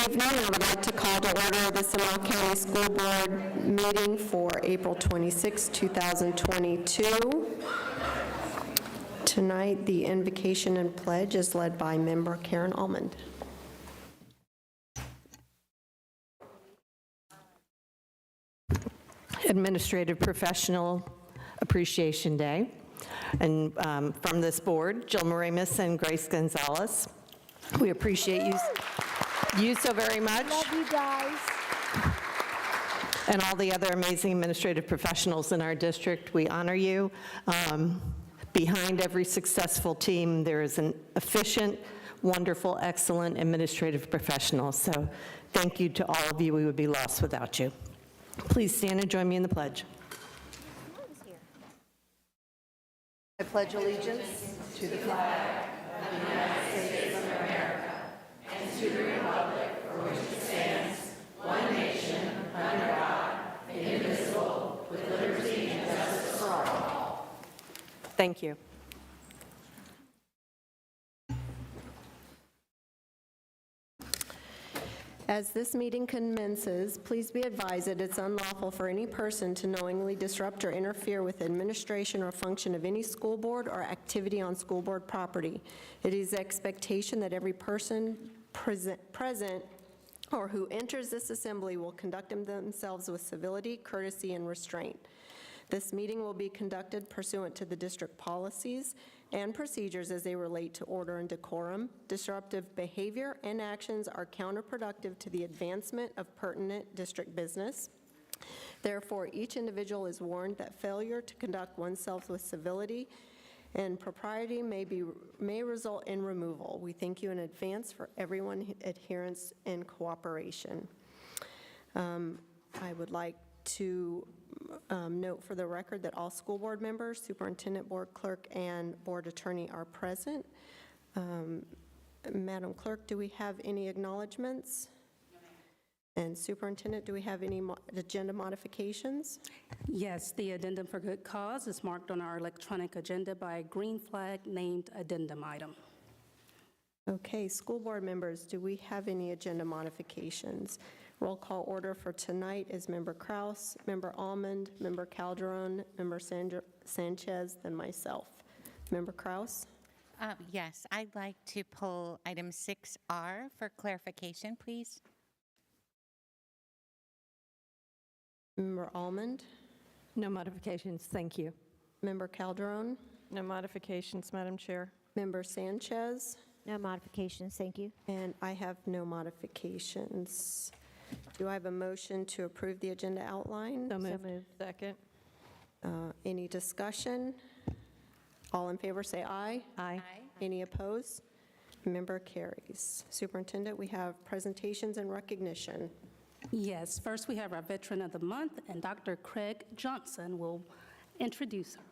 evening. I would like to call to order the Seminole County School Board meeting for April 26, 2022. Tonight, the Invocation and Pledge is led by Member Karen Almond. Administrative Professional Appreciation Day. And from this board, Jill Moramis and Grace Gonzalez, we appreciate you so very much. Love you guys. And all the other amazing administrative professionals in our district, we honor you. Behind every successful team, there is an efficient, wonderful, excellent administrative professional. So thank you to all of you. We would be lost without you. Please stand and join me in the pledge. I pledge allegiance to the flag of the United States of America and to the republic for which it stands, one nation, under God, indivisible, with liberty and justice for all. Thank you. As this meeting commences, please be advised that it's unlawful for any person to knowingly disrupt or interfere with administration or function of any school board or activity on school board property. It is the expectation that every person present or who enters this assembly will conduct themselves with civility, courtesy, and restraint. This meeting will be conducted pursuant to the district policies and procedures as they relate to order and decorum. Disruptive behavior and actions are counterproductive to the advancement of pertinent district business. Therefore, each individual is warned that failure to conduct oneself with civility and propriety may result in removal. We thank you in advance for everyone's adherence and cooperation. I would like to note for the record that all school board members, superintendent, board clerk, and board attorney are present. Madam Clerk, do we have any acknowledgements? And Superintendent, do we have any agenda modifications? Yes, the addendum for good cause is marked on our electronic agenda by a green flag named addendum item. Okay, school board members, do we have any agenda modifications? Roll call order for tonight is Member Kraus, Member Almond, Member Calderon, Member Sanchez, then myself. Member Kraus? Yes, I'd like to pull item 6R for clarification, please. Member Almond? No modifications, thank you. Member Calderon? No modifications, Madam Chair. Member Sanchez? No modifications, thank you. And I have no modifications. Do I have a motion to approve the agenda outline? So moved. Second. Any discussion? All in favor say aye. Aye. Any opposed? Member carries. Superintendent, we have presentations and recognition. Yes, first we have our Veteran of the Month, and Dr. Craig Johnson will introduce her.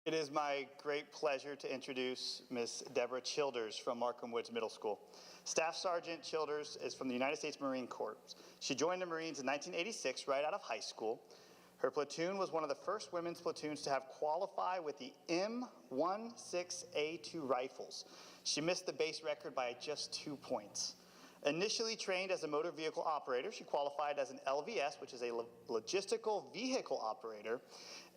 It is my great pleasure to introduce Ms. Deborah Childers from Markham Woods Middle School. Staff Sergeant Childers is from the United States Marine Corps. She joined the Marines in 1986 right out of high school. Her platoon was one of the first women's platoons to have qualify with the M16A2 rifles. She missed the base record by just 2 points. Initially trained as a motor vehicle operator, she qualified as an LVS, which is a logistical vehicle operator,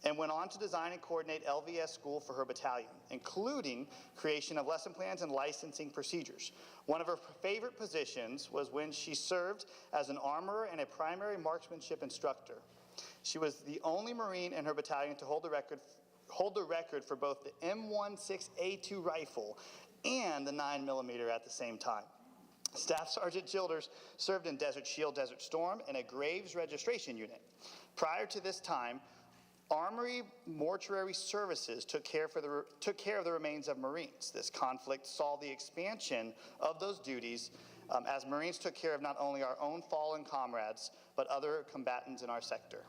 and went on to design and coordinate LVS school for her battalion, including creation of lesson plans and licensing procedures. One of her favorite positions was when she served as an armorer and a primary marksmanship instructor. She was the only Marine in her battalion to hold the record for both the M16A2 rifle and the 9mm at the same time. Staff Sergeant Childers served in Desert Shield, Desert Storm, and a Graves registration unit. Prior to this time, Armory Mortuary Services took care of the remains of Marines. This conflict saw the expansion of those duties as Marines took care of not only our own fallen comrades, but other combatants in our sector.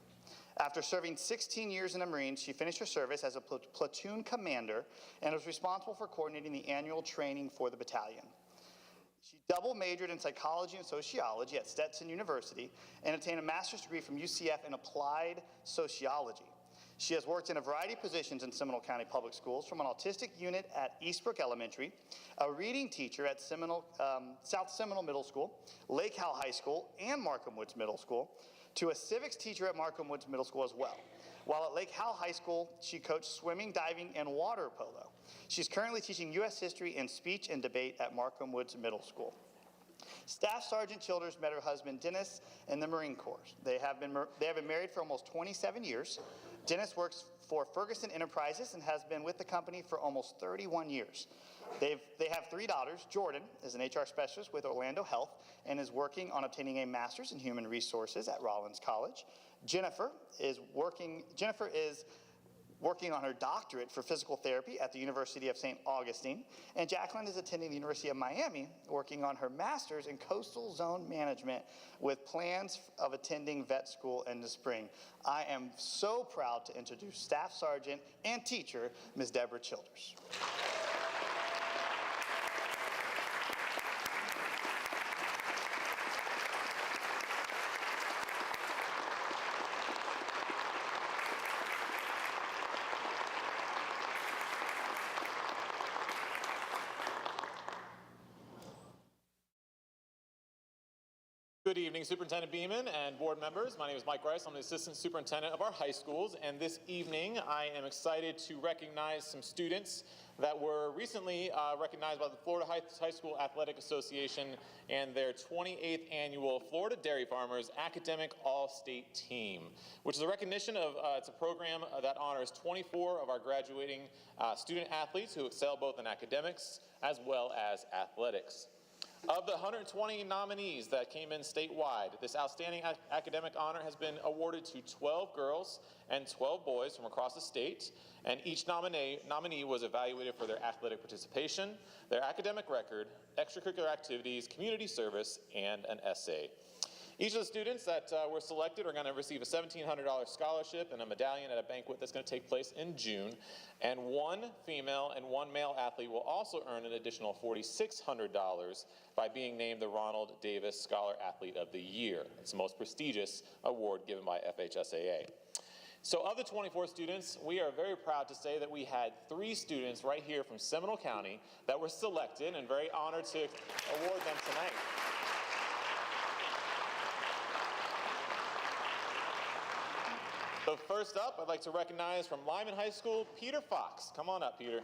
After serving 16 years in the Marines, she finished her service as a platoon commander and was responsible for coordinating the annual training for the battalion. She double majored in psychology and sociology at Stetson University and obtained a master's degree from UCF in applied sociology. She has worked in a variety of positions in Seminole County Public Schools, from an autistic unit at Eastbrook Elementary, a reading teacher at South Seminole Middle School, Lake Howell High School, and Markham Woods Middle School, to a civics teacher at Markham Woods Middle School as well. While at Lake Howell High School, she coached swimming, diving, and water polo. She's currently teaching U.S. history and speech and debate at Markham Woods Middle School. Staff Sergeant Childers met her husband Dennis in the Marine Corps. They have been married for almost 27 years. Dennis works for Ferguson Enterprises and has been with the company for almost 31 years. They have 3 daughters. Jordan is an HR specialist with Orlando Health and is working on obtaining a master's in human resources at Rollins College. Jennifer is working on her doctorate for physical therapy at the University of St. Augustine. And Jacqueline is attending the University of Miami, working on her master's in coastal zone management with plans of attending vet school in the spring. I am so proud to introduce Staff Sergeant and teacher, Ms. Deborah Childers. Good evening, Superintendent Beeman and board members. My name is Mike Rice. I'm the Assistant Superintendent of our high schools, and this evening I am excited to recognize some students that were recently recognized by the Florida High School Athletic Association and their 28th annual Florida Dairy Farmers Academic All-State Team, which is a recognition of, it's a program that honors 24 of our graduating student athletes who excel both in academics as well as athletics. Of the 120 nominees that came in statewide, this outstanding academic honor has been awarded to 12 girls and 12 boys from across the state, and each nominee was evaluated for their athletic participation, their academic record, extracurricular activities, community service, and an essay. Each of the students that were selected are going to receive a $1,700 scholarship and a medallion at a banquet that's going to take place in June. And one female and one male athlete will also earn an additional $4,600 by being named the Ronald Davis Scholar Athlete of the Year. It's the most prestigious award given by FHSAA. So of the 24 students, we are very proud to say that we had 3 students right here from Seminole County that were selected, and very honored to award them tonight. So first up, I'd like to recognize from Lyman High School, Peter Fox. Come on up, Peter.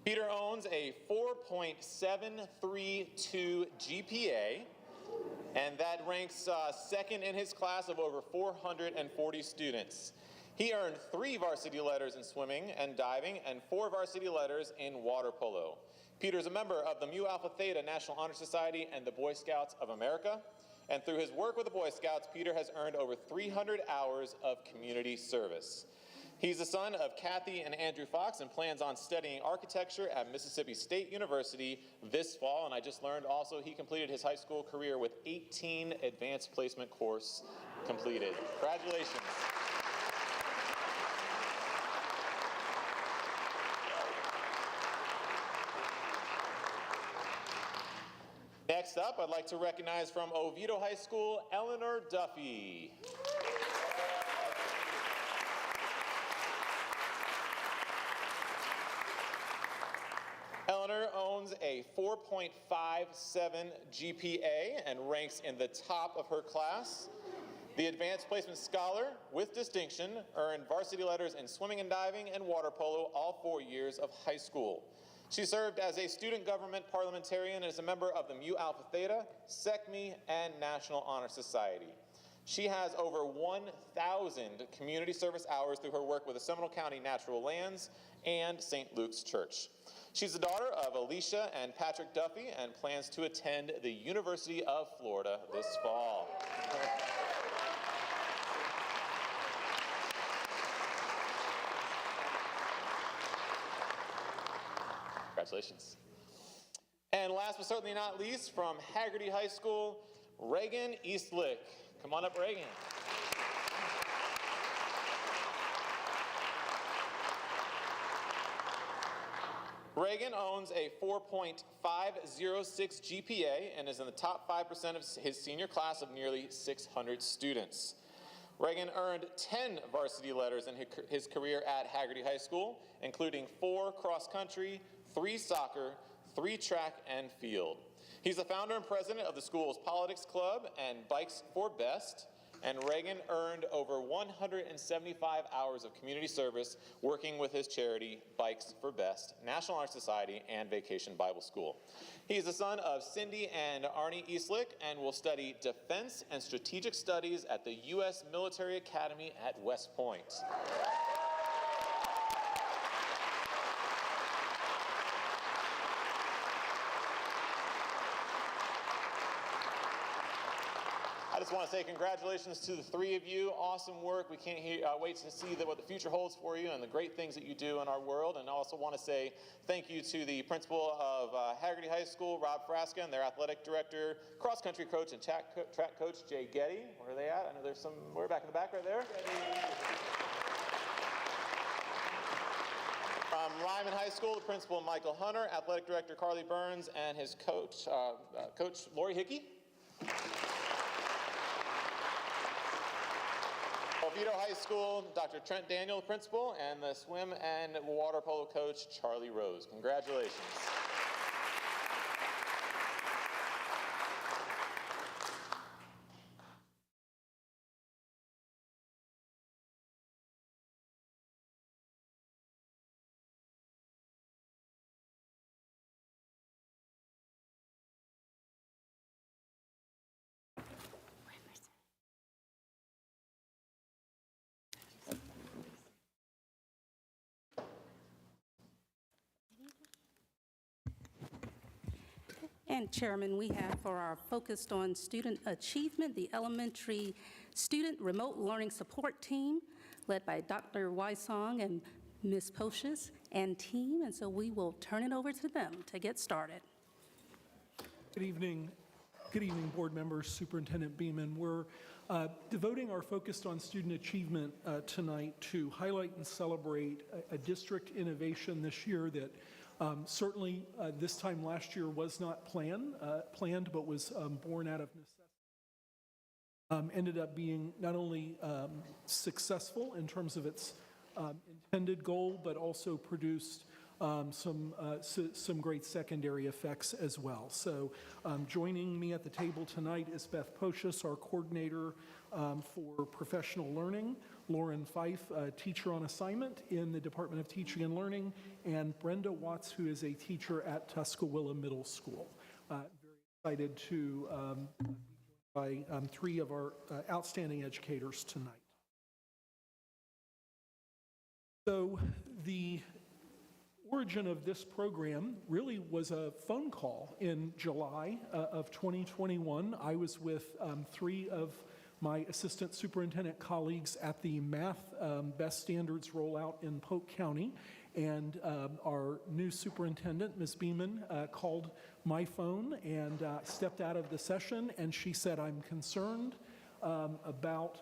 Peter owns a 4.732 GPA, and that ranks second in his class of over 440 students. He earned 3 varsity letters in swimming and diving and 4 varsity letters in water polo. Peter is a member of the Mu Alpha Theta National Honor Society and the Boy Scouts of America. And through his work with the Boy Scouts, Peter has earned over 300 hours of community service. He's the son of Kathy and Andrew Fox and plans on studying architecture at Mississippi State University this fall. And I just learned also he completed his high school career with 18 advanced placement course completed. Congratulations. Next up, I'd like to recognize from Oviedo High School, Eleanor Duffy. Eleanor owns a 4.57 GPA and ranks in the top of her class. The Advanced Placement Scholar with distinction earned varsity letters in swimming and diving and water polo all 4 years of high school. She served as a student government parliamentarian and is a member of the Mu Alpha Theta, SECME, and National Honor Society. She has over 1,000 community service hours through her work with the Seminole County Natural Lands and St. Luke's Church. She's the daughter of Alicia and Patrick Duffy and plans to attend the University of Florida this fall. Congratulations. And last but certainly not least, from Haggerty High School, Reagan Eastlick. Come on up, Reagan. Reagan owns a 4.506 GPA and is in the top 5% of his senior class of nearly 600 students. Reagan earned 10 varsity letters in his career at Haggerty High School, including 4 cross-country, 3 soccer, 3 track and field. He's the founder and president of the school's Politics Club and Bikes for Best, and Reagan earned over 175 hours of community service working with his charity, Bikes for Best, National Honor Society, and Vacation Bible School. He's the son of Cindy and Arnie Eastlick and will study defense and strategic studies at the U.S. Military Academy at West Point. I just want to say congratulations to the 3 of you. Awesome work. We can't wait to see what the future holds for you and the great things that you do in our world. And I also want to say thank you to the principal of Haggerty High School, Rob Frasca, and their athletic director, cross-country coach, and track coach, Jay Getty. Where are they at? I know there's some, we're back in the back right there. From Lyman High School, the principal, Michael Hunter, athletic director, Carly Burns, and his coach, Coach Lori Hickey. Oviedo High School, Dr. Trent Daniel, principal, and the swim and water polo coach, Charlie Rose. Congratulations. And Chairman, we have for our focused on student achievement, the elementary student remote learning support team led by Dr. Wysong and Ms. Pocious and team. And so we will turn it over to them to get started. Good evening, board members, Superintendent Beeman. We're devoting our Focused on Student Achievement tonight to highlight and celebrate a district innovation this year that certainly this time last year was not planned, but was born out of necessity. Ended up being not only successful in terms of its intended goal, but also produced some great secondary effects as well. So joining me at the table tonight is Beth Pocious, our coordinator for professional learning, Lauren Fife, a teacher on assignment in the Department of Teaching and Learning, and Brenda Watts, who is a teacher at Tuscaloosa Middle School. Very excited to be joined by 3 of our outstanding educators tonight. So the origin of this program really was a phone call in July of 2021. I was with 3 of my assistant superintendent colleagues at the math best standards rollout in Polk County, and our new superintendent, Ms. Beeman, called my phone and stepped out of the session, and she said, I'm concerned about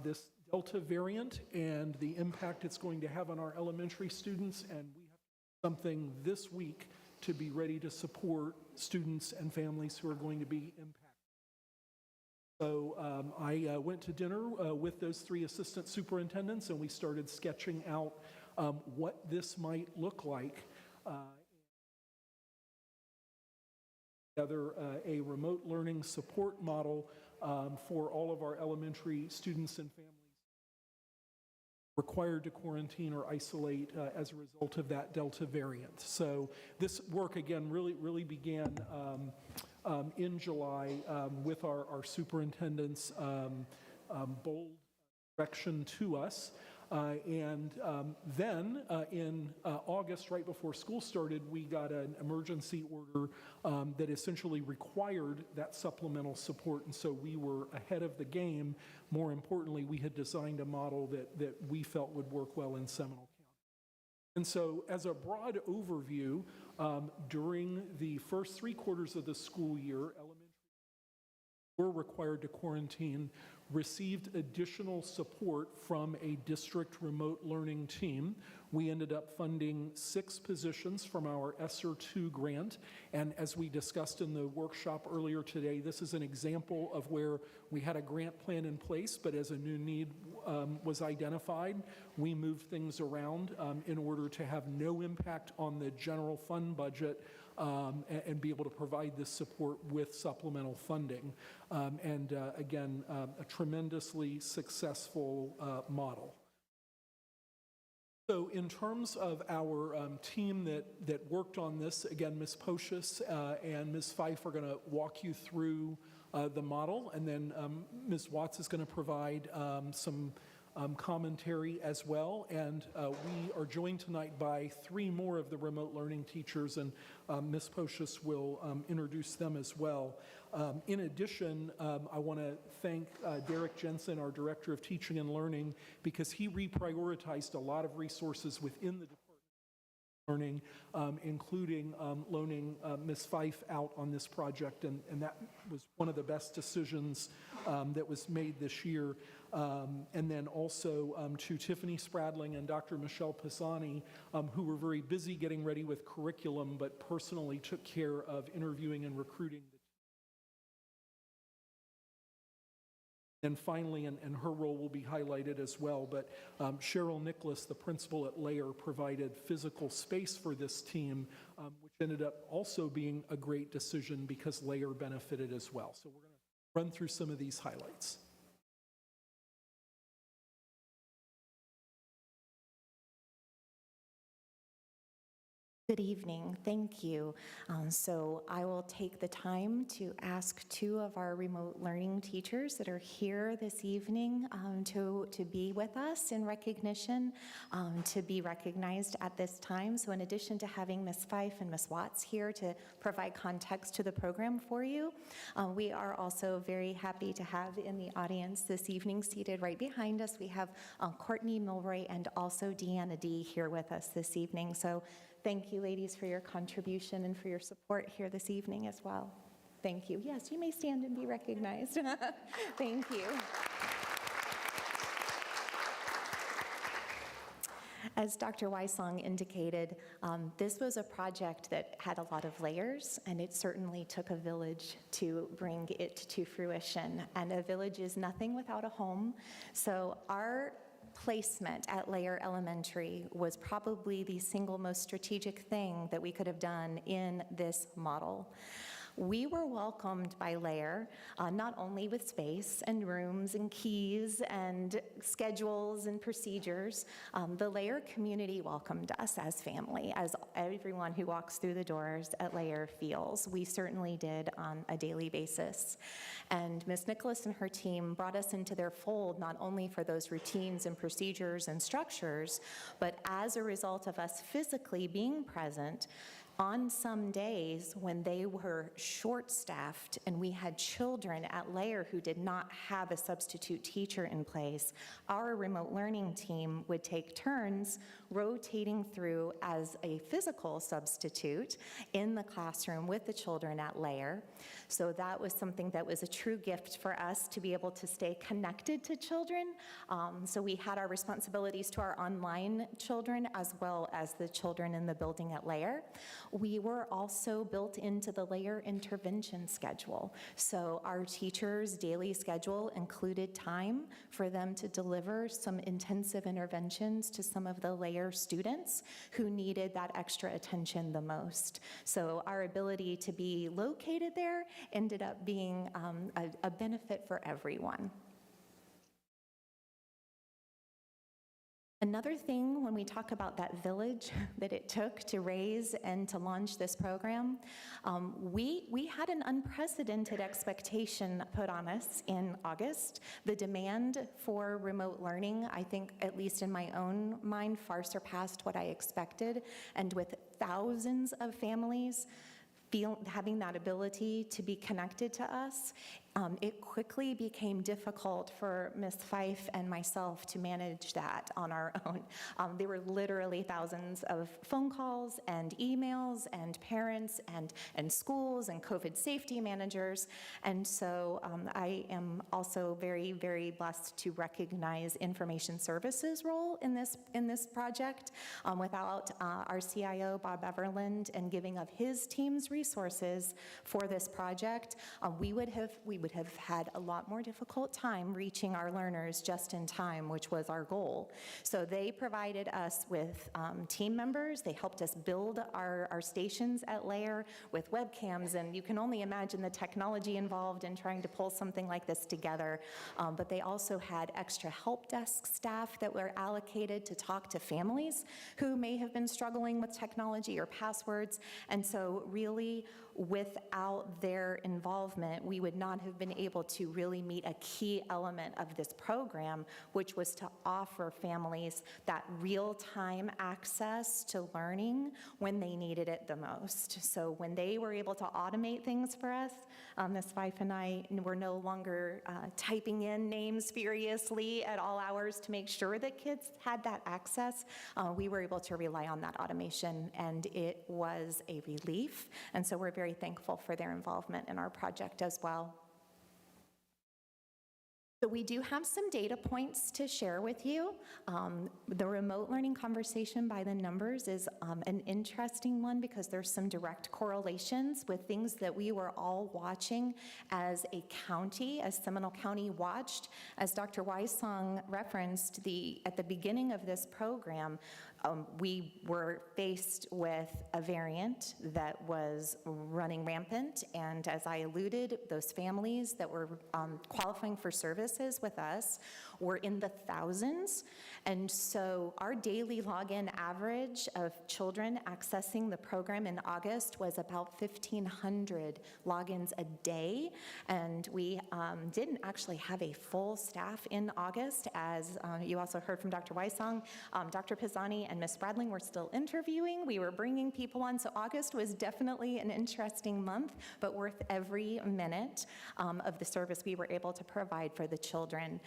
this Delta variant and the impact it's going to have on our elementary students, and we have something this week to be ready to support students and families who are going to be impacted. So I went to dinner with those 3 assistant superintendents, and we started sketching out what this might look like. Together a remote learning support model for all of our elementary students and families required to quarantine or isolate as a result of that Delta variant. So this work, again, really began in July with our superintendent's bold direction to us. And then in August, right before school started, we got an emergency order that essentially required that supplemental support, and so we were ahead of the game. More importantly, we had designed a model that we felt would work well in Seminole County. And so as a broad overview, during the first 3 quarters of the school year, elementary were required to quarantine, received additional support from a district remote learning team. We ended up funding 6 positions from our ESSER 2 grant, and as we discussed in the workshop earlier today, this is an example of where we had a grant plan in place, but as a new need was identified, we moved things around in order to have no impact on the general fund budget and be able to provide this support with supplemental funding. Again, a tremendously successful model. So in terms of our team that worked on this, again, Ms. Pocious and Ms. Fife are going to walk you through the model, and then Ms. Watts is going to provide some commentary as well, and we are joined tonight by 3 more of the remote learning teachers, and Ms. Pocious will introduce them as well. In addition, I want to thank Derek Jensen, our Director of Teaching and Learning, because he reprioritized a lot of resources within the Department of Learning, including loaning Ms. Fife out on this project, and that was one of the best decisions that was made this year. And then also to Tiffany Spradling and Dr. Michelle Pisani, who were very busy getting ready with curriculum, but personally took care of interviewing and recruiting. And finally, and her role will be highlighted as well, but Cheryl Nicholas, the principal at Layer, provided physical space for this team, which ended up also being a great decision because Layer benefited as well. So we're going to run through some of these highlights. Good evening. Thank you. So I will take the time to ask 2 of our remote learning teachers that are here this evening to be with us in recognition, to be recognized at this time. So in addition to having Ms. Fife and Ms. Watts here to provide context to the program for you, we are also very happy to have in the audience this evening, seated right behind us, we have Courtney Milroy and also Deanna D. here with us this evening. So thank you, ladies, for your contribution and for your support here this evening as well. Thank you. Yes, you may stand and be recognized. Thank you. As Dr. Wysong indicated, this was a project that had a lot of layers, and it certainly took a village to bring it to fruition. And a village is nothing without a home. So our placement at Layer Elementary was probably the single most strategic thing that we could have done in this model. We were welcomed by Layer, not only with space and rooms and keys and schedules and procedures. The Layer community welcomed us as family, as everyone who walks through the doors at Layer feels. We certainly did on a daily basis. And Ms. Nicholas and her team brought us into their fold, not only for those routines and procedures and structures, but as a result of us physically being present. On some days when they were short-staffed and we had children at Layer who did not have a substitute teacher in place, our remote learning team would take turns rotating through as a physical substitute in the classroom with the children at Layer. So that was something that was a true gift for us to be able to stay connected to children. So we had our responsibilities to our online children as well as the children in the building at Layer. We were also built into the Layer intervention schedule. So our teachers' daily schedule included time for them to deliver some intensive interventions to some of the Layer students who needed that extra attention the most. So our ability to be located there ended up being a benefit for everyone. Another thing when we talk about that village that it took to raise and to launch this program, we had an unprecedented expectation put on us in August. The demand for remote learning, I think, at least in my own mind, far surpassed what I expected. And with thousands of families having that ability to be connected to us, It quickly became difficult for Ms. Fife and myself to manage that on our own. There were literally thousands of phone calls and emails and parents and schools and COVID safety managers. And so I am also very, very blessed to recognize Information Services' role in this project. Without our CIO, Bob Everland, and giving of his team's resources for this project, we would have had a lot more difficult time reaching our learners just in time, which was our goal. So they provided us with team members. They helped us build our stations at Lair with webcams, and you can only imagine the technology involved in trying to pull something like this together. But they also had extra help desk staff that were allocated to talk to families who may have been struggling with technology or passwords. And so really, without their involvement, we would not have been able to really meet a key element of this program, which was to offer families that real-time access to learning when they needed it the most. So when they were able to automate things for us, Ms. Fife and I were no longer typing in names furiously at all hours to make sure that kids had that access. We were able to rely on that automation, and it was a relief. And so we're very thankful for their involvement in our project as well. So we do have some data points to share with you. The remote learning conversation by the numbers is an interesting one because there's some direct correlations with things that we were all watching as a county, as Seminole County watched. As Dr. Weissong referenced at the beginning of this program, we were faced with a variant that was running rampant, and as I alluded, those families that were qualifying for services with us were in the thousands. And so our daily login average of children accessing the program in August was about 1,500 logins a day, and we didn't actually have a full staff in August. As you also heard from Dr. Weissong, Dr. Pisani and Ms. Bradling were still interviewing. We were bringing people on, so August was definitely an interesting month, but worth every minute of the service we were able to provide for the children.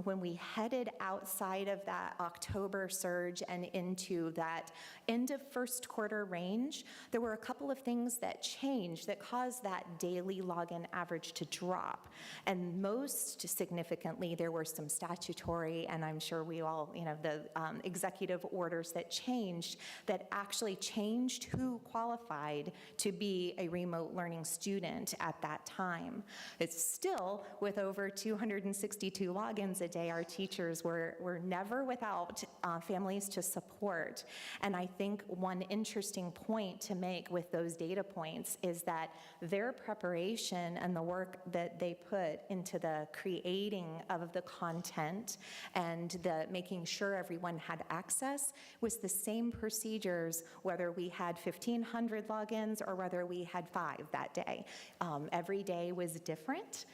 When we headed outside of that October surge and into that end of first quarter range, there were a couple of things that changed that caused that daily login average to drop. And most significantly, there were some statutory, and I'm sure we all, the executive orders that changed that actually changed who qualified to be a remote learning student at that time. It's still, with over 262 logins a day, our teachers were never without families to support. And I think one interesting point to make with those data points is that their preparation and the work that they put into the creating of the content and the making sure everyone had access was the same procedures whether we had 1,500 logins or whether we had 5 that day. Every day was different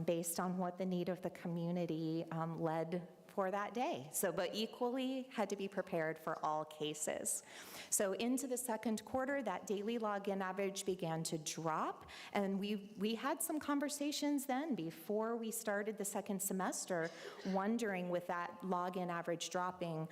based on what the need of the community led for that day. So, but equally had to be prepared for all cases. So into the second quarter, that daily login average began to drop, and we had some conversations then before we started the second semester, wondering with that login average dropping,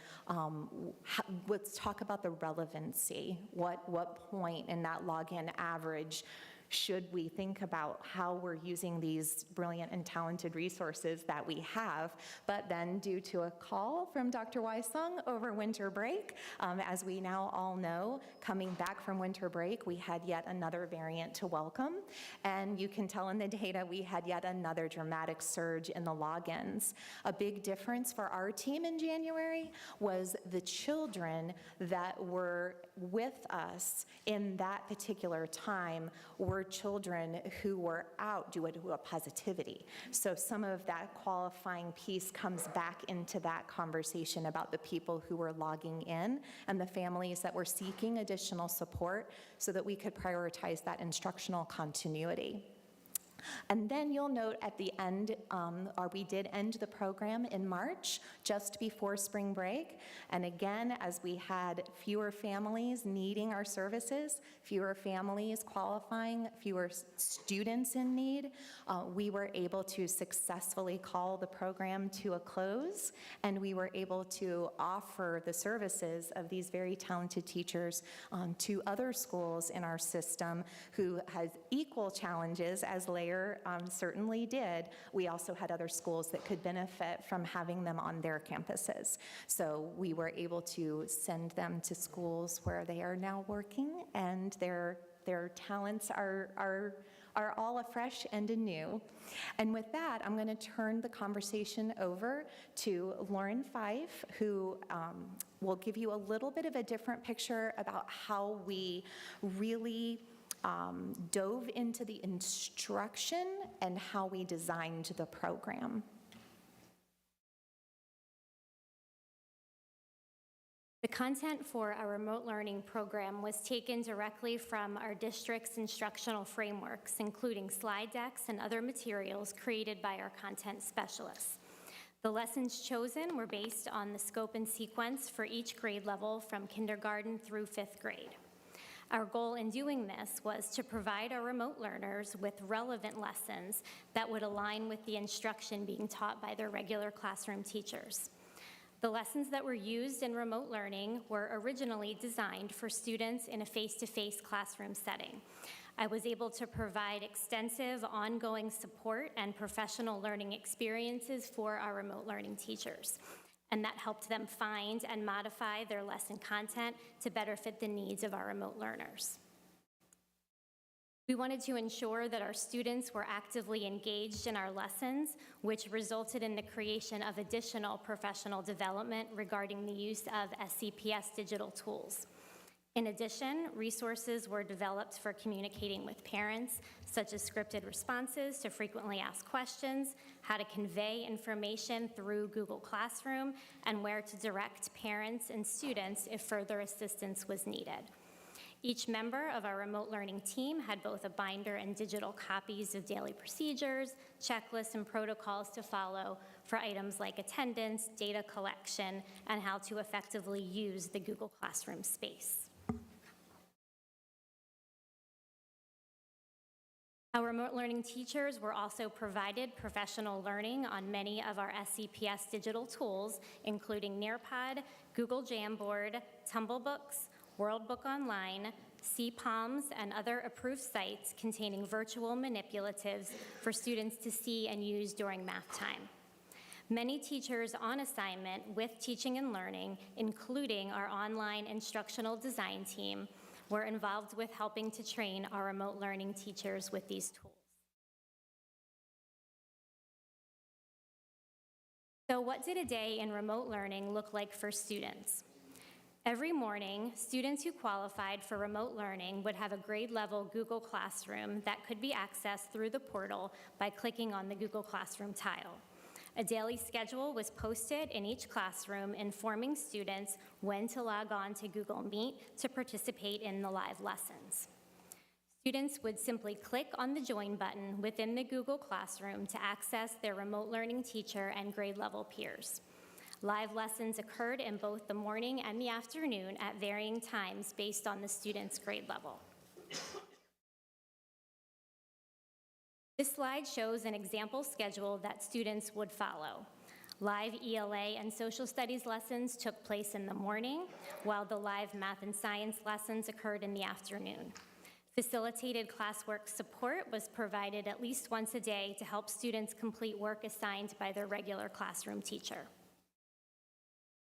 let's talk about the relevancy. What point in that login average should we think about how we're using these brilliant and talented resources that we have? But then due to a call from Dr. Weissong over winter break, as we now all know, coming back from winter break, we had yet another variant to welcome. And you can tell in the data we had yet another dramatic surge in the logins. A big difference for our team in January was the children that were with us in that particular time were children who were out due to a positivity. So some of that qualifying piece comes back into that conversation about the people who were logging in and the families that were seeking additional support so that we could prioritize that instructional continuity. And then you'll note at the end, or we did end the program in March, just before spring break. And again, as we had fewer families needing our services, fewer families qualifying, fewer students in need, we were able to successfully call the program to a close, and we were able to offer the services of these very talented teachers to other schools in our system who has equal challenges as Layer certainly did. We also had other schools that could benefit from having them on their campuses. So we were able to send them to schools where they are now working, and their talents are all afresh and anew. And with that, I'm going to turn the conversation over to Lauren Fife, who will give you a little bit of a different picture about how we really dove into the instruction and how we designed the program. The content for our remote learning program was taken directly from our district's instructional frameworks, including slide decks and other materials created by our content specialists. The lessons chosen were based on the scope and sequence for each grade level from kindergarten through 5th grade. Our goal in doing this was to provide our remote learners with relevant lessons that would align with the instruction being taught by their regular classroom teachers. The lessons that were used in remote learning were originally designed for students in a face-to-face classroom setting. I was able to provide extensive ongoing support and professional learning experiences for our remote learning teachers, and that helped them find and modify their lesson content to better fit the needs of our remote learners. We wanted to ensure that our students were actively engaged in our lessons, which resulted in the creation of additional professional development regarding the use of SCPS digital tools. In addition, resources were developed for communicating with parents, such as scripted responses to frequently asked questions, how to convey information through Google Classroom, and where to direct parents and students if further assistance was needed. Each member of our remote learning team had both a binder and digital copies of daily procedures, checklists, and protocols to follow for items like attendance, data collection, and how to effectively use the Google Classroom space. Our remote learning teachers were also provided professional learning on many of our SCPS digital tools, including Nearpod, Google Jamboard, Tumblebooks, WorldBook Online, CPalms, and other approved sites containing virtual manipulatives for students to see and use during math time. Many teachers on assignment with teaching and learning, including our online instructional design team, were involved with helping to train our remote learning teachers with these tools. So what did a day in remote learning look like for students? Every morning, students who qualified for remote learning would have a grade-level Google Classroom that could be accessed through the portal by clicking on the Google Classroom tile. A daily schedule was posted in each classroom informing students when to log on to Google Meet to participate in the live lessons. Students would simply click on the Join button within the Google Classroom to access their remote learning teacher and grade-level peers. Live lessons occurred in both the morning and the afternoon at varying times based on the student's grade level. This slide shows an example schedule that students would follow. Live ELA and social studies lessons took place in the morning, while the live math and science lessons occurred in the afternoon. Facilitated classwork support was provided at least once a day to help students complete work assigned by their regular classroom teacher.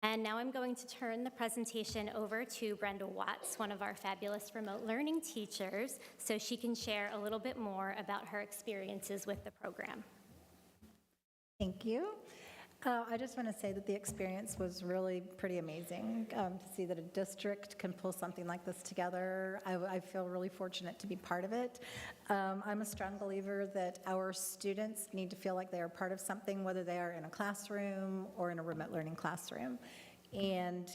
And now I'm going to turn the presentation over to Brenda Watts, one of our fabulous remote learning teachers, so she can share a little bit more about her experiences with the program. Thank you. I just want to say that the experience was really pretty amazing to see that a district can pull something like this together. I feel really fortunate to be part of it. I'm a strong believer that our students need to feel like they are part of something, whether they are in a classroom or in a remote learning classroom. And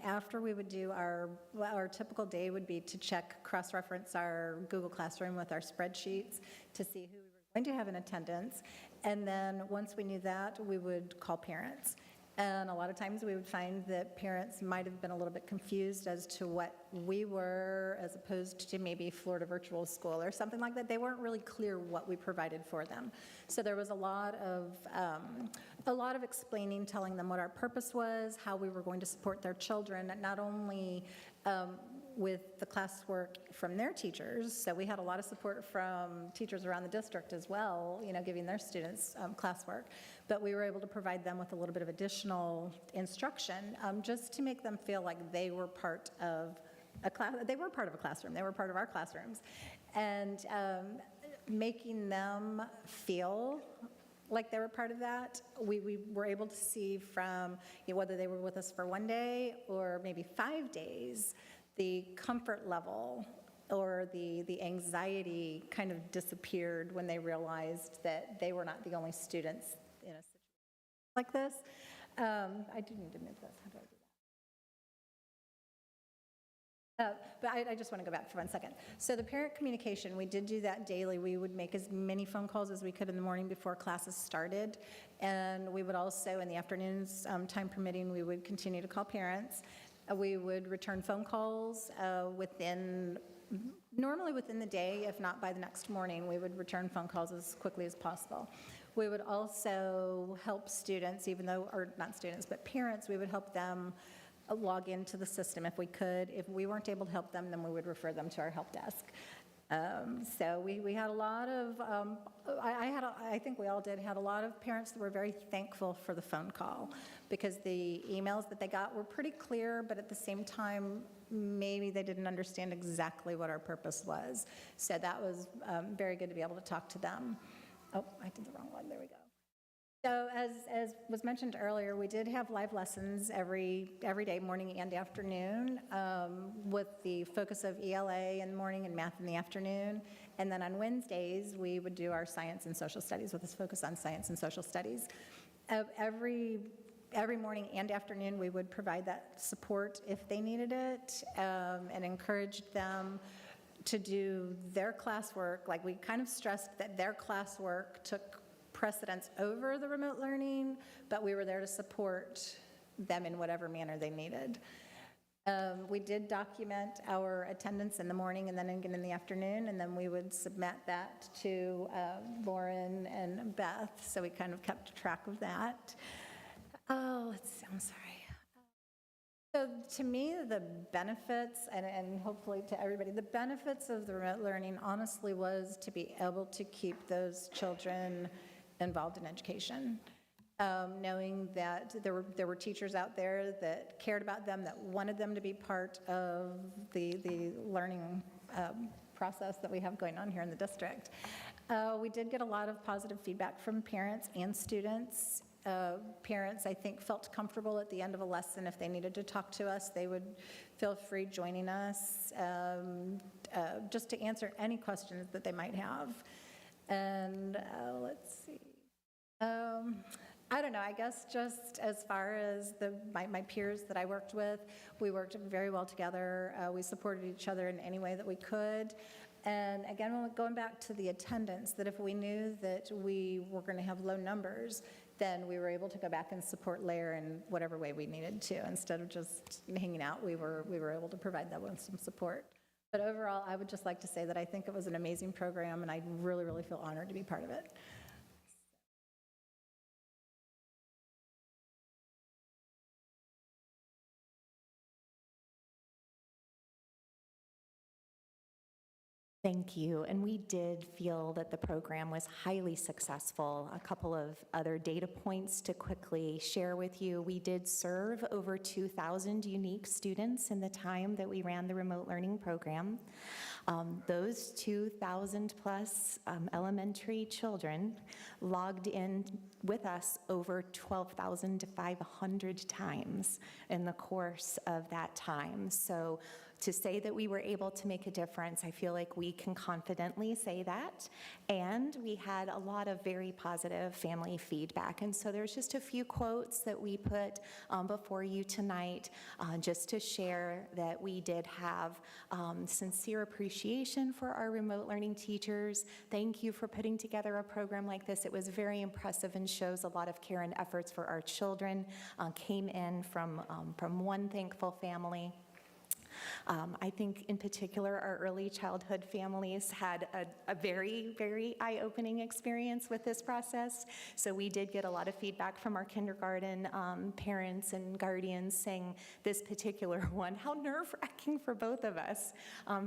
after we would do our typical day would be to check, cross-reference our Google Classroom with our spreadsheets to see who we were going to have in attendance. And then once we knew that, we would call parents. And a lot of times we would find that parents might have been a little bit confused as to what we were as opposed to maybe Florida Virtual School or something like that. They weren't really clear what we provided for them. So there was a lot of explaining, telling them what our purpose was, how we were going to support their children, not only with the classwork from their teachers. So we had a lot of support from teachers around the district as well, giving their students classwork. But we were able to provide them with a little bit of additional instruction just to make them feel like they were part of a class. They were part of a classroom. They were part of our classrooms. And making them feel like they were part of that, we were able to see from whether they were with us for 1 day or maybe 5 days, the comfort level or the anxiety kind of disappeared when they realized that they were not the only students in a situation like this. I do need to move this. How do I do that? But I just want to go back for 1 second. So the parent communication, we did do that daily. We would make as many phone calls as we could in the morning before classes started. And we would also, in the afternoons, time permitting, we would continue to call parents. We would return phone calls normally within the day, if not by the next morning. We would return phone calls as quickly as possible. We would also help students, or not students, but parents, we would help them log into the system if we could. If we weren't able to help them, then we would refer them to our help desk. So we had a lot of, I think we all had a lot of parents that were very thankful for the phone call because the emails that they got were pretty clear, but at the same time, maybe they didn't understand exactly what our purpose was. So that was very good to be able to talk to them. Oh, I did the wrong one. There we go. So as was mentioned earlier, we did have live lessons every day, morning and afternoon, with the focus of ELA in the morning and math in the afternoon. And then on Wednesdays, we would do our science and social studies with this focus on science and social studies. Every morning and afternoon, we would provide that support if they needed it, and encouraged them to do their classwork. Like, we kind of stressed that their classwork took precedence over the remote learning, but we were there to support them in whatever manner they needed. We did document our attendance in the morning and then again in the afternoon, and then we would submit that to Lauren and Beth, so we kind of kept track of that. I'm sorry. So to me, the benefits, and hopefully to everybody, the benefits of the remote learning honestly was to be able to keep those children involved in education, knowing that there were teachers out there that cared about them, that wanted them to be part of the learning process that we have going on here in the district. We did get a lot of positive feedback from parents and students. Parents, I think, felt comfortable at the end of a lesson. If they needed to talk to us, they would feel free joining us just to answer any questions that they might have. And let's see. I don't know, I guess just as far as my peers that I worked with, we worked very well together. We supported each other in any way that we could. And again, going back to the attendance, that if we knew that we were going to have low numbers, then we were able to go back and support Lair in whatever way we needed to. Instead of just hanging out, we were able to provide them with some support. But overall, I would just like to say that I think it was an amazing program, and I really, really feel honored to be part of it. Thank you. And we did feel that the program was highly successful. A couple of other data points to quickly share with you. We did serve over 2,000 unique students in the time that we ran the remote learning program. Those 2,000 plus elementary children logged in with us over 12,500 times in the course of that time. So To say that we were able to make a difference, I feel like we can confidently say that. And we had a lot of very positive family feedback. And so there's just a few quotes that we put before you tonight just to share that we did have sincere appreciation for our remote learning teachers. Thank you for putting together a program like this. It was very impressive and shows a lot of care and efforts for our children. Came in from one thankful family. I think in particular our early childhood families had a very, very eye-opening experience with this process. So we did get a lot of feedback from our kindergarten parents and guardians saying this particular one, how nerve-wracking for both of us.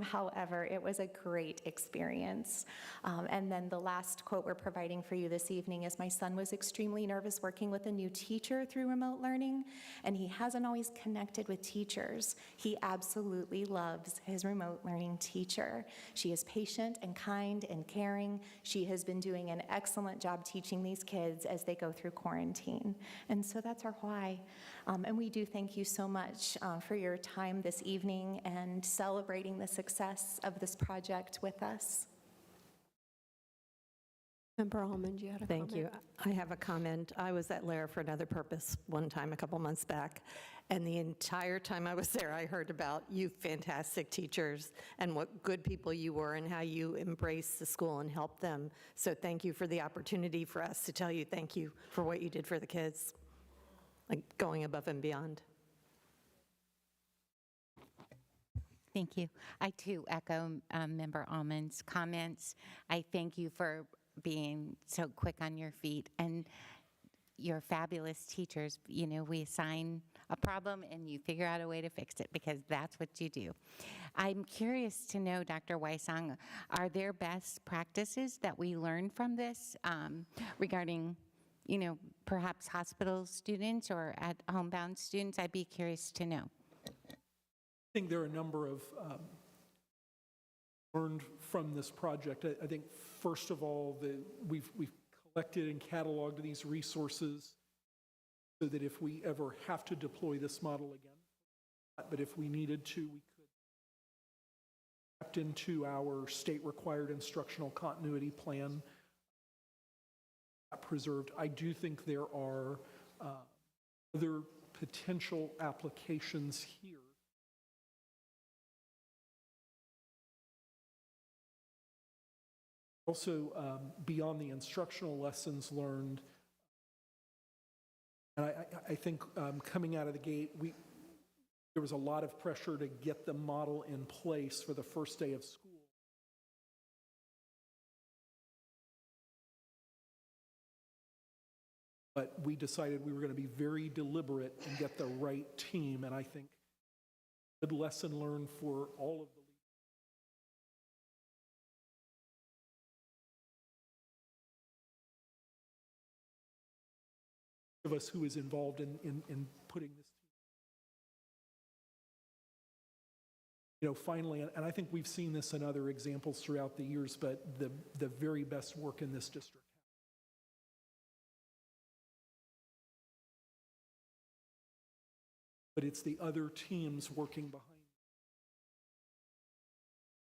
However, it was a great experience. And then the last quote we're providing for you this evening is, my son was extremely nervous working with a new teacher through remote learning, and he hasn't always connected with teachers. He absolutely loves his remote learning teacher. She is patient and kind and caring. She has been doing an excellent job teaching these kids as they go through quarantine. And so that's our why. And we do thank you so much for your time this evening and celebrating the success of this project with us. Member Almond, you had a comment? Thank you. I have a comment. I was at Lara for another purpose one time a couple months back, and the entire time I was there, I heard about you fantastic teachers and what good people you were and how you embraced the school and helped them. So thank you for the opportunity for us to tell you thank you for what you did for the kids, like going above and beyond. Thank you. I too echo Member Almond's comments. I thank you for being so quick on your feet, and you're fabulous teachers. You know, we assign a problem and you figure out a way to fix it, because that's what you do. I'm curious to know, Dr. Weissong, are there best practices that we learn from this regarding, you know, perhaps hospital students or at homebound students? I'd be curious to know. I think there are a number of learned from this project. I think, first of all, we've collected and cataloged these resources so that if we ever have to deploy this model again, but if we needed to, we could tap into our state-required instructional continuity plan preserved. I do think there are other potential applications here. Also, beyond the instructional lessons learned, and I think coming out of the gate, there was a lot of pressure to get the model in place for the first day of school. But we decided we were going to be very deliberate and get the right team, and I think good lesson learned for all of the of us who is involved in putting this team. You know, finally, and I think we've seen this in other examples throughout the years, but the very best work in this district. But it's the other teams working behind.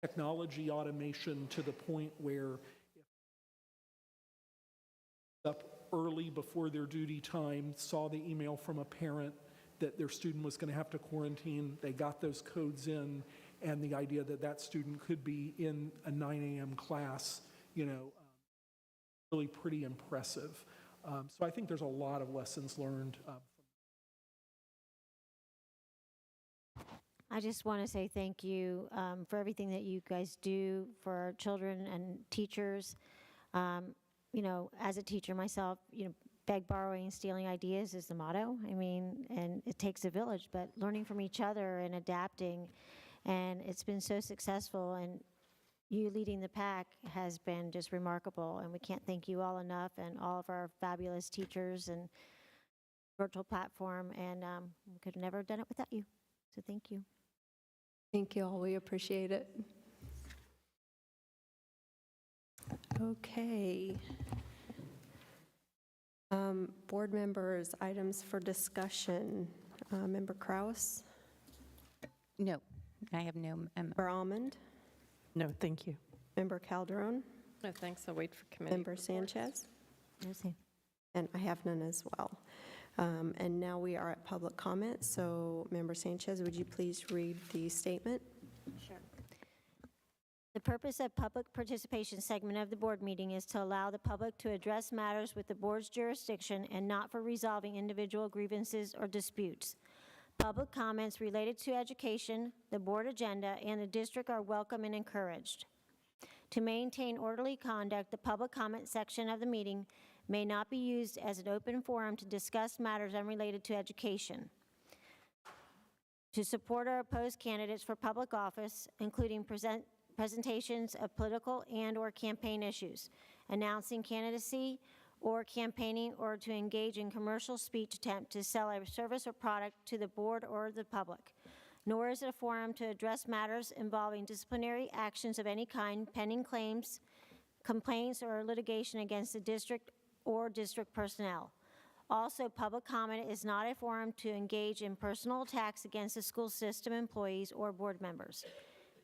Technology automation to the point where up early before their duty time, saw the email from a parent that their student was going to have to quarantine. They got those codes in, and the idea that that student could be in a 9 a.m. class, you know, really pretty impressive. So I think there's a lot of lessons learned. I just want to say thank you for everything that you guys do for our children and teachers. You know, as a teacher myself, you know, beg, borrowing, and stealing ideas is the motto. I mean, and it takes a village, but learning from each other and adapting, and it's been so successful, and you leading the pack has been just remarkable, and we can't thank you all enough, and all of our fabulous teachers and virtual platform, and we could have never done it without you, so thank you. Thank you all. We appreciate it. Okay. Board members, items for discussion. Member Kraus? No, I have no Member Almond, No, thank you. Member Calderon, No, thanks, I'll wait for committee. Member Sanchez, No, same. and I have none as well. And now we are at public comment, so Member Sanchez, would you please read the statement? Sure. The purpose of public participation segment of the board meeting is to allow the public to address matters with the board's jurisdiction and not for resolving individual grievances or disputes. Public comments related to education, the board agenda, and the district are welcome and encouraged. To maintain orderly conduct, the public comment section of the meeting may not be used as an open forum to discuss matters unrelated to education. To support or oppose candidates for public office, including presentations of political and/or campaign issues, announcing candidacy or campaigning, or to engage in commercial speech attempt to sell a service or product to the board or the public. Nor is it a forum to address matters involving disciplinary actions of any kind, pending claims, complaints, or litigation against the district or district personnel. Also, public comment is not a forum to engage in personal attacks against the school system employees or board members.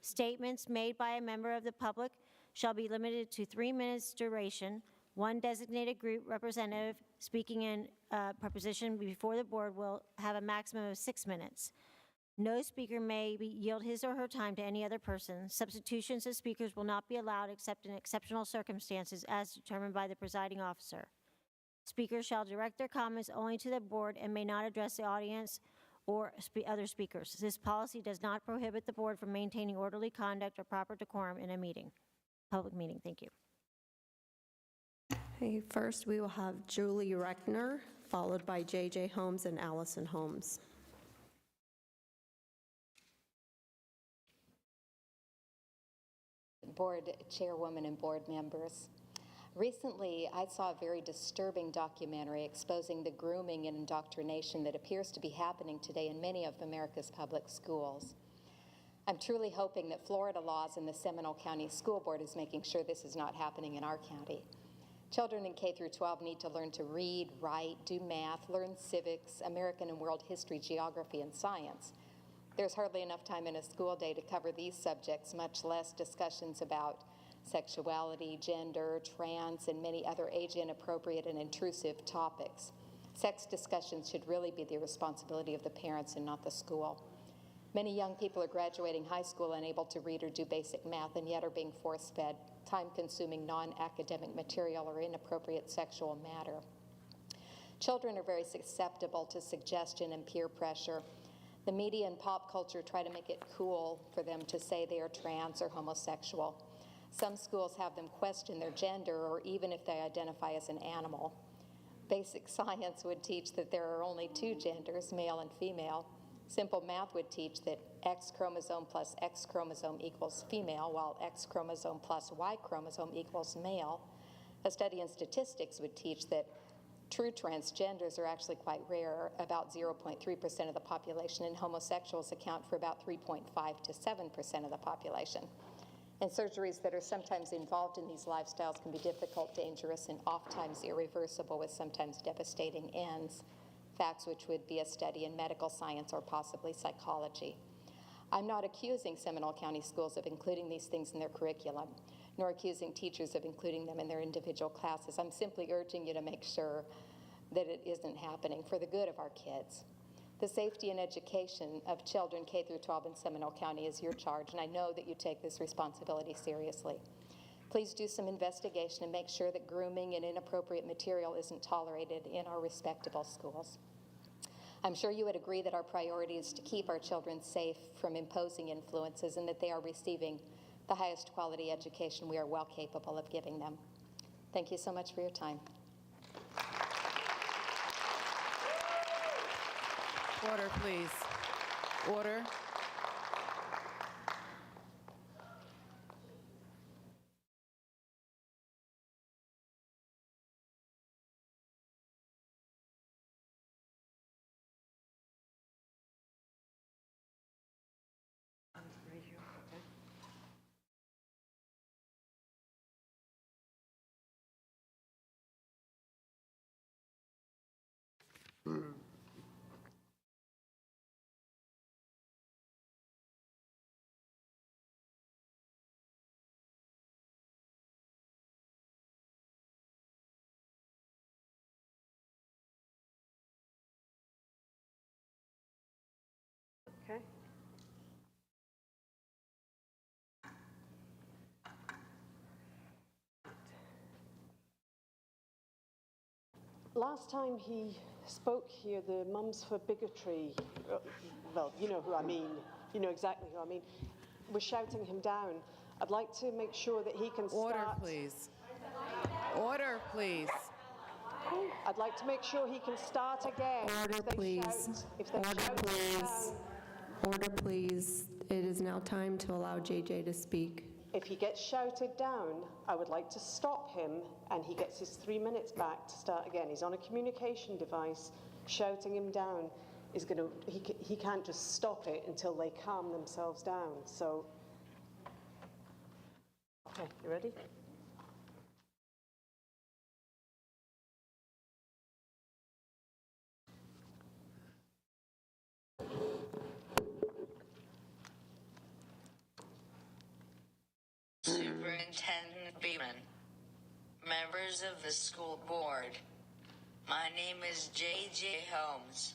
Statements made by a member of the public shall be limited to 3 minutes duration. One designated group representative speaking in proposition before the board will have a maximum of 6 minutes. No speaker may yield his or her time to any other person. Substitutions of speakers will not be allowed except in exceptional circumstances as determined by the presiding officer. Speakers shall direct their comments only to the board and may not address the audience or other speakers. This policy does not prohibit the board from maintaining orderly conduct or proper decorum in a meeting, public meeting. Thank you. Okay, first we will have Julie Reckner, followed by J.J. Holmes and Allison Holmes. Board chairwoman and board members. Recently, I saw a very disturbing documentary exposing the grooming and indoctrination that appears to be happening today in many of America's public schools. I'm truly hoping that Florida laws and the Seminole County School Board is making sure this is not happening in our county. Children in K through 12 need to learn to read, write, do math, learn civics, American and world history, geography, and science. There's hardly enough time in a school day to cover these subjects, much less discussions about sexuality, gender, trans, and many other age-inappropriate and intrusive topics. Sex discussions should really be the responsibility of the parents and not the school. Many young people are graduating high school unable to read or do basic math and yet are being force-fed time-consuming non-academic material or inappropriate sexual matter. Children are very susceptible to suggestion and peer pressure. The media and pop culture try to make it cool for them to say they are trans or homosexual. Some schools have them question their gender or even if they identify as an animal. Basic science would teach that there are only 2 genders, male and female. Simple math would teach that X chromosome plus X chromosome equals female, while X chromosome plus Y chromosome equals male. A study in statistics would teach that true transgenders are actually quite rare, about 0.3% of the population, and homosexuals account for about 3.5 to 7% of the population. And surgeries that are sometimes involved in these lifestyles can be difficult, dangerous, and oftentimes irreversible with sometimes devastating ends. Facts which would be a study in medical science or possibly psychology. I'm not accusing Seminole County schools of including these things in their curriculum, nor accusing teachers of including them in their individual classes. I'm simply urging you to make sure that it isn't happening for the good of our kids. The safety and education of children K through 12 in Seminole County is your charge, and I know that you take this responsibility seriously. Please do some investigation and make sure that grooming and inappropriate material isn't tolerated in our respectable schools. I'm sure you would agree that our priority is to keep our children safe from imposing influences and that they are receiving the highest quality education we are well capable of giving them. Thank you so much for your time. Order, please. Order. Okay. Last time he spoke here, the Mums for Bigotry, well, you know who I mean, you know exactly who I mean, was shouting him down. I'd like to make sure that he can start... Order, please. Order, please. I'd like to make sure he can start again. Order, please. Order, please. Order, please. It is now time to allow JJ to speak. If he gets shouted down, I would like to stop him, and he gets his 3 minutes back to start again. He's on a communication device. Shouting him down is going to, he can't just stop it until they calm themselves down. So, okay, you ready? Superintendent Beeman, members of the school board, my name is J.J. Holmes.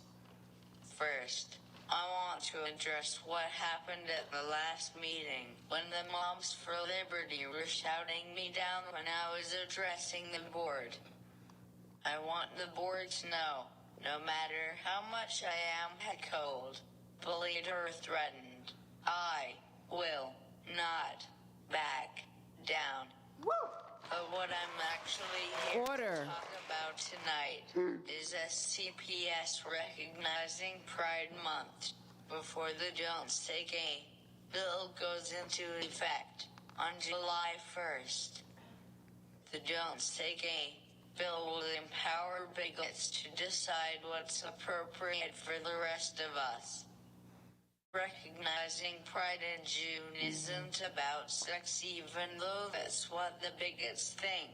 First, I want to address what happened at the last meeting when the Moms for Liberty were shouting me down when I was addressing the board. I want the board to know, no matter how much I am heckled, bullied, or threatened, I will not back down. But what I'm actually here to talk about tonight is SCPS recognizing Pride Month before the Don't Say Gay bill goes into effect on July 1st. The Don't Say Gay bill will empower bigots to decide what's appropriate for the rest of us. Recognizing Pride in June isn't about sex, even though that's what the bigots think.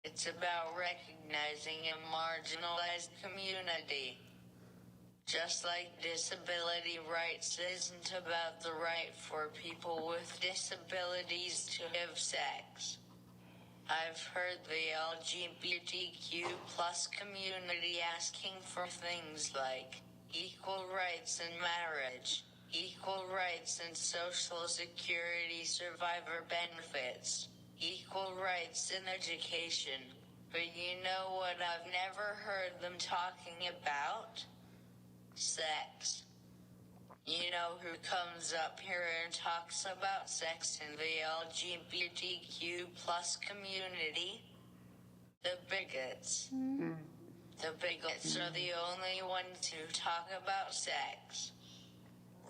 It's about recognizing a marginalized community. Just like disability rights isn't about the right for people with disabilities to have sex. I've heard the LGBTQ plus community asking for things like equal rights in marriage, equal rights in Social Security survivor benefits, equal rights in education. But you know what I've never heard them talking about? Sex. You know who comes up here and talks about sex in the LGBTQ plus community? The bigots. The bigots are the only ones who talk about sex.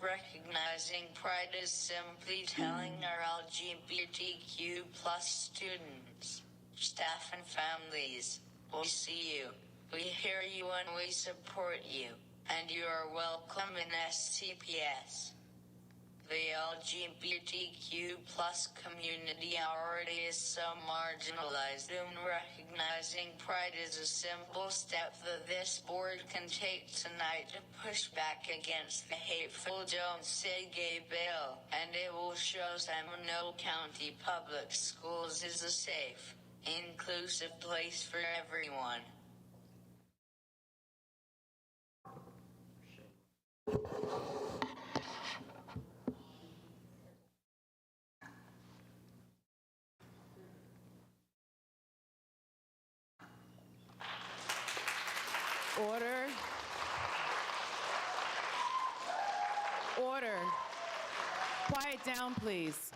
Recognizing Pride is simply telling our LGBTQ plus students, staff, and families, we see you, we hear you, and we support you, and you are welcome in SCPS. The LGBTQ plus community already is so marginalized, and recognizing Pride is a simple step that this board can take tonight to push back against the hateful Don't Say Gay bill, and it will show Seminole County Public Schools is a safe, inclusive place for everyone. Order. Order. Quiet down, please.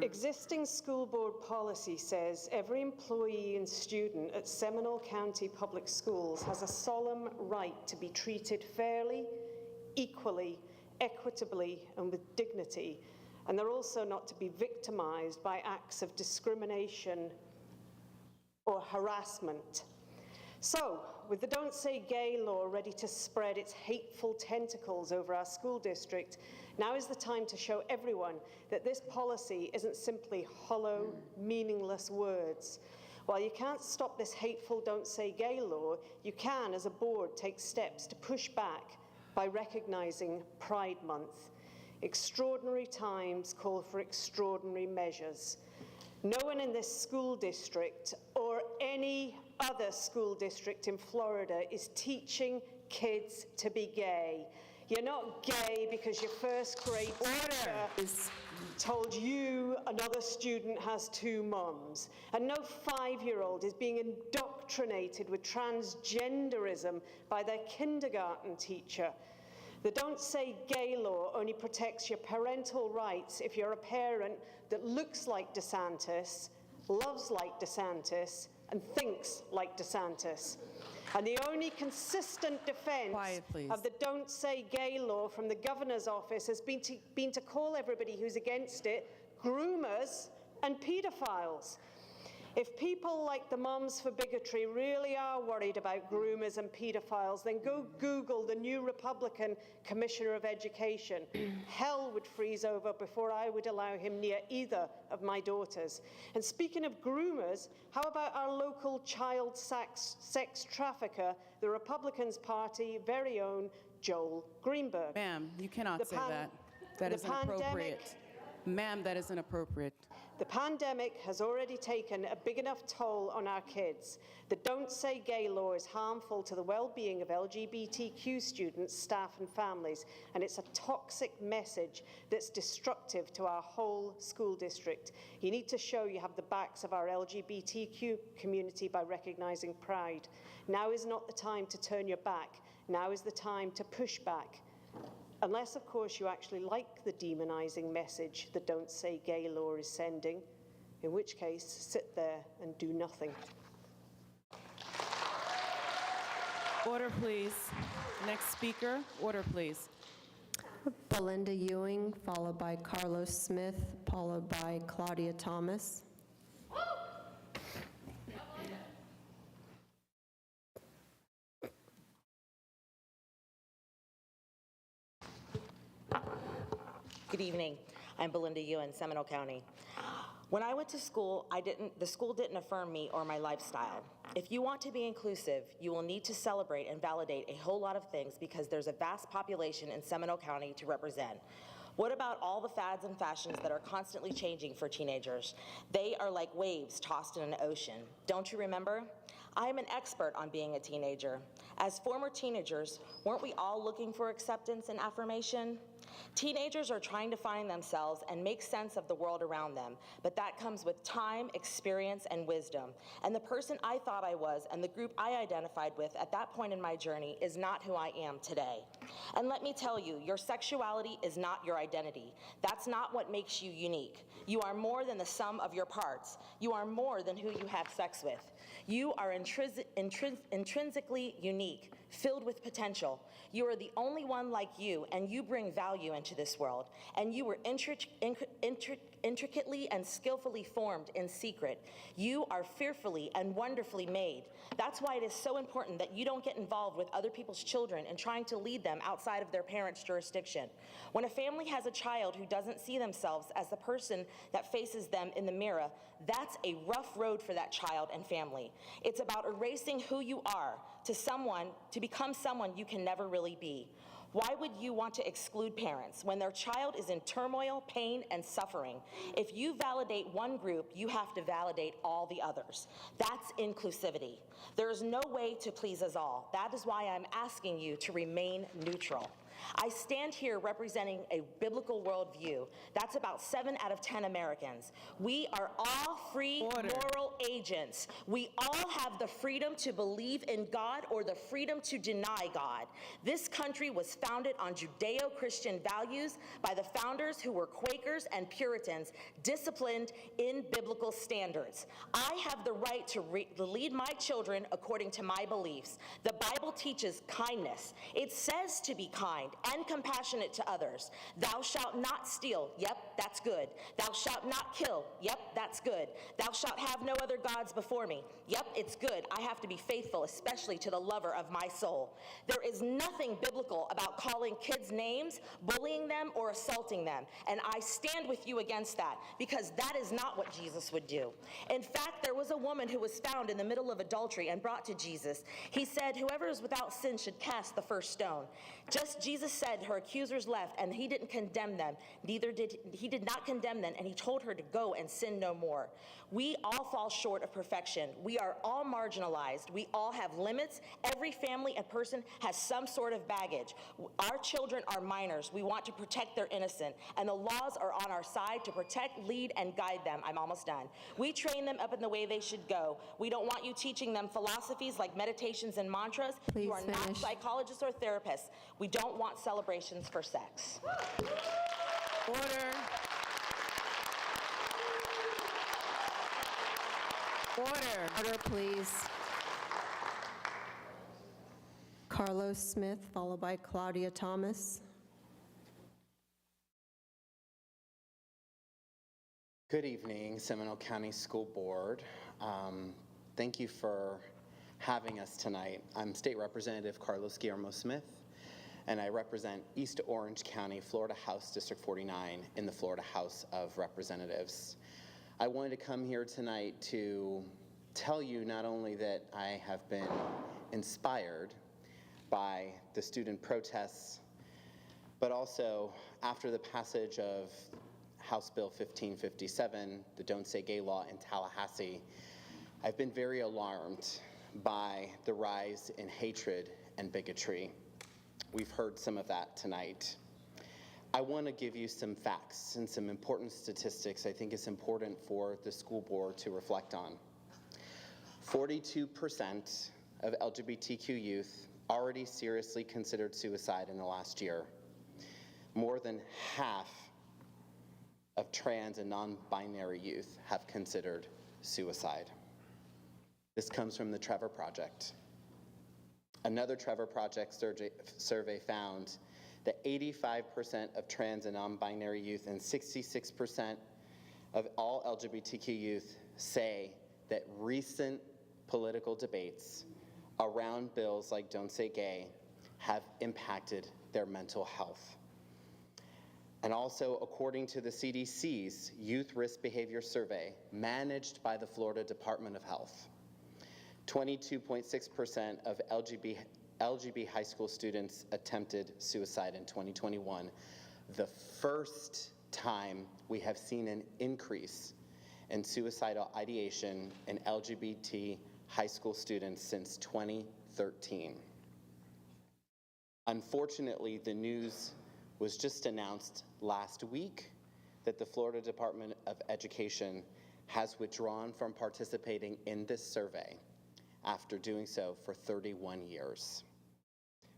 Existing school board policy says every employee and student at Seminole County Public Schools has a solemn right to be treated fairly, equally, equitably, and with dignity, and they're also not to be victimized by acts of discrimination or harassment. So, with the Don't Say Gay law ready to spread its hateful tentacles over our school district, now is the time to show everyone that this policy isn't simply hollow, meaningless words. While you can't stop this hateful Don't Say Gay law, you can, as a board, take steps to push back by recognizing Pride Month. Extraordinary times call for extraordinary measures. No one in this school district or any other school district in Florida is teaching kids to be gay. You're not gay because your first grade teacher told you another student has two moms. And no 5-year-old is being indoctrinated with transgenderism by their kindergarten teacher. The Don't Say Gay law only protects your parental rights if you're a parent that looks like DeSantis, loves like DeSantis, and thinks like DeSantis. And the only consistent defense of the Don't Say Gay law from the governor's office has been to call everybody who's against it groomers and pedophiles. If people like the Moms for Bigotry really are worried about groomers and pedophiles, then go Google the new Republican Commissioner of Education. Hell would freeze over before I would allow him near either of my daughters. And speaking of groomers, how about our local child sex trafficker, the Republicans' Party very own Joel Greenberg? Ma'am, you cannot say that. That is inappropriate. Ma'am, that is inappropriate. The pandemic has already taken a big enough toll on our kids. The Don't Say Gay law is harmful to the well-being of LGBTQ students, staff, and families, and it's a toxic message that's destructive to our whole school district. You need to show you have the backs of our LGBTQ community by recognizing Pride. Now is not the time to turn your back. Now is the time to push back. Unless, of course, you actually like the demonizing message the Don't Say Gay law is sending, in which case, sit there and do nothing. Order, please. Next speaker, order, please. Belinda Ewing, followed by Carlos Smith, followed by Claudia Thomas. Good evening. I'm Belinda Ewan, Seminole County. When I went to school, the school didn't affirm me or my lifestyle. If you want to be inclusive, you will need to celebrate and validate a whole lot of things because there's a vast population in Seminole County to represent. What about all the fads and fashions that are constantly changing for teenagers? They are like waves tossed in an ocean. Don't you remember? I am an expert on being a teenager. As former teenagers, weren't we all looking for acceptance and affirmation? Teenagers are trying to find themselves and make sense of the world around them, but that comes with time, experience, and wisdom. And the person I thought I was and the group I identified with at that point in my journey is not who I am today. And let me tell you, your sexuality is not your identity. That's not what makes you unique. You are more than the sum of your parts. You are more than who you have sex with. You are intrinsically unique, filled with potential. You are the only one like you, and you bring value into this world. And you were intricately and skillfully formed in secret. You are fearfully and wonderfully made. That's why it is so important that you don't get involved with other people's children and trying to lead them outside of their parents' jurisdiction. When a family has a child who doesn't see themselves as the person that faces them in the mirror, that's a rough road for that child and family. It's about erasing who you are to become someone you can never really be. Why would you want to exclude parents when their child is in turmoil, pain, and suffering? If you validate one group, you have to validate all the others. That's inclusivity. There is no way to please us all. That is why I'm asking you to remain neutral. I stand here representing a biblical worldview. That's about 7 out of 10 Americans. We are all free moral agents. We all have the freedom to believe in God or the freedom to deny God. This country was founded on Judeo-Christian values by the founders who were Quakers and Puritans, disciplined in biblical standards. I have the right to lead my children according to my beliefs. The Bible teaches kindness. It says to be kind and compassionate to others. Thou shalt not steal. Yep, that's good. Thou shalt not kill. Yep, that's good. Thou shalt have no other gods before me. Yep, it's good. I have to be faithful, especially to the lover of my soul. There is nothing biblical about calling kids names, bullying them, or assaulting them. And I stand with you against that because that is not what Jesus would do. In fact, there was a woman who was found in the middle of adultery and brought to Jesus. He said, whoever is without sin should cast the first stone. Just Jesus Jesus said her accusers left and he didn't condemn them. He did not condemn them, and he told her to go and sin no more. We all fall short of perfection. We are all marginalized. We all have limits. Every family and person has some sort of baggage. Our children are minors. We want to protect their innocence, and the laws are on our side to protect, lead, and guide them. I'm almost done. We train them up in the way they should go. We don't want you teaching them philosophies like meditations and mantras. You are not psychologists or therapists. We don't want celebrations for sex. Order. Order, please. Carlos Smith, followed by Claudia Thomas. Good evening, Seminole County School Board. Thank you for having us tonight. I'm State Representative Carlos Guillermo Smith, and I represent East Orange County, Florida House District 49 in the Florida House of Representatives. I wanted to come here tonight to tell you not only that I have been inspired by the student protests, but also after the passage of House Bill 1557, the Don't Say Gay law in Tallahassee, I've been very alarmed by the rise in hatred and bigotry. We've heard some of that tonight. I want to give you some facts and some important statistics I think it's important for the school board to reflect on. 42% of LGBTQ youth already seriously considered suicide in the last year. More than half of trans and non-binary youth have considered suicide. This comes from the Trevor Project. Another Trevor Project survey found that 85% of trans and non-binary youth and 66% of all LGBTQ youth say that recent political debates around bills like Don't Say Gay have impacted their mental health. And also, according to the CDC's Youth Risk Behavior Survey, managed by the Florida Department of Health, 22.6% of LGB high school students attempted suicide in 2021, the first time we have seen an increase in suicidal ideation in LGBT high school students since 2013. Unfortunately, the news was just announced last week that the Florida Department of Education has withdrawn from participating in this survey after doing so for 31 years.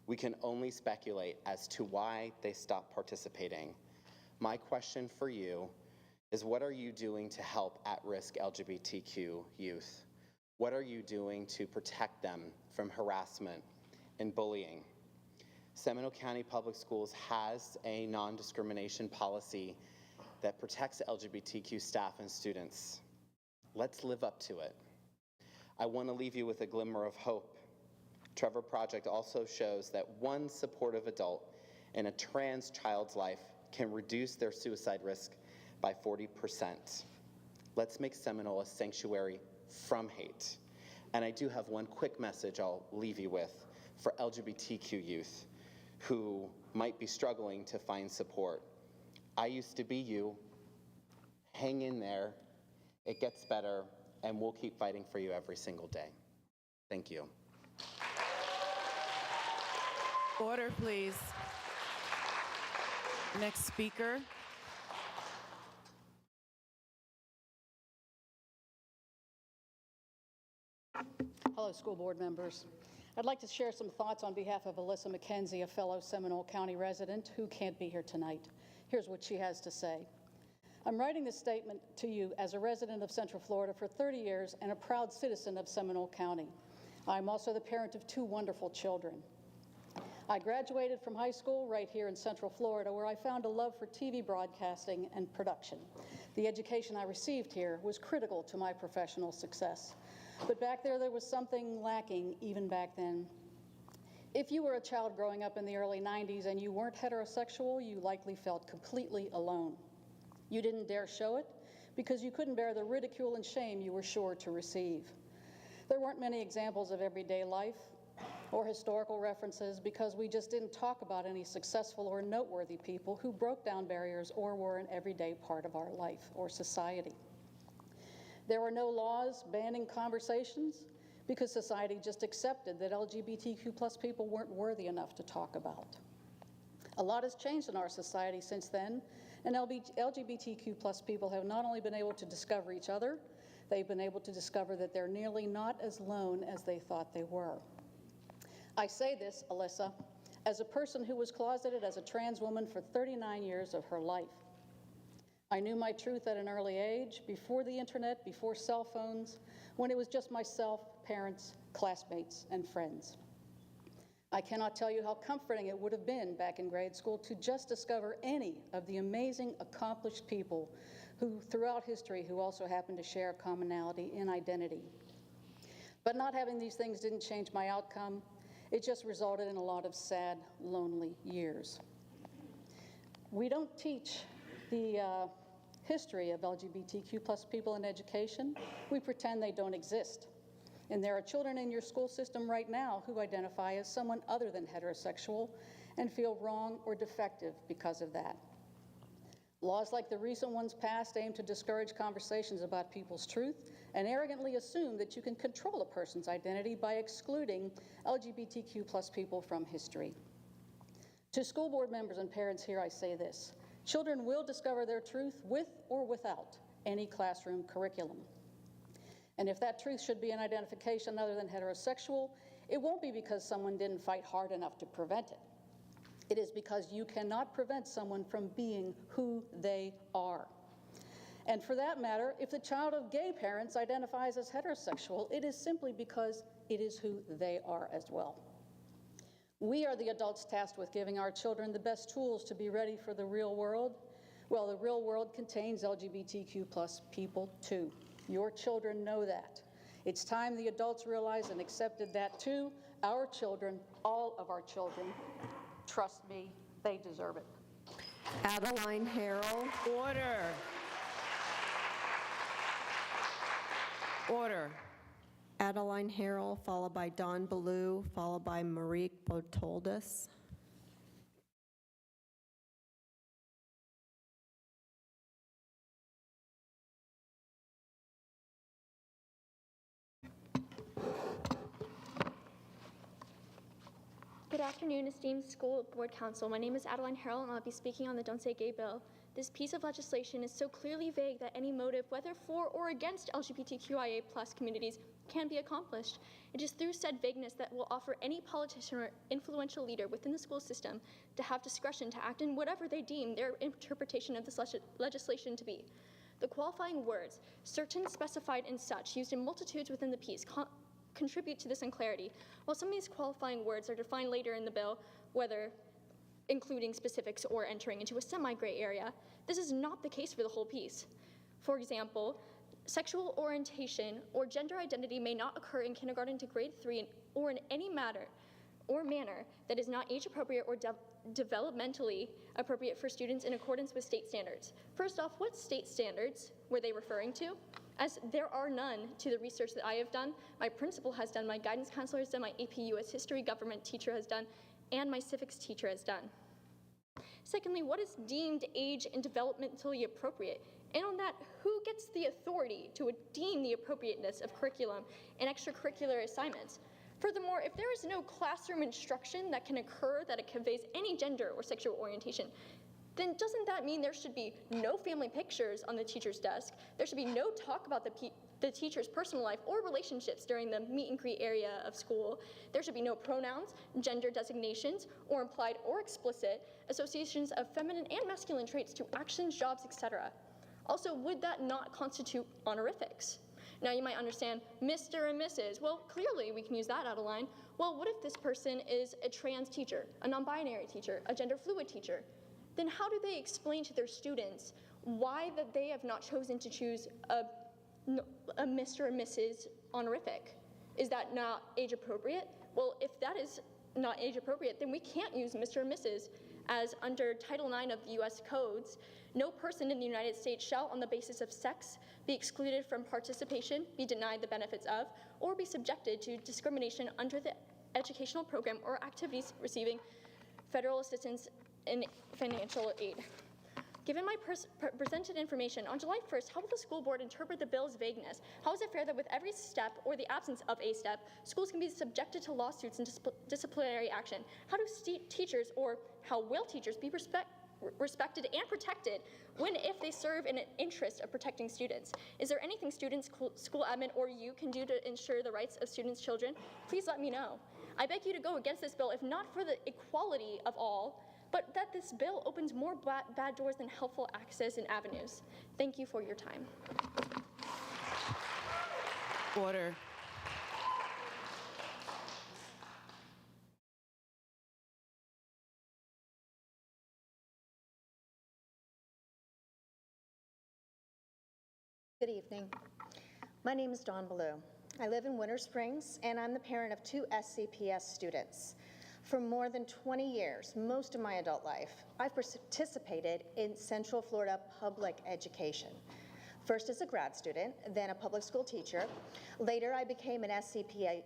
We can only speculate as to why they stopped participating. My question for you is, what are you doing to help at-risk LGBTQ youth? What are you doing to protect them from harassment and bullying? Seminole County Public Schools has a non-discrimination policy that protects LGBTQ staff and students. Let's live up to it. I want to leave you with a glimmer of hope. Trevor Project also shows that one supportive adult in a trans child's life can reduce their suicide risk by 40%. Let's make Seminole a sanctuary from hate. And I do have one quick message I'll leave you with for LGBTQ youth who might be struggling to find support. I used to be you. Hang in there. It gets better, and we'll keep fighting for you every single day. Thank you. Order, please. Next speaker. Hello, school board members. I'd like to share some thoughts on behalf of Alyssa McKenzie, a fellow Seminole County resident who can't be here tonight. Here's what she has to say. I'm writing this statement to you as a resident of Central Florida for 30 years and a proud citizen of Seminole County. I'm also the parent of 2 wonderful children. I graduated from high school right here in Central Florida, where I found a love for TV broadcasting and production. The education I received here was critical to my professional success. But back there was something lacking even back then. If you were a child growing up in the early 90s and you weren't heterosexual, you likely felt completely alone. You didn't dare show it because you couldn't bear the ridicule and shame you were sure to receive. There weren't many examples of everyday life. or historical references because we just didn't talk about any successful or noteworthy people who broke down barriers or were an everyday part of our life or society. There were no laws banning conversations because society just accepted that LGBTQ plus people weren't worthy enough to talk about. A lot has changed in our society since then, and LGBTQ plus people have not only been able to discover each other, they've been able to discover that they're nearly not as lone as they thought they were. I say this, Alyssa, as a person who was closeted as a trans woman for 39 years of her life. I knew my truth at an early age, before the internet, before cell phones, when it was just myself, parents, classmates, and friends. I cannot tell you how comforting it would have been back in grade school to just discover any of the amazing, accomplished people who, throughout history, who also happen to share a commonality in identity. But not having these things didn't change my outcome. It just resulted in a lot of sad, lonely years. We don't teach the history of LGBTQ plus people in education. We pretend they don't exist. And there are children in your school system right now who identify as someone other than heterosexual and feel wrong or defective because of that. Laws like the recent ones passed aim to discourage conversations about people's truth and arrogantly assume that you can control a person's identity by excluding LGBTQ plus people from history. To school board members and parents here, I say this: children will discover their truth with or without any classroom curriculum. And if that truth should be an identification other than heterosexual, it won't be because someone didn't fight hard enough to prevent it. It is because you cannot prevent someone from being who they are. And for that matter, if the child of gay parents identifies as heterosexual, it is simply because it is who they are as well. We are the adults tasked with giving our children the best tools to be ready for the real world. Well, the real world contains LGBTQ plus people too. Your children know that. It's time the adults realized and accepted that too. Our children, all of our children, trust me, they deserve it. Adeline Harrell. Order. Order. Adeline Harrell, followed by Dawn Ballou, followed by Marique Botoldis. Good afternoon, esteemed school board council. My name is Adeline Harrell, and I'll be speaking on the Don't Say Gay bill. This piece of legislation is so clearly vague that any motive, whether for or against LGBTQIA+ communities, can be accomplished. It is through said vagueness that will offer any politician or influential leader within the school system to have discretion to act in whatever they deem their interpretation of this legislation to be. The qualifying words, certain, specified, and such, used in multitudes within the piece, contribute to this unclarity. While some of these qualifying words are defined later in the bill, whether including specifics or entering into a semi-gray area, this is not the case for the whole piece. For example, sexual orientation or gender identity may not occur in kindergarten to grade 3 or in any manner that is not age appropriate or developmentally appropriate for students in accordance with state standards. First off, what state standards were they referring to? As there are none to the research that I have done, my principal has done, my guidance counselor has done, my AP US history government teacher has done, and my civics teacher has done. Secondly, what is deemed age and developmentally appropriate? And on that, who gets the authority to deem the appropriateness of curriculum and extracurricular assignments? Furthermore, if there is no classroom instruction that can occur that it conveys any gender or sexual orientation, then doesn't that mean there should be no family pictures on the teacher's desk? There should be no talk about the teacher's personal life or relationships during the meet and greet area of school. There should be no pronouns, gender designations, or implied or explicit associations of feminine and masculine traits to actions, jobs, etc. Also, would that not constitute honorifics? Now you might understand, Mr. and Mrs. Well, clearly we can use that out of line. Well, what if this person is a trans teacher, a non-binary teacher, a gender fluid teacher? Then how do they explain to their students why that they have not chosen to choose a Mr. or Mrs. honorific? Is that not age appropriate? Well, if that is not age appropriate, then we can't use Mr. or Mrs. as under Title IX of the US codes. No person in the United States shall, on the basis of sex, be excluded from participation, be denied the benefits of, or be subjected to discrimination under the educational program or activities receiving federal assistance and financial aid. Given my presented information, on July 1st, how will the school board interpret the bill's vagueness? How is it fair that with every step or the absence of a step, schools can be subjected to lawsuits and disciplinary action? How do teachers, or how will teachers be respected and protected when if they serve in an interest of protecting students? Is there anything students, school admin, or you can do to ensure the rights of students' children? Please let me know. I beg you to go against this bill, if not for the equality of all, but that this bill opens more bad doors than helpful access and avenues. Thank you for your time. Order. Good evening. My name is Dawn Ballou. I live in Winter Springs, and I'm the parent of 2 SCPS students. For more than 20 years, most of my adult life, I've participated in Central Florida public education. First as a grad student, then a public school teacher. Later, I became an SCPS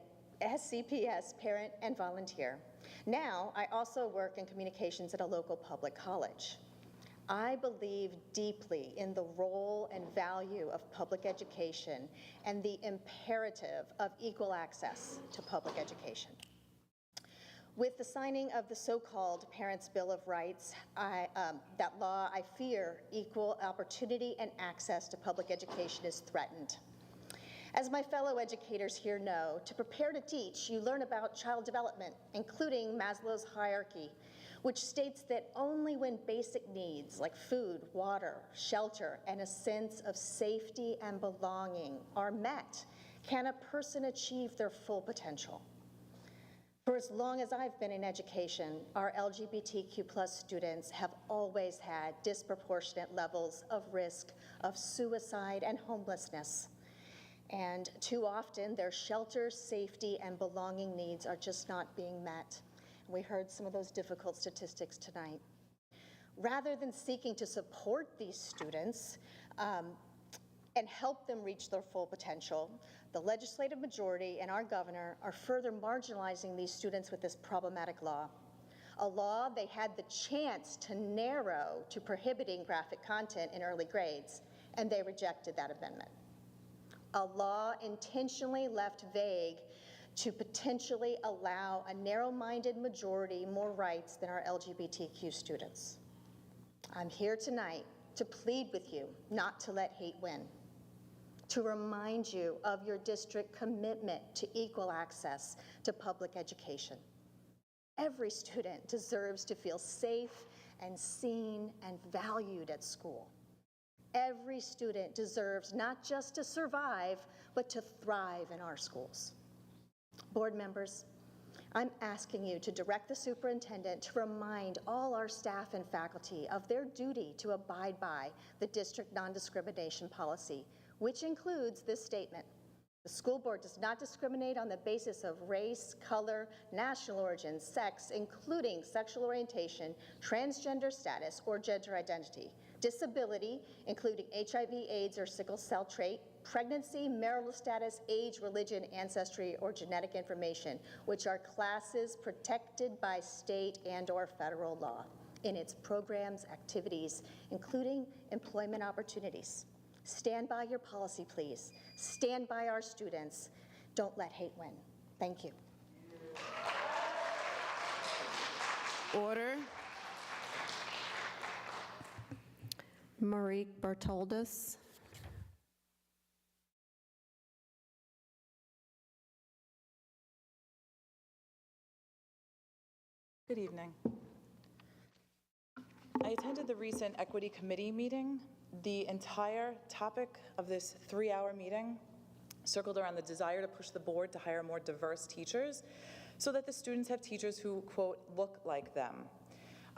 parent and volunteer. Now, I also work in communications at a local public college. I believe deeply in the role and value of public education and the imperative of equal access to public education. With the signing of the so-called Parents' Bill of Rights, that law, I fear equal opportunity and access to public education is threatened. As my fellow educators here know, to prepare to teach, you learn about child development, including Maslow's hierarchy, which states that only when basic needs like food, water, shelter, and a sense of safety and belonging are met, can a person achieve their full potential. For as long as I've been in education, our LGBTQ+ students have always had disproportionate levels of risk of suicide and homelessness. And too often, their shelter, safety, and belonging needs are just not being met. We heard some of those difficult statistics tonight. Rather than seeking to support these students and help them reach their full potential, the legislative majority and our governor are further marginalizing these students with this problematic law. A law they had the chance to narrow to prohibiting graphic content in early grades, and they rejected that amendment. A law intentionally left vague to potentially allow a narrow-minded majority more rights than our LGBTQ students. I'm here tonight to plead with you not to let hate win, to remind you of your district commitment to equal access to public education. Every student deserves to feel safe and seen and valued at school. Every student deserves not just to survive, but to thrive in our schools. Board members, I'm asking you to direct the superintendent to remind all our staff and faculty of their duty to abide by the district non-discrimination policy, which includes this statement: the school board does not discriminate on the basis of race, color, national origin, sex, including sexual orientation, transgender status, or gender identity, disability, including HIV, AIDS, or sickle cell trait, pregnancy, marital status, age, religion, ancestry, or genetic information, which are classes protected by state and/or federal law in its programs, activities, including employment opportunities. Stand by your policy, please. Stand by our students. Don't let hate win. Thank you. Order. Marique Bartoldas. Good evening. I attended the recent Equity Committee meeting. The entire topic of this 3-hour meeting circled around the desire to push the board to hire more diverse teachers so that the students have teachers who, quote, look like them.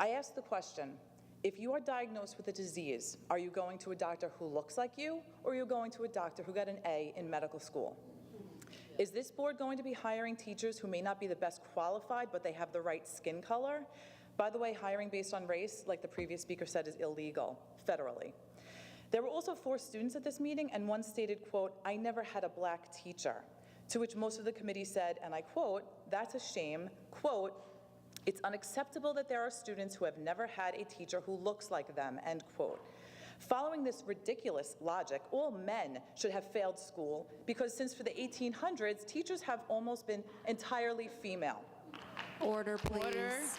I asked the question, if you are diagnosed with a disease, are you going to a doctor who looks like you, or are you going to a doctor who got an A in medical school? Is this board going to be hiring teachers who may not be the best qualified, but they have the right skin color? By the way, hiring based on race, like the previous speaker said, is illegal federally. There were also 4 students at this meeting, and one stated, quote, I never had a black teacher. To which most of the committee said, and I quote, "That's a shame," quote, "It's unacceptable that there are students who have never had a teacher who looks like them," end quote. Following this ridiculous logic, all men should have failed school because since for the 1800s, teachers have almost been entirely female. Order, please.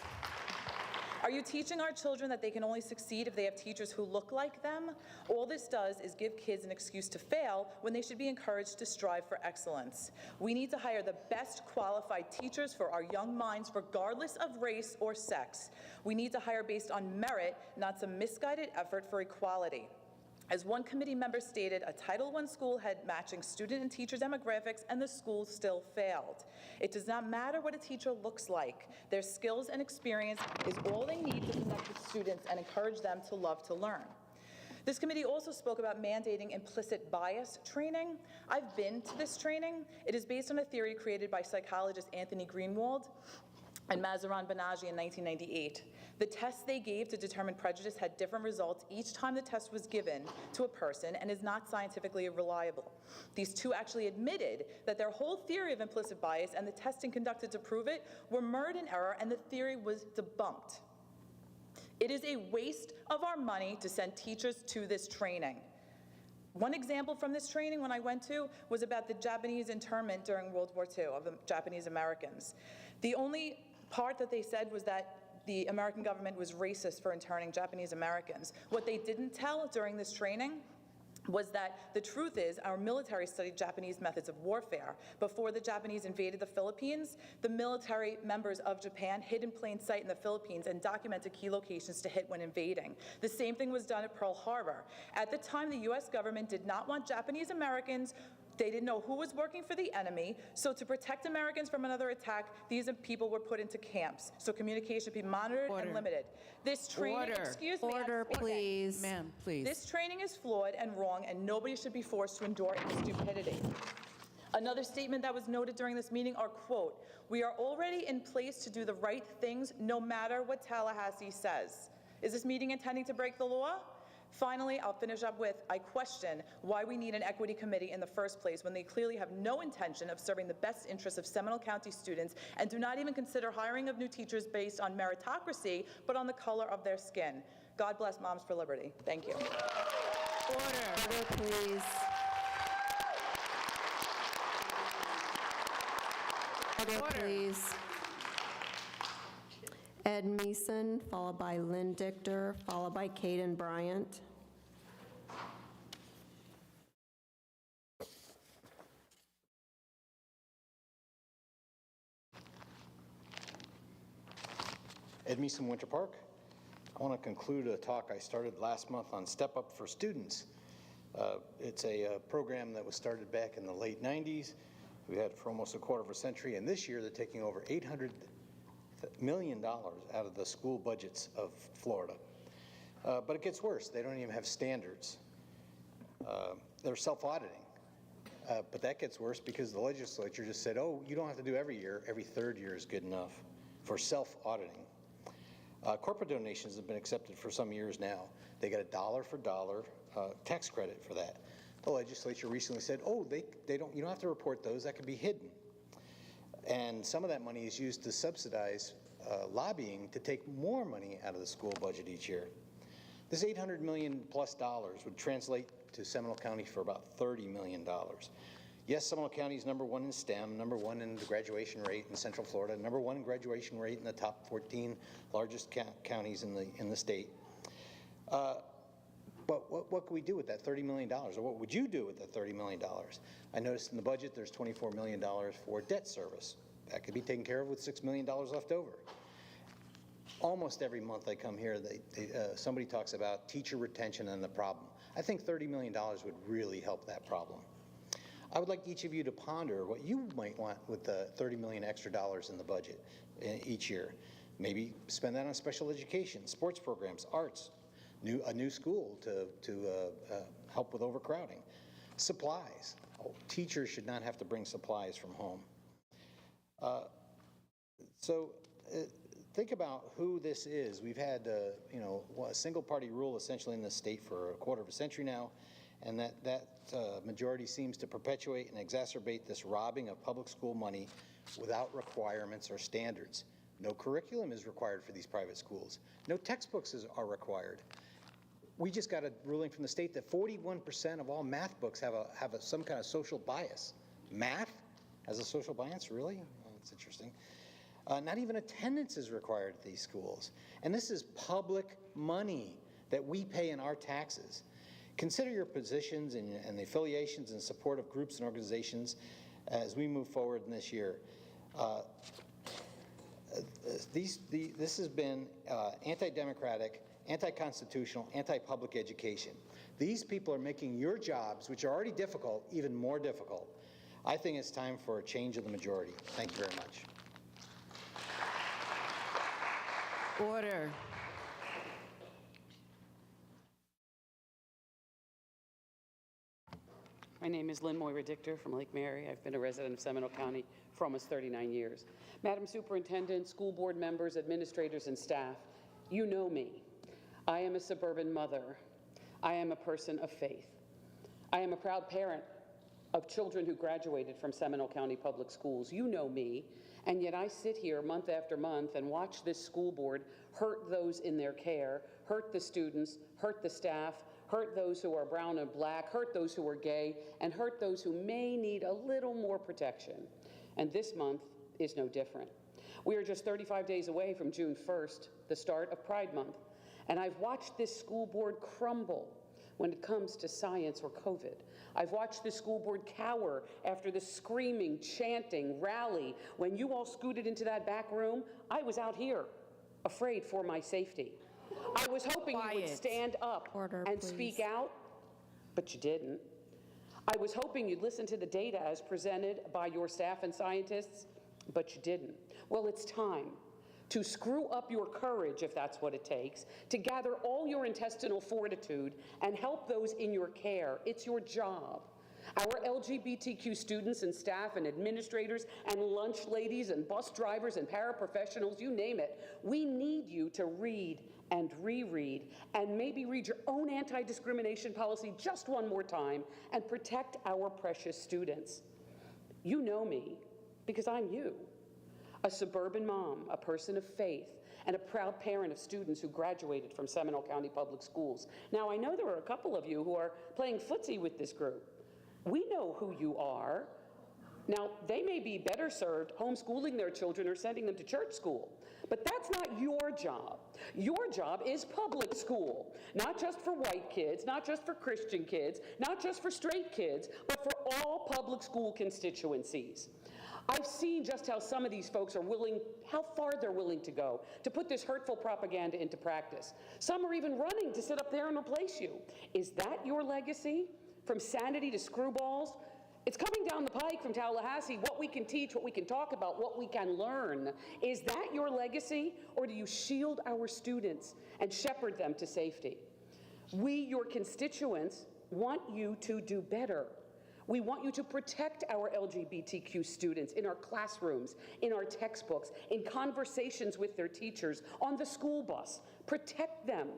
Are you teaching our children that they can only succeed if they have teachers who look like them? All this does is give kids an excuse to fail when they should be encouraged to strive for excellence. We need to hire the best qualified teachers for our young minds, regardless of race or sex. We need to hire based on merit, not some misguided effort for equality. As one committee member stated, a Title I school had matching student and teacher demographics, and the school still failed. It does not matter what a teacher looks like. Their skills and experience is all they need to connect with students and encourage them to love to learn. This committee also spoke about mandating implicit bias training. I've been to this training. It is based on a theory created by psychologist Anthony Greenwald and Mazarin Banaji in 1998. The tests they gave to determine prejudice had different results each time the test was given to a person and is not scientifically reliable. These two actually admitted that their whole theory of implicit bias and the testing conducted to prove it were mired in error, and the theory was debunked. It is a waste of our money to send teachers to this training. One example from this training when I went to was about the Japanese internment during World War II of the Japanese Americans. The only part that they said was that the American government was racist for interning Japanese Americans. What they didn't tell during this training was that the truth is our military studied Japanese methods of warfare. Before the Japanese invaded the Philippines, the military members of Japan hid in plain sight in the Philippines and documented key locations to hit when invading. The same thing was done at Pearl Harbor. At the time, the US government did not want Japanese Americans. They didn't know who was working for the enemy, so to protect Americans from another attack, these people were put into camps, so communication be monitored and limited. This training, excuse me, Order, please. Ma'am, please. This training is flawed and wrong, and nobody should be forced to endure its stupidity. Another statement that was noted during this meeting are, quote, "We are already in place to do the right things no matter what Tallahassee says." Is this meeting intending to break the law? Finally, I'll finish up with, I question why we need an equity committee in the first place when they clearly have no intention of serving the best interests of Seminole County students and do not even consider hiring of new teachers based on meritocracy, but on the color of their skin. God bless Moms for Liberty. Thank you. Order, please. Order, please. Ed Meeson, followed by Lynn Dichter, followed by Caden Bryant. Ed Meeson, Winter Park. I want to conclude a talk I started last month on Step Up for Students. It's a program that was started back in the late 90s. We had it for almost a quarter of a century, and this year they're taking over $800 million out of the school budgets of Florida. But it gets worse. They don't even have standards. They're self-auditing. But that gets worse because the legislature just said, oh, you don't have to do every year. Every third year is good enough for self-auditing. Corporate donations have been accepted for some years now. They get a dollar for dollar tax credit for that. The legislature recently said, oh, you don't have to report those. That can be hidden. And some of that money is used to subsidize lobbying to take more money out of the school budget each year. This $800 million plus would translate to Seminole County for about $30 million. Yes, Seminole County is #1 in STEM, #1 in the graduation rate in Central Florida, #1 in graduation rate in the top 14 largest counties in the state. But what can we do with that $30 million? Or what would you do with that $30 million? I noticed in the budget there's $24 million for debt service. That could be taken care of with $6 million left over. Almost every month I come here, somebody talks about teacher retention and the problem. I think $30 million would really help that problem. I would like each of you to ponder what you might want with the $30 million extra dollars in the budget each year. Maybe spend that on special education, sports programs, arts, a new school to help with overcrowding. Supplies. Teachers should not have to bring supplies from home. Think about who this is. We've had a single party rule essentially in the state for a quarter of a century now, and that majority seems to perpetuate and exacerbate this robbing of public school money without requirements or standards. No curriculum is required for these private schools. No textbooks are required. We just got a ruling from the state that 41% of all math books have some kind of social bias. Math has a social bias, really? Oh, that's interesting. Not even attendance is required at these schools. And this is public money that we pay in our taxes. Consider your positions and the affiliations and support of groups and organizations as we move forward in this year. This has been anti-democratic, anti-constitutional, anti-public education. These people are making your jobs, which are already difficult, even more difficult. I think it's time for a change of the majority. Thank you very much. Order. My name is Lynn Moira Dichter from Lake Mary. I've been a resident of Seminole County for almost 39 years. Madam Superintendent, school board members, administrators, and staff, you know me. I am a suburban mother. I am a person of faith. I am a proud parent of children who graduated from Seminole County Public Schools. You know me, and yet I sit here month after month and watch this school board hurt those in their care, hurt the students, hurt the staff, hurt those who are brown and black, hurt those who are gay, and hurt those who may need a little more protection. And this month is no different. We are just 35 days away from June 1st, the start of Pride Month, and I've watched this school board crumble when it comes to science or COVID. I've watched the school board cower after the screaming, chanting, rally. When you all scooted into that back room, I was out here, afraid for my safety. I was hoping you would stand up and speak out, but you didn't. I was hoping you'd listen to the data as presented by your staff and scientists, but you didn't. Well, it's time to screw up your courage, if that's what it takes, to gather all your intestinal fortitude and help those in your care. It's your job. Our LGBTQ students and staff and administrators and lunch ladies and bus drivers and paraprofessionals, you name it, we need you to read and reread and maybe read your own anti-discrimination policy just one more time and protect our precious students. You know me because I'm you. A suburban mom, a person of faith, and a proud parent of students who graduated from Seminole County Public Schools. Now, I know there are a couple of you who are playing footsie with this group. We know who you are. Now, they may be better served homeschooling their children or sending them to church school, but that's not your job. Your job is public school, not just for white kids, not just for Christian kids, not just for straight kids, but for all public school constituencies. I've seen just how some of these folks are how far they're willing to go to put this hurtful propaganda into practice. Some are even running to sit up there and replace you. Is that your legacy? From sanity to screwballs? It's coming down the pike from Tallahassee, what we can teach, what we can talk about, what we can learn. Is that your legacy, or do you shield our students and shepherd them to safety? We, your constituents, want you to do better. We want you to protect our LGBTQ students in our classrooms, in our textbooks, in conversations with their teachers, on the school bus. Protect them.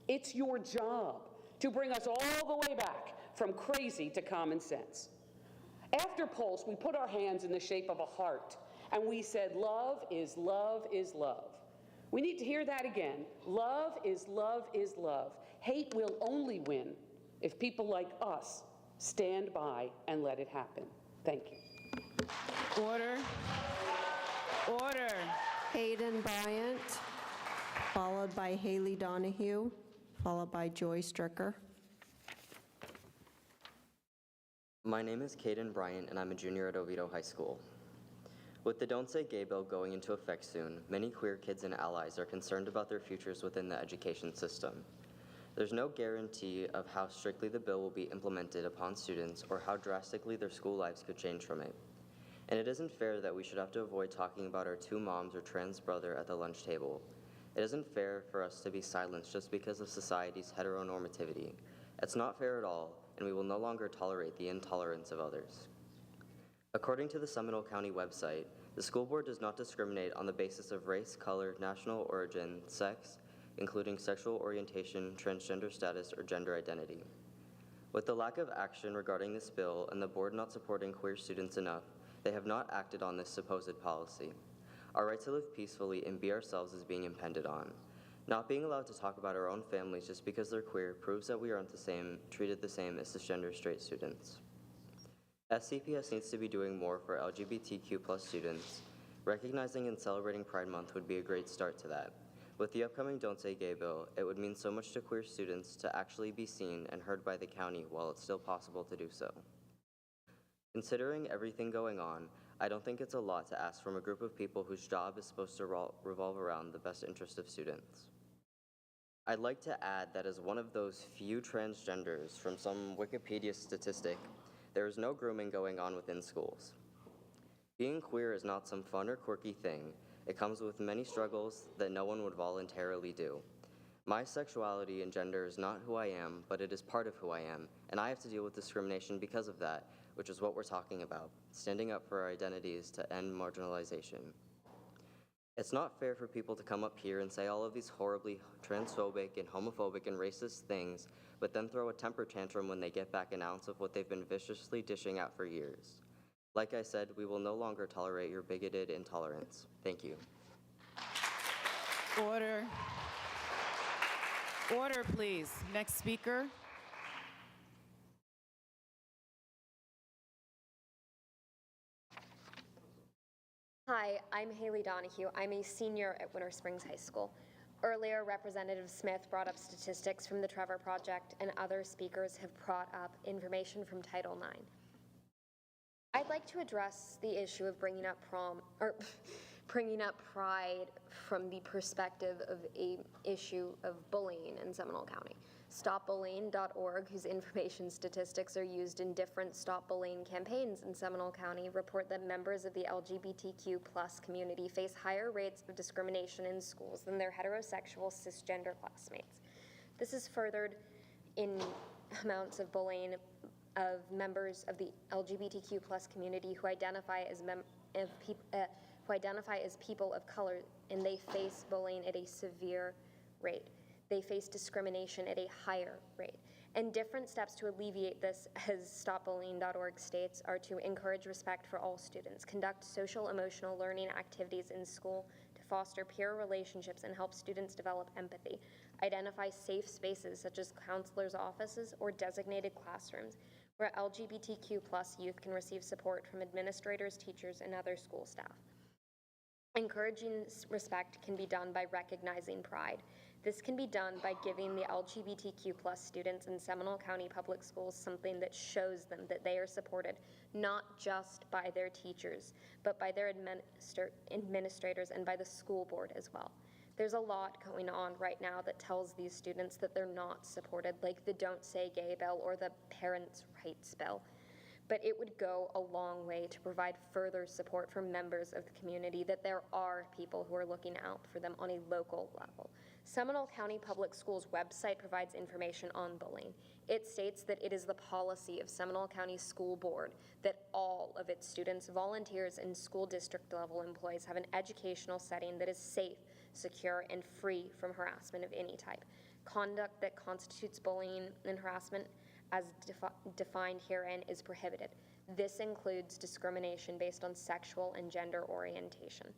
It's your job to bring us all the way back from crazy to common sense. After Pulse, we put our hands in the shape of a heart, and we said, love is love is love. We need to hear that again. Love is love is love. Hate will only win if people like us stand by and let it happen. Thank you. Order. Order. Hayden Bryant, followed by Haley Donahue, followed by Joy Stricker. My name is Caden Bryant, and I'm a junior at Oviedo High School. With the Don't Say Gay bill going into effect soon, many queer kids and allies are concerned about their futures within the education system. There's no guarantee of how strictly the bill will be implemented upon students or how drastically their school lives could change from it. And it isn't fair that we should have to avoid talking about our two moms or trans brother at the lunch table. It isn't fair for us to be silenced just because of society's heteronormativity. It's not fair at all, and we will no longer tolerate the intolerance of others. According to the Seminole County website, the school board does not discriminate on the basis of race, color, national origin, sex, including sexual orientation, transgender status, or gender identity. With the lack of action regarding this bill and the board not supporting queer students enough, they have not acted on this supposed policy. Our right to live peacefully and be ourselves is being impended on. Not being allowed to talk about our own families just because they're queer proves that we aren't treated the same as cisgender straight students. SCPS needs to be doing more for LGBTQ+ students. Recognizing and celebrating Pride Month would be a great start to that. With the upcoming Don't Say Gay bill, it would mean so much to queer students to actually be seen and heard by the county while it's still possible to do so. Considering everything going on, I don't think it's a lot to ask from a group of people whose job is supposed to revolve around the best interest of students. I'd like to add that as one of those few transgenders from some Wikipedia statistic, there is no grooming going on within schools. Being queer is not some fun or quirky thing. It comes with many struggles that no one would voluntarily do. My sexuality and gender is not who I am, but it is part of who I am, and I have to deal with discrimination because of that, which is what we're talking about, standing up for our identities to end marginalization. It's not fair for people to come up here and say all of these horribly transphobic and homophobic and racist things, but then throw a temper tantrum when they get back an ounce of what they've been viciously dishing out for years. Like I said, we will no longer tolerate your bigoted intolerance. Thank you. Order. Order, please. Next speaker. Hi, I'm Haley Donahue. I'm a senior at Winter Springs High School. Earlier, Representative Smith brought up statistics from the Trevor Project, and other speakers have brought up information from Title IX. I'd like to address the issue of bringing up pride from the perspective of an issue of bullying in Seminole County. StopBullying.org, whose information statistics are used in different Stop Bullying campaigns in Seminole County, report that members of the LGBTQ+ community face higher rates of discrimination in schools than their heterosexual cisgender classmates. This is furthered in amounts of bullying of members of the LGBTQ+ community who identify as people of color, and they face bullying at a severe rate. They face discrimination at a higher rate. And different steps to alleviate this, as StopBullying.org states, are to encourage respect for all students, conduct social emotional learning activities in school to foster peer relationships and help students develop empathy, identify safe spaces such as counselors' offices or designated classrooms where LGBTQ+ youth can receive support from administrators, teachers, and other school staff. Encouraging respect can be done by recognizing pride. This can be done by giving the LGBTQ+ students in Seminole County Public Schools something that shows them that they are supported, not just by their teachers, but by their administrators and by the school board as well. There's a lot going on right now that tells these students that they're not supported, like the Don't Say Gay bill or the Parents' Rights bill. But it would go a long way to provide further support for members of the community that there are people who are looking out for them on a local level. Seminole County Public Schools website provides information on bullying. It states that it is the policy of Seminole County School Board that all of its students, volunteers, and school district level employees have an educational setting that is safe, secure, and free from harassment of any type. Conduct that constitutes bullying and harassment as defined herein is prohibited. This includes discrimination based on sexual and gender orientation.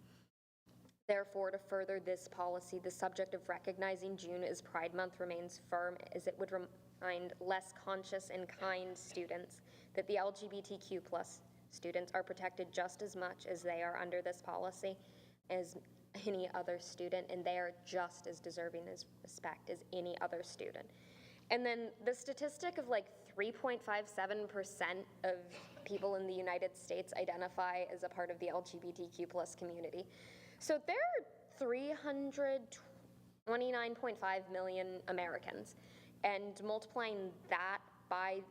Therefore, to further this policy, the subject of recognizing June as Pride Month remains firm, as it would remind less conscious and kind students that the LGBTQ+ students are protected just as much as they are under this policy as any other student, and they are just as deserving as respect as any other student. And then the statistic of like 3.57% of people in the United States identify as a part of the LGBTQ+ community. So there are 329.5 million Americans, and multiplying that by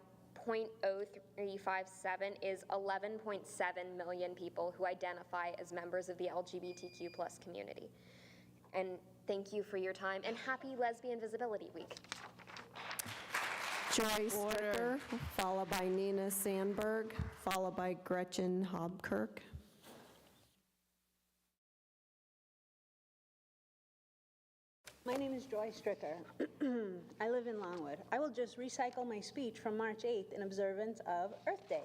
0.0357 is 11.7 million people who identify as members of the LGBTQ+ community. And thank you for your time, and happy Lesbian Visibility Week. Joyce Stricker, followed by Nina Sandberg, followed by Gretchen Hobkirk. My name is Joy Stricker. I live in Longwood. I will just recycle my speech from March 8th in observance of Earth Day.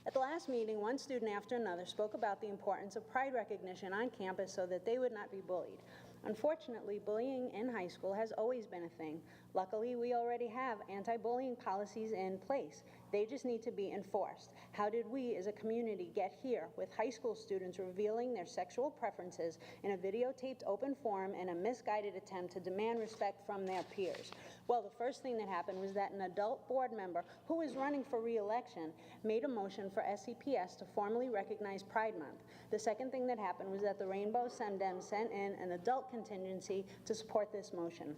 At the last meeting, one student after another spoke about the importance of pride recognition on campus so that they would not be bullied. Unfortunately, bullying in high school has always been a thing. Luckily, we already have anti-bullying policies in place. They just need to be enforced. How did we as a community get here with high school students revealing their sexual preferences in a videotaped open forum in a misguided attempt to demand respect from their peers? Well, the first thing that happened was that an adult board member who was running for re-election made a motion for SCPS to formally recognize Pride Month. The second thing that happened was that the Rainbow Semdems sent in an adult contingency to support this motion.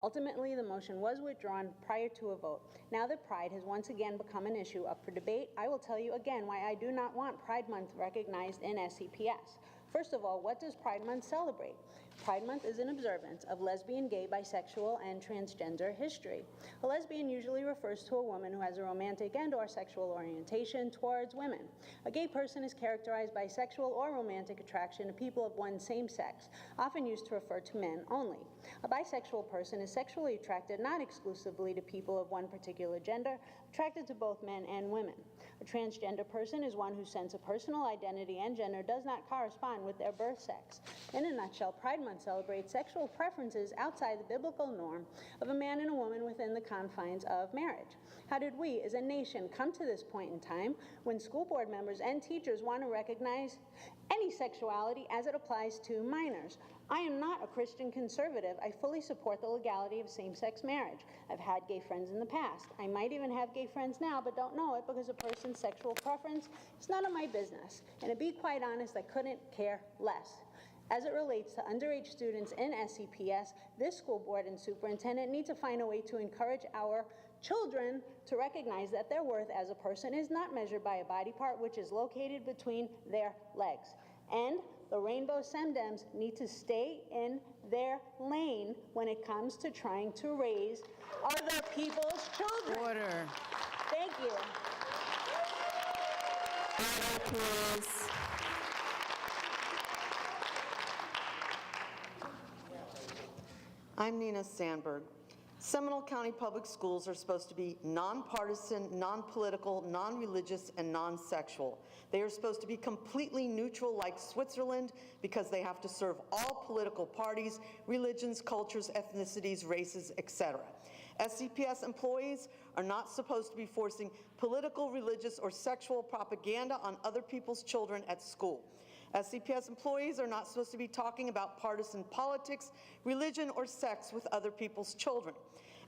Ultimately, the motion was withdrawn prior to a vote. Now that Pride has once again become an issue up for debate, I will tell you again why I do not want Pride Month recognized in SCPS. First of all, what does Pride Month celebrate? Pride Month is an observance of lesbian, gay, bisexual, and transgender history. A lesbian usually refers to a woman who has a romantic and/or sexual orientation towards women. A gay person is characterized by sexual or romantic attraction to people of one same sex, often used to refer to men only. A bisexual person is sexually attracted not exclusively to people of one particular gender, attracted to both men and women. A transgender person is one whose sense of personal identity and gender does not correspond with their birth sex. In a nutshell, Pride Month celebrates sexual preferences outside the biblical norm of a man and a woman within the confines of marriage. How did we, as a nation, come to this point in time when school board members and teachers want to recognize any sexuality as it applies to minors? I am not a Christian conservative. I fully support the legality of same-sex marriage. I've had gay friends in the past. I might even have gay friends now, but don't know it because a person's sexual preference is none of my business. And to be quite honest, I couldn't care less. As it relates to underage students in SCPS, this school board and superintendent need to find a way to encourage our children to recognize that their worth as a person is not measured by a body part which is located between their legs. And the Rainbow Semdems need to stay in their lane when it comes to trying to raise other people's children. Order. Thank you. Order, please. I'm Nina Sandberg. Seminole County Public Schools are supposed to be nonpartisan, non-political, non-religious, and non-sexual. They are supposed to be completely neutral like Switzerland because they have to serve all political parties, religions, cultures, ethnicities, races, etc. SCPS employees are not supposed to be forcing political, religious, or sexual propaganda on other people's children at school. SCPS employees are not supposed to be talking about partisan politics, religion, or sex with other people's children.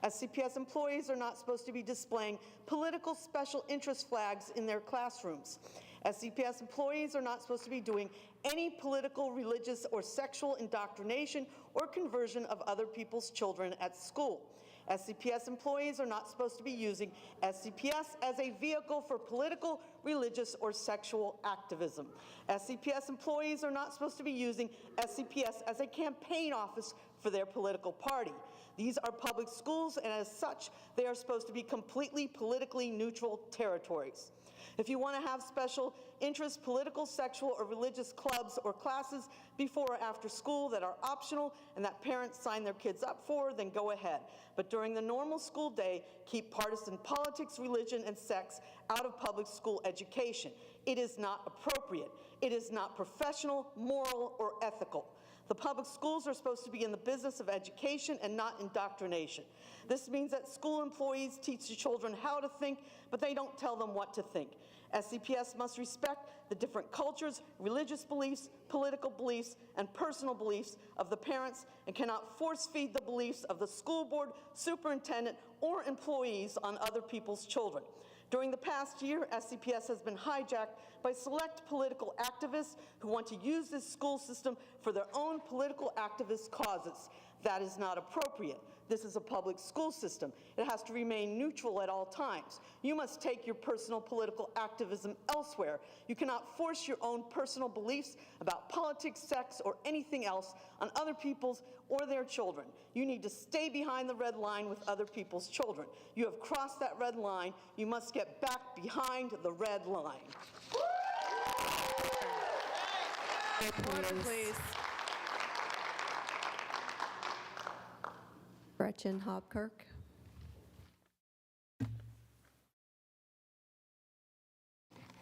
SCPS employees are not supposed to be displaying political special interest flags in their classrooms. SCPS employees are not supposed to be doing any political, religious, or sexual indoctrination or conversion of other people's children at school. SCPS employees are not supposed to be using SCPS as a vehicle for political, religious, or sexual activism. SCPS employees are not supposed to be using SCPS as a campaign office for their political party. These are public schools, and as such, they are supposed to be completely politically neutral territories. If you want to have special interest, political, sexual, or religious clubs or classes before or after school that are optional and that parents sign their kids up for, then go ahead. But during the normal school day, keep partisan politics, religion, and sex out of public school education. It is not appropriate. It is not professional, moral, or ethical. The public schools are supposed to be in the business of education and not indoctrination. This means that school employees teach the children how to think, but they don't tell them what to think. SCPS must respect the different cultures, religious beliefs, political beliefs, and personal beliefs of the parents and cannot force-feed the beliefs of the school board, superintendent, or employees on other people's children. During the past year, SCPS has been hijacked by select political activists who want to use this school system for their own political activist causes. That is not appropriate. This is a public school system. It has to remain neutral at all times. You must take your personal political activism elsewhere. You cannot force your own personal beliefs about politics, sex, or anything else on other people's or their children. You need to stay behind the red line with other people's children. You have crossed that red line. You must get back behind the red line. Order, please. Gretchen Hobkirk.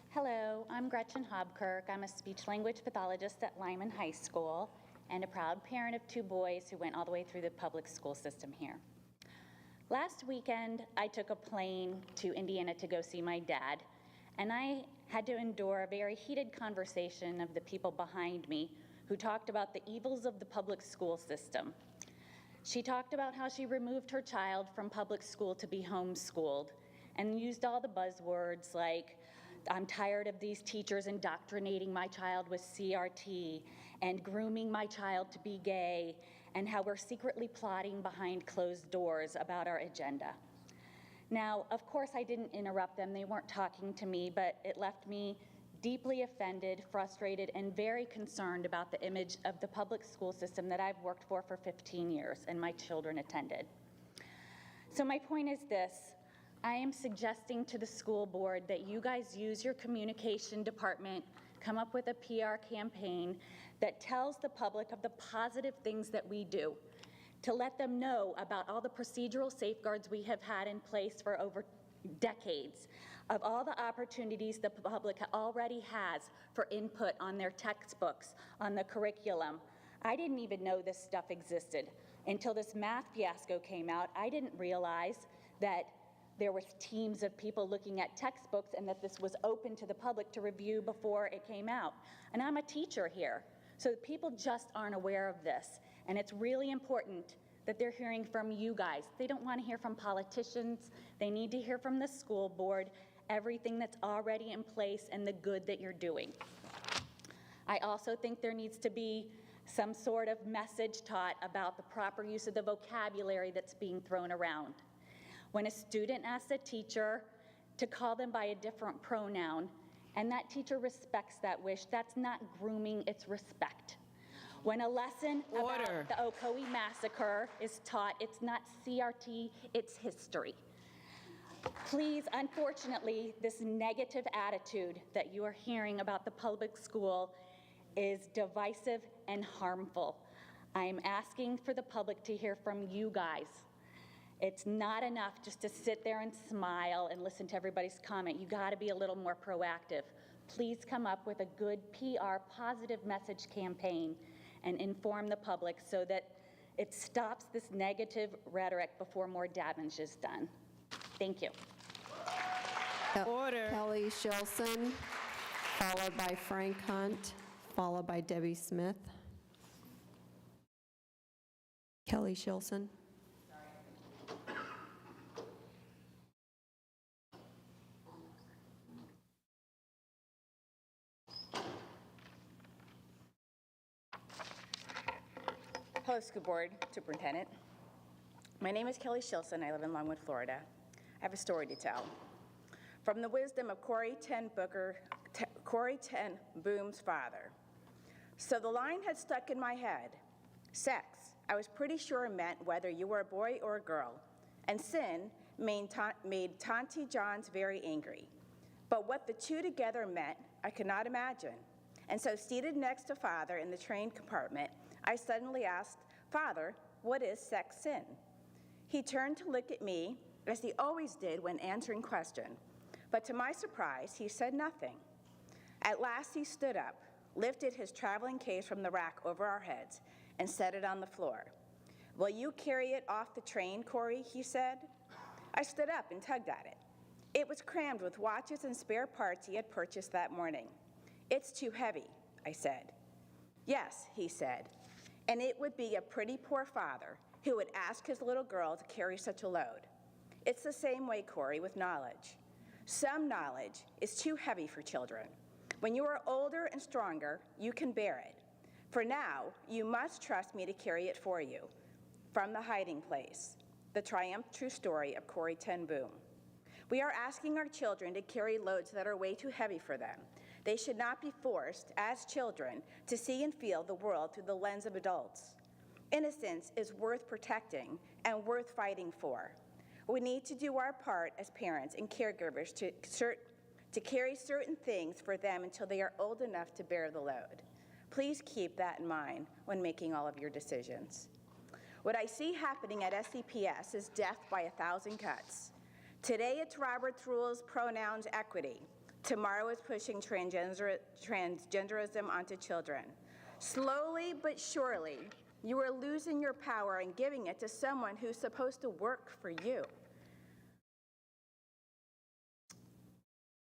Hello, I'm Gretchen Hobkirk. I'm a speech-language pathologist at Lyman High School and a proud parent of 2 boys who went all the way through the public school system here. Last weekend, I took a plane to Indiana to go see my dad, and I had to endure a very heated conversation of the people behind me who talked about the evils of the public school system. She talked about how she removed her child from public school to be homeschooled and used all the buzzwords like, I'm tired of these teachers indoctrinating my child with CRT and grooming my child to be gay, and how we're secretly plotting behind closed doors about our agenda. Now, of course, I didn't interrupt them. They weren't talking to me, but it left me deeply offended, frustrated, and very concerned about the image of the public school system that I've worked for 15 years and my children attended. So my point is this. I am suggesting to the school board that you guys use your communication department, come up with a PR campaign that tells the public of the positive things that we do, to let them know about all the procedural safeguards we have had in place for over decades, of all the opportunities the public already has for input on their textbooks, on the curriculum. I didn't even know this stuff existed until this math fiasco came out. I didn't realize that there was teams of people looking at textbooks and that this was open to the public to review before it came out. And I'm a teacher here, so people just aren't aware of this. And it's really important that they're hearing from you guys. They don't want to hear from politicians. They need to hear from the school board, everything that's already in place and the good that you're doing. I also think there needs to be some sort of message taught about the proper use of the vocabulary that's being thrown around. When a student asks a teacher to call them by a different pronoun, and that teacher respects that wish, that's not grooming, it's respect. When a lesson about the Ocoee Massacre is taught, it's not CRT, it's history. Please, unfortunately, this negative attitude that you are hearing about the public school is divisive and harmful. I'm asking for the public to hear from you guys. It's not enough just to sit there and smile and listen to everybody's comment. You gotta be a little more proactive. Please come up with a good PR, positive message campaign and inform the public so that it stops this negative rhetoric before more damage is done. Thank you. Kelly Shilson, followed by Frank Hunt, followed by Debbie Smith. Kelly Shilson. Hello, School Board, Superintendent. My name is Kelly Shilson. I live in Longwood, Florida. I have a story to tell. From the wisdom of Corrie ten Boom's father. So the line had stuck in my head. Sex, I was pretty sure meant whether you were a boy or a girl. And sin made Tonty Johns very angry. But what the two together meant, I could not imagine. And so seated next to Father in the train compartment, I suddenly asked, Father, what is sex sin? He turned to look at me, as he always did when answering questions. But to my surprise, he said nothing. At last he stood up, lifted his traveling case from the rack over our heads, and set it on the floor. Will you carry it off the train, Corrie, he said. I stood up and tugged at it. It was crammed with watches and spare parts he had purchased that morning. It's too heavy, I said. Yes, he said. And it would be a pretty poor father who would ask his little girl to carry such a load. It's the same way, Corrie, with knowledge. Some knowledge is too heavy for children. When you are older and stronger, you can bear it. For now, you must trust me to carry it for you. From the hiding place, the triumph true story of Corrie ten Boom. We are asking our children to carry loads that are way too heavy for them. They should not be forced, as children, to see and feel the world through the lens of adults. Innocence is worth protecting and worth fighting for. We need to do our part as parents and caregivers to carry certain things for them until they are old enough to bear the load. Please keep that in mind when making all of your decisions. What I see happening at SCPS is death by 1,000 cuts. Today it's Robert's Rules, pronouns, equity. Tomorrow it's pushing transgenderism onto children. Slowly but surely, you are losing your power and giving it to someone who's supposed to work for you.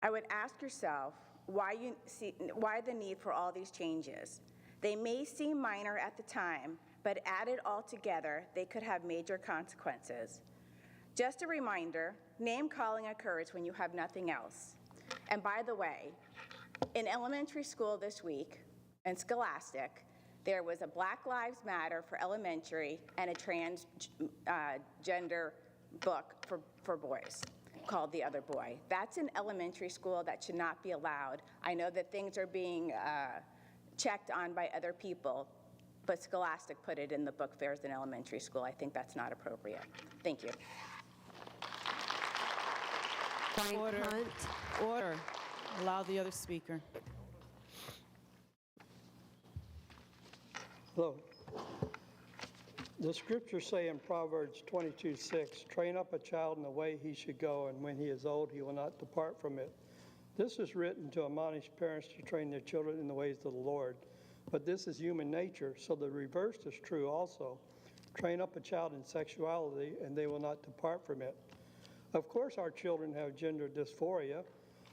I would ask yourself why the need for all these changes. They may seem minor at the time, but added all together, they could have major consequences. Just a reminder, name-calling occurs when you have nothing else. And by the way, in elementary school this week, in Scholastic, there was a Black Lives Matter for elementary and a transgender book for boys called The Other Boy. That's in elementary school. That should not be allowed. I know that things are being checked on by other people, but Scholastic put it in the book fairs in elementary school. I think that's not appropriate. Thank you. Order. Order. Allow the other speaker. Hello. The scriptures say in Proverbs 22:6, train up a child in the way he should go, and when he is old, he will not depart from it. This is written to admonish parents to train their children in the ways of the Lord. But this is human nature, so the reverse is true also. Train up a child in sexuality, and they will not depart from it. Of course, our children have gender dysphoria.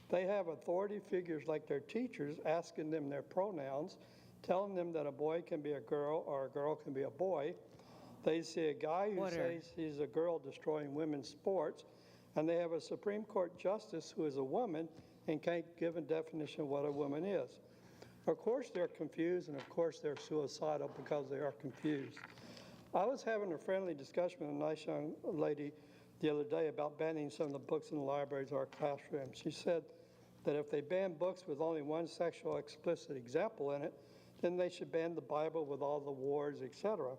They have authority figures like their teachers asking them their pronouns, telling them that a boy can be a girl or a girl can be a boy. They see a guy who says he's a girl destroying women's sports, and they have a Supreme Court justice who is a woman and can't give a definition of what a woman is. Of course they're confused, and of course they're suicidal because they are confused. I was having a friendly discussion with a nice young lady the other day about banning some of the books in the libraries or our classrooms. She said that if they ban books with only one sexual explicit example in it, then they should ban the Bible with all the wars, etc.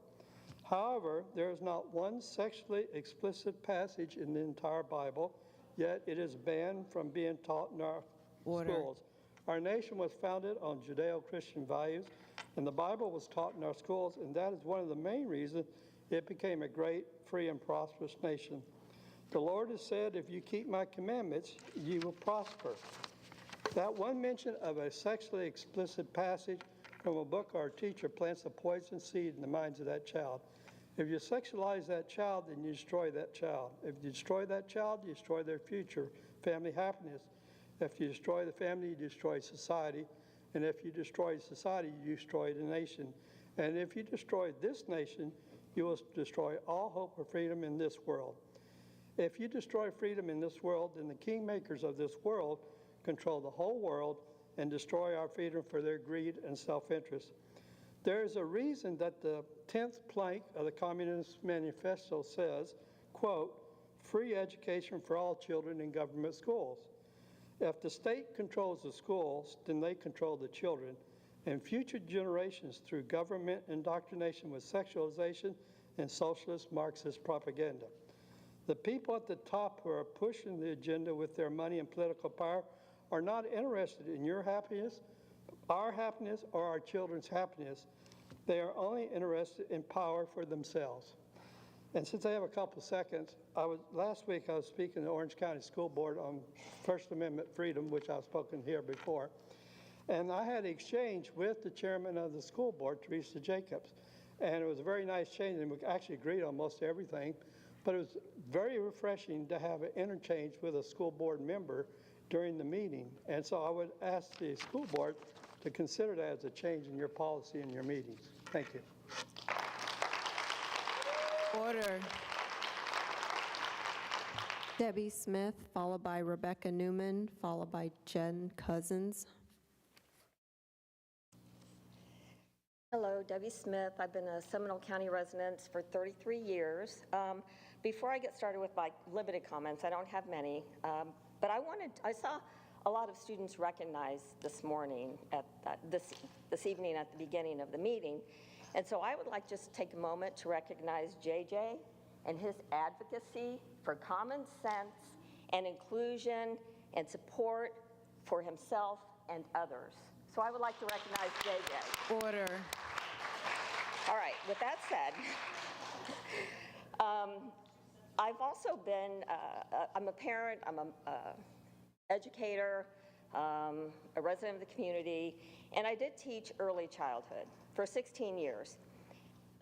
However, there is not one sexually explicit passage in the entire Bible, yet it is banned from being taught in our schools. Our nation was founded on Judeo-Christian values, and the Bible was taught in our schools, and that is one of the main reasons it became a great, free, and prosperous nation. The Lord has said, if you keep my commandments, you will prosper. That one mention of a sexually explicit passage from a book or a teacher plants a poison seed in the minds of that child. If you sexualize that child, then you destroy that child. If you destroy that child, you destroy their future, family happiness. If you destroy the family, you destroy society. And if you destroy society, you destroy the nation. And if you destroy this nation, you will destroy all hope of freedom in this world. If you destroy freedom in this world, then the kingmakers of this world control the whole world and destroy our freedom for their greed and self-interest. There is a reason that the 10th plank of the Communist Manifesto says, quote, free education for all children in government schools. If the state controls the schools, then they control the children, and future generations through government indoctrination with sexualization and socialist Marxist propaganda. The people at the top who are pushing the agenda with their money and political power are not interested in your happiness, our happiness, or our children's happiness. They are only interested in power for themselves. And since I have a couple seconds, last week I was speaking at the Orange County School Board on First Amendment freedom, which I've spoken here before. And I had an exchange with the chairman of the school board, Teresa Jacobs. And it was a very nice change, and we actually agreed on most everything. But it was very refreshing to have an interchange with a school board member during the meeting. And so I would ask the school board to consider that as a change in your policy in your meetings. Thank you. Order. Debbie Smith, followed by Rebecca Newman, followed by Jen Cousins. Hello, Debbie Smith. I've been a Seminole County resident for 33 years. Before I get started with my limited comments, I don't have many, but I saw a lot of students recognized this morning, this evening at the beginning of the meeting. And so I would like just to take a moment to recognize JJ and his advocacy for common sense and inclusion and support for himself and others. So I would like to recognize JJ. Order. All right, with that said, I've also been, I'm a parent, I'm an educator, a resident of the community, and I did teach early childhood for 16 years.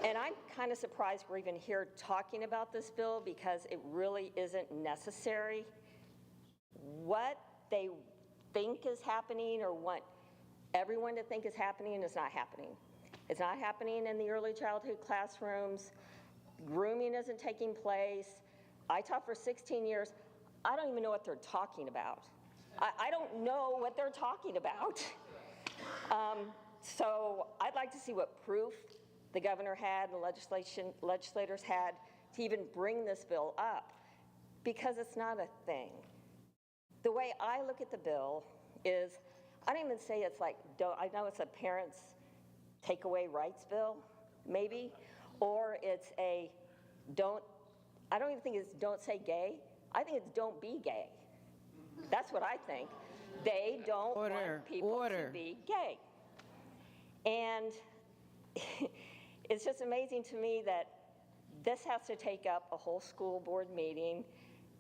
And I'm kind of surprised we're even here talking about this bill because it really isn't necessary. What they think is happening or want everyone to think is happening is not happening. It's not happening in the early childhood classrooms. Grooming isn't taking place. I taught for 16 years. I don't even know what they're talking about. I don't know what they're talking about. So I'd like to see what proof the governor had and legislators had to even bring this bill up, because it's not a thing. The way I look at the bill is, I don't even say it's like, I know it's a parents' takeaway rights bill, maybe, or it's a I don't even think it's don't say gay. I think it's don't be gay. That's what I think. They don't want people to be gay. And it's just amazing to me that this has to take up a whole school board meeting.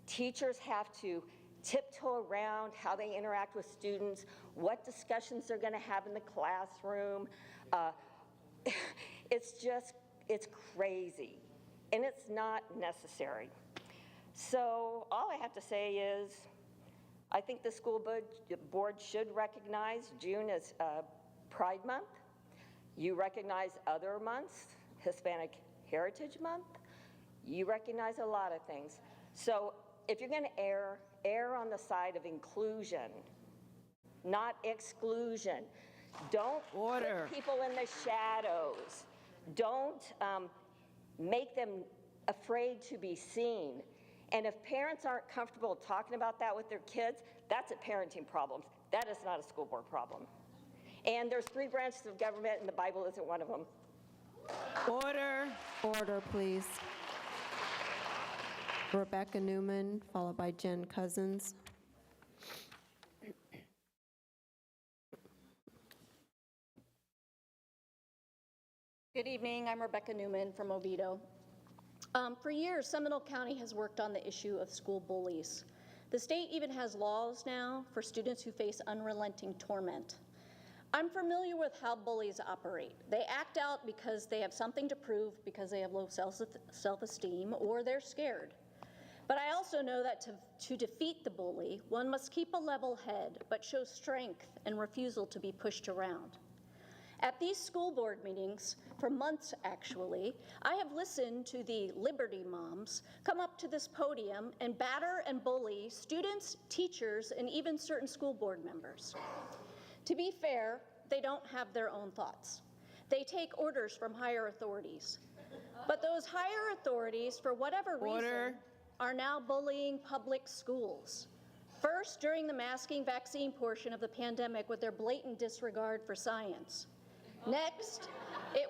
Teachers have to tiptoe around how they interact with students, what discussions they're going to have in the classroom. It's crazy, and it's not necessary. So all I have to say is, I think the school board should recognize June as Pride Month. You recognize other months, Hispanic Heritage Month. You recognize a lot of things. So if you're going to err on the side of inclusion, not exclusion. Don't put people in the shadows. Don't make them afraid to be seen. And if parents aren't comfortable talking about that with their kids, that's a parenting problem. That is not a school board problem. And there's 3 branches of government, and the Bible isn't one of them. Order. Order, please. Rebecca Newman, followed by Jen Cousins. Good evening, I'm Rebecca Newman from Oviedo. For years, Seminole County has worked on the issue of school bullies. The state even has laws now for students who face unrelenting torment. I'm familiar with how bullies operate. They act out because they have something to prove, because they have low self-esteem, or they're scared. But I also know that to defeat the bully, one must keep a level head, but show strength and refusal to be pushed around. At these school board meetings, for months actually, I have listened to the Liberty Moms come up to this podium and batter and bully students, teachers, and even certain school board members. To be fair, they don't have their own thoughts. They take orders from higher authorities. But those higher authorities, for whatever reason, are now bullying public schools. First, during the masking vaccine portion of the pandemic with their blatant disregard for science. Next, it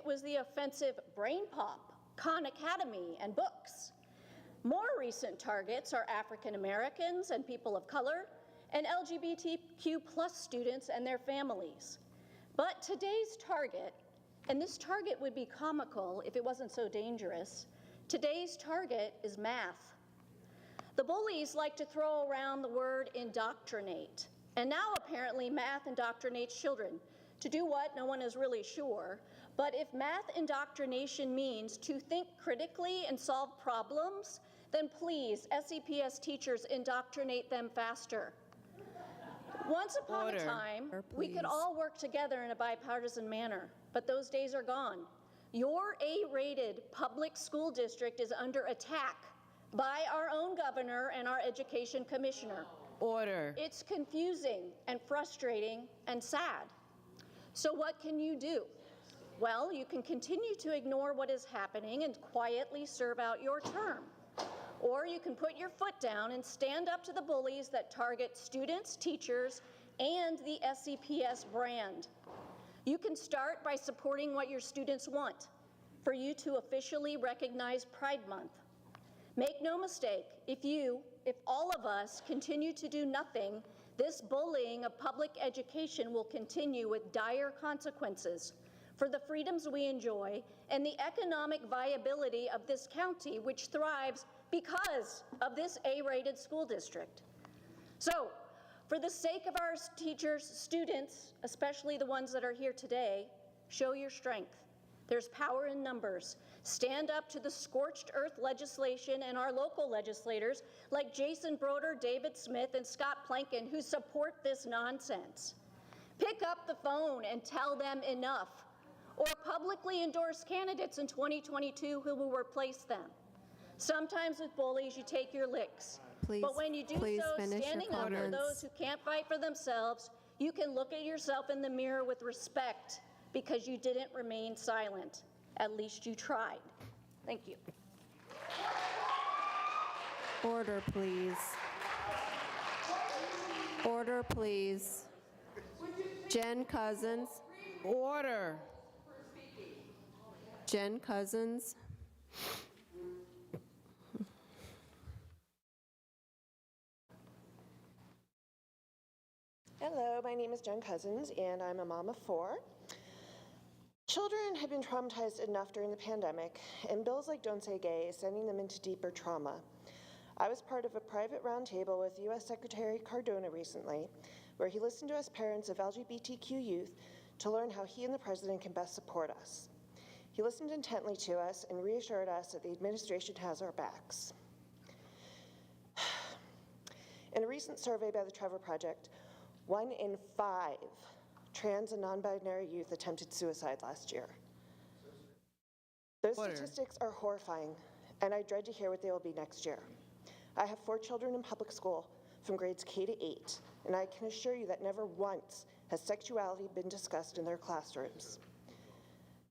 was the offensive brain pop, Khan Academy, and books. More recent targets are African Americans and people of color, and LGBTQ+ students and their families. But today's target, and this target would be comical if it wasn't so dangerous, today's target is math. The bullies like to throw around the word indoctrinate. And now apparently math indoctrinates children. To do what? No one is really sure. But if math indoctrination means to think critically and solve problems, then please, SCPS teachers, indoctrinate them faster. Once upon a time, we could all work together in a bipartisan manner, but those days are gone. Your A-rated public school district is under attack by our own governor and our education commissioner. Order. It's confusing and frustrating and sad. So what can you do? Well, you can continue to ignore what is happening and quietly serve out your term. Or you can put your foot down and stand up to the bullies that target students, teachers, and the SCPS brand. You can start by supporting what your students want, for you to officially recognize Pride Month. Make no mistake, if all of us continue to do nothing, this bullying of public education will continue with dire consequences for the freedoms we enjoy and the economic viability of this county, which thrives because of this A-rated school district. So, for the sake of our teachers, students, especially the ones that are here today, show your strength. There's power in numbers. Stand up to the scorched earth legislation and our local legislators like Jason Broder, David Smith, and Scott Plankin, who support this nonsense. Pick up the phone and tell them enough, or publicly endorse candidates in 2022 who will replace them. Sometimes with bullies, you take your licks. But when you do so, standing up for those who can't fight for themselves, you can look at yourself in the mirror with respect because you didn't remain silent. At least you tried. Thank you. Order, please. Order, please. Jen Cousins. Order. Jen Cousins. Hello, my name is Jen Cousins, and I'm a mom of 4. Children have been traumatized enough during the pandemic, and bills like Don't Say Gay is sending them into deeper trauma. I was part of a private roundtable with U.S. Secretary Cardona recently, where he listened to us parents of LGBTQ youth to learn how he and the president can best support us. He listened intently to us and reassured us that the administration has our backs. In a recent survey by the Trevor Project, 1 in 5 trans and non-binary youth attempted suicide last year. Those statistics are horrifying, and I dread to hear what they will be next year. I have 4 children in public school from grades K to 8, and I can assure you that never once has sexuality been discussed in their classrooms.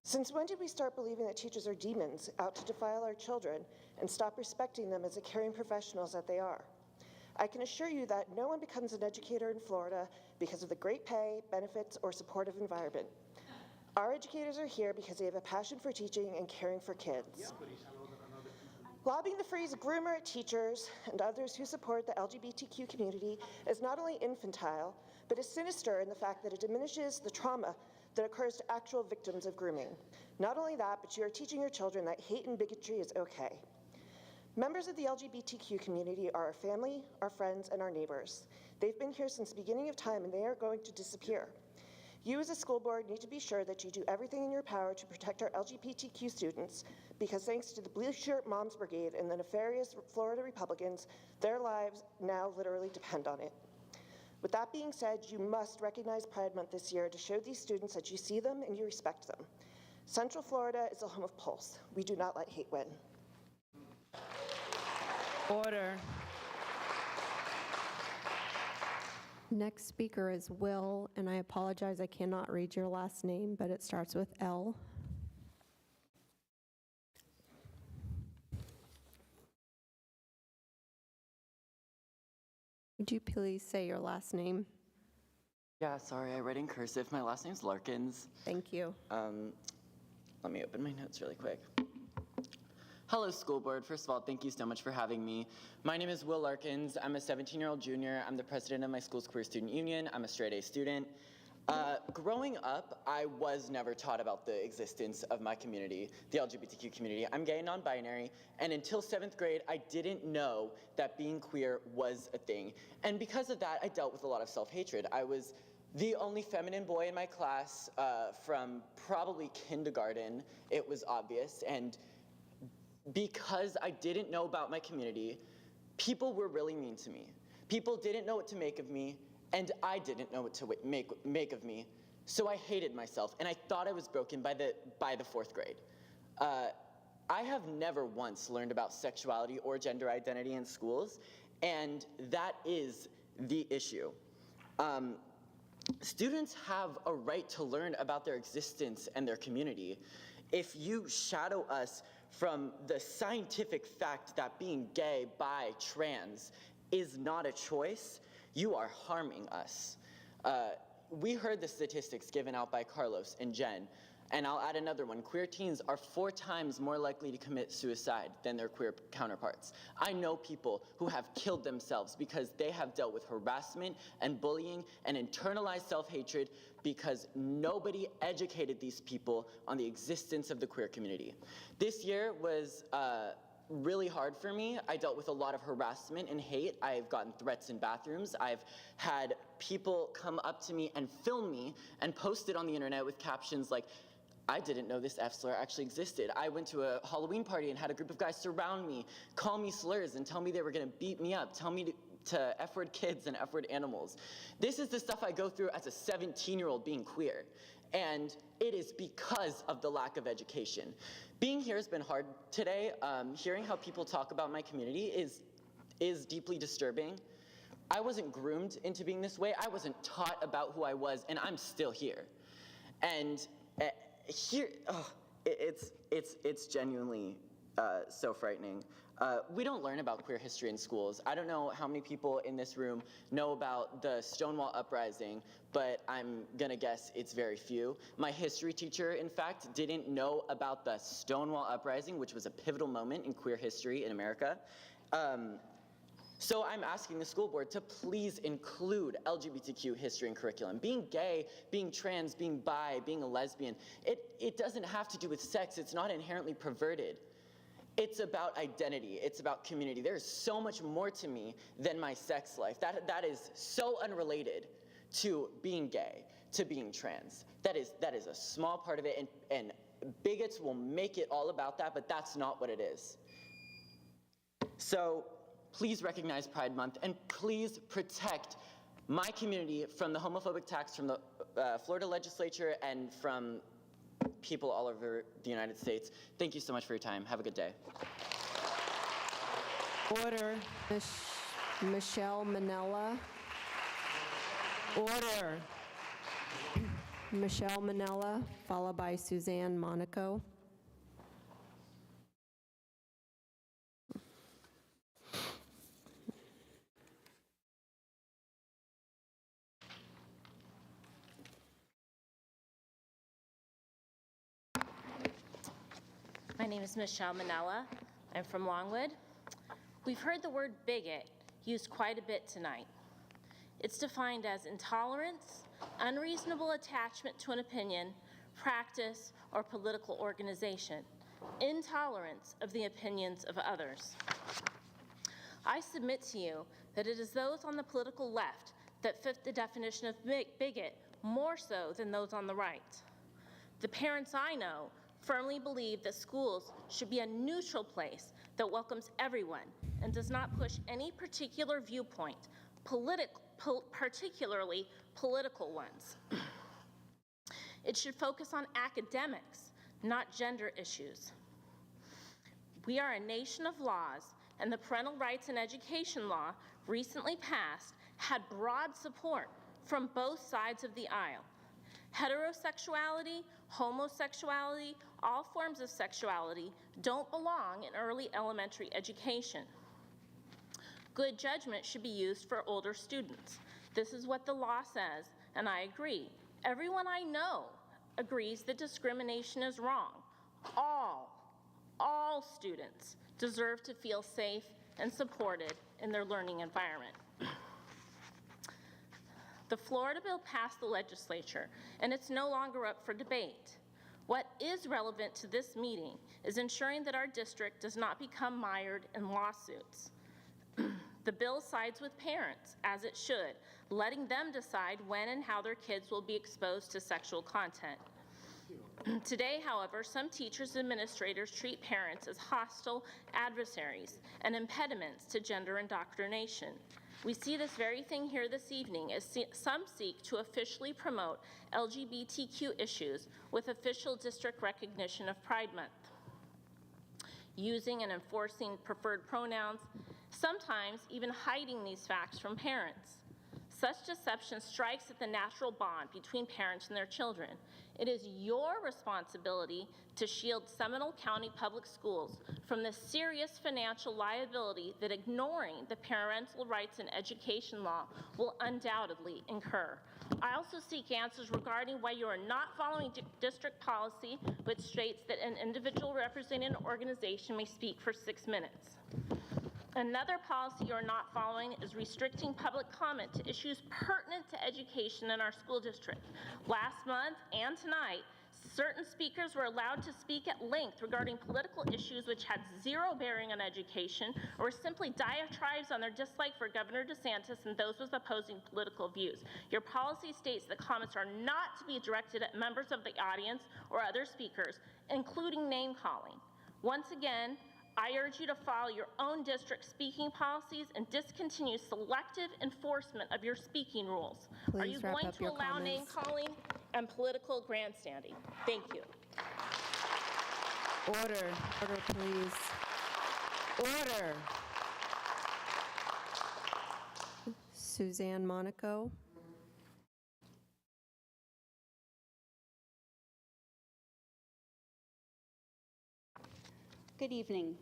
Since when did we start believing that teachers are demons out to defile our children and stop respecting them as the caring professionals that they are? I can assure you that no one becomes an educator in Florida because of the great pay, benefits, or supportive environment. Our educators are here because they have a passion for teaching and caring for kids. Lobbying the phrase groomer at teachers and others who support the LGBTQ community is not only infantile, but is sinister in the fact that it diminishes the trauma that occurs to actual victims of grooming. Not only that, but you are teaching your children that hate and bigotry is okay. Members of the LGBTQ community are our family, our friends, and our neighbors. They've been here since the beginning of time, and they are going to disappear. You as a school board need to be sure that you do everything in your power to protect our LGBTQ students, because thanks to the Blue Shirt Moms Brigade and the nefarious Florida Republicans, their lives now literally depend on it. With that being said, you must recognize Pride Month this year to show these students that you see them and you respect them. Central Florida is the home of Pulse. We do not let hate win. Order. Next speaker is Will, and I apologize, I cannot read your last name, but it starts with L. Would you please say your last name? Yeah, sorry, I read in cursive. My last name's Larkins. Thank you. Let me open my notes really quick. Hello, school board. First of all, thank you so much for having me. My name is Will Larkins. I'm a 17-year-old junior. I'm the president of my school's queer student union. I'm a straight A student. Growing up, I was never taught about the existence of my community, the LGBTQ community. I'm gay and non-binary, and until 7th grade, I didn't know that being queer was a thing. And because of that, I dealt with a lot of self-hatred. I was the only feminine boy in my class from probably kindergarten. It was obvious, and because I didn't know about my community, people were really mean to me. People didn't know what to make of me, and I didn't know what to make of me. So I hated myself, and I thought I was broken by the 4th grade. I have never once learned about sexuality or gender identity in schools, and that is the issue. Students have a right to learn about their existence and their community. If you shadow us from the scientific fact that being gay, bi, trans is not a choice, you are harming us. We heard the statistics given out by Carlos and Jen, And I'll add another one. Queer teens are 4 times more likely to commit suicide than their queer counterparts. I know people who have killed themselves because they have dealt with harassment and bullying and internalized self-hatred because nobody educated these people on the existence of the queer community. This year was really hard for me. I dealt with a lot of harassment and hate. I've gotten threats in bathrooms. I've had people come up to me and film me and post it on the internet with captions like, "I didn't know this F slur actually existed. I went to a Halloween party and had a group of guys surround me, call me slurs and tell me they were gonna beat me up, tell me to F-word kids and F-word animals." This is the stuff I go through as a 17-year-old being queer. And it is because of the lack of education. Being here has been hard today. Hearing how people talk about my community is deeply disturbing. I wasn't groomed into being this way. I wasn't taught about who I was, and I'm still here. And here, it's genuinely so frightening. We don't learn about queer history in schools. I don't know how many people in this room know about the Stonewall Uprising, but I'm gonna guess it's very few. My history teacher, in fact, didn't know about the Stonewall Uprising, which was a pivotal moment in queer history in America. So I'm asking the school board to please include LGBTQ history in curriculum. Being gay, being trans, being bi, being a lesbian, it doesn't have to do with sex. It's not inherently perverted. It's about identity, it's about community. There's so much more to me than my sex life. That is so unrelated to being gay, to being trans. That is a small part of it, and bigots will make it all about that, but that's not what it is. So please recognize Pride Month, and please protect my community from the homophobic attacks from the Florida legislature and from people all over the United States. Thank you so much for your time. Have a good day. Order. Michelle Manella. Order. Michelle Manella, followed by Suzanne Monaco. My name is Michelle Manella. I'm from Longwood. We've heard the word bigot used quite a bit tonight. It's defined as intolerance, unreasonable attachment to an opinion, practice, or political organization, intolerance of the opinions of others. I submit to you that it is those on the political left that fit the definition of bigot more so than those on the right. The parents I know firmly believe that schools should be a neutral place that welcomes everyone and does not push any particular viewpoint, particularly political ones. It should focus on academics, not gender issues. We are a nation of laws, and the Parental Rights in Education law recently passed had broad support from both sides of the aisle. Heterosexuality, homosexuality, all forms of sexuality don't belong in early elementary education. Good judgment should be used for older students. This is what the law says, and I agree. Everyone I know agrees that discrimination is wrong. All students deserve to feel safe and supported in their learning environment. The Florida bill passed the legislature, and it's no longer up for debate. What is relevant to this meeting is ensuring that our district does not become mired in lawsuits. The bill sides with parents, as it should, letting them decide when and how their kids will be exposed to sexual content. Today, however, some teachers and administrators treat parents as hostile adversaries and impediments to gender indoctrination. We see this very thing here this evening as some seek to officially promote LGBTQ issues with official district recognition of Pride Month, using and enforcing preferred pronouns, sometimes even hiding these facts from parents. Such deception strikes at the natural bond between parents and their children. It is your responsibility to shield Seminole County Public Schools from the serious financial liability that ignoring the Parental Rights in Education law will undoubtedly incur. I also seek answers regarding why you are not following district policy, which states that an individual representing an organization may speak for 6 minutes. Another policy you are not following is restricting public comment to issues pertinent to education in our school district. Last month and tonight, certain speakers were allowed to speak at length regarding political issues which had zero bearing on education or were simply diatribes on their dislike for Governor DeSantis and those with opposing political views. Your policy states that comments are not to be directed at members of the audience or other speakers, including name calling. Once again, I urge you to follow your own district speaking policies and discontinue selective enforcement of your speaking rules. Are you going to allow name calling and political grandstanding? Thank you. Order. Order, please. Order. Suzanne Monaco. Good evening.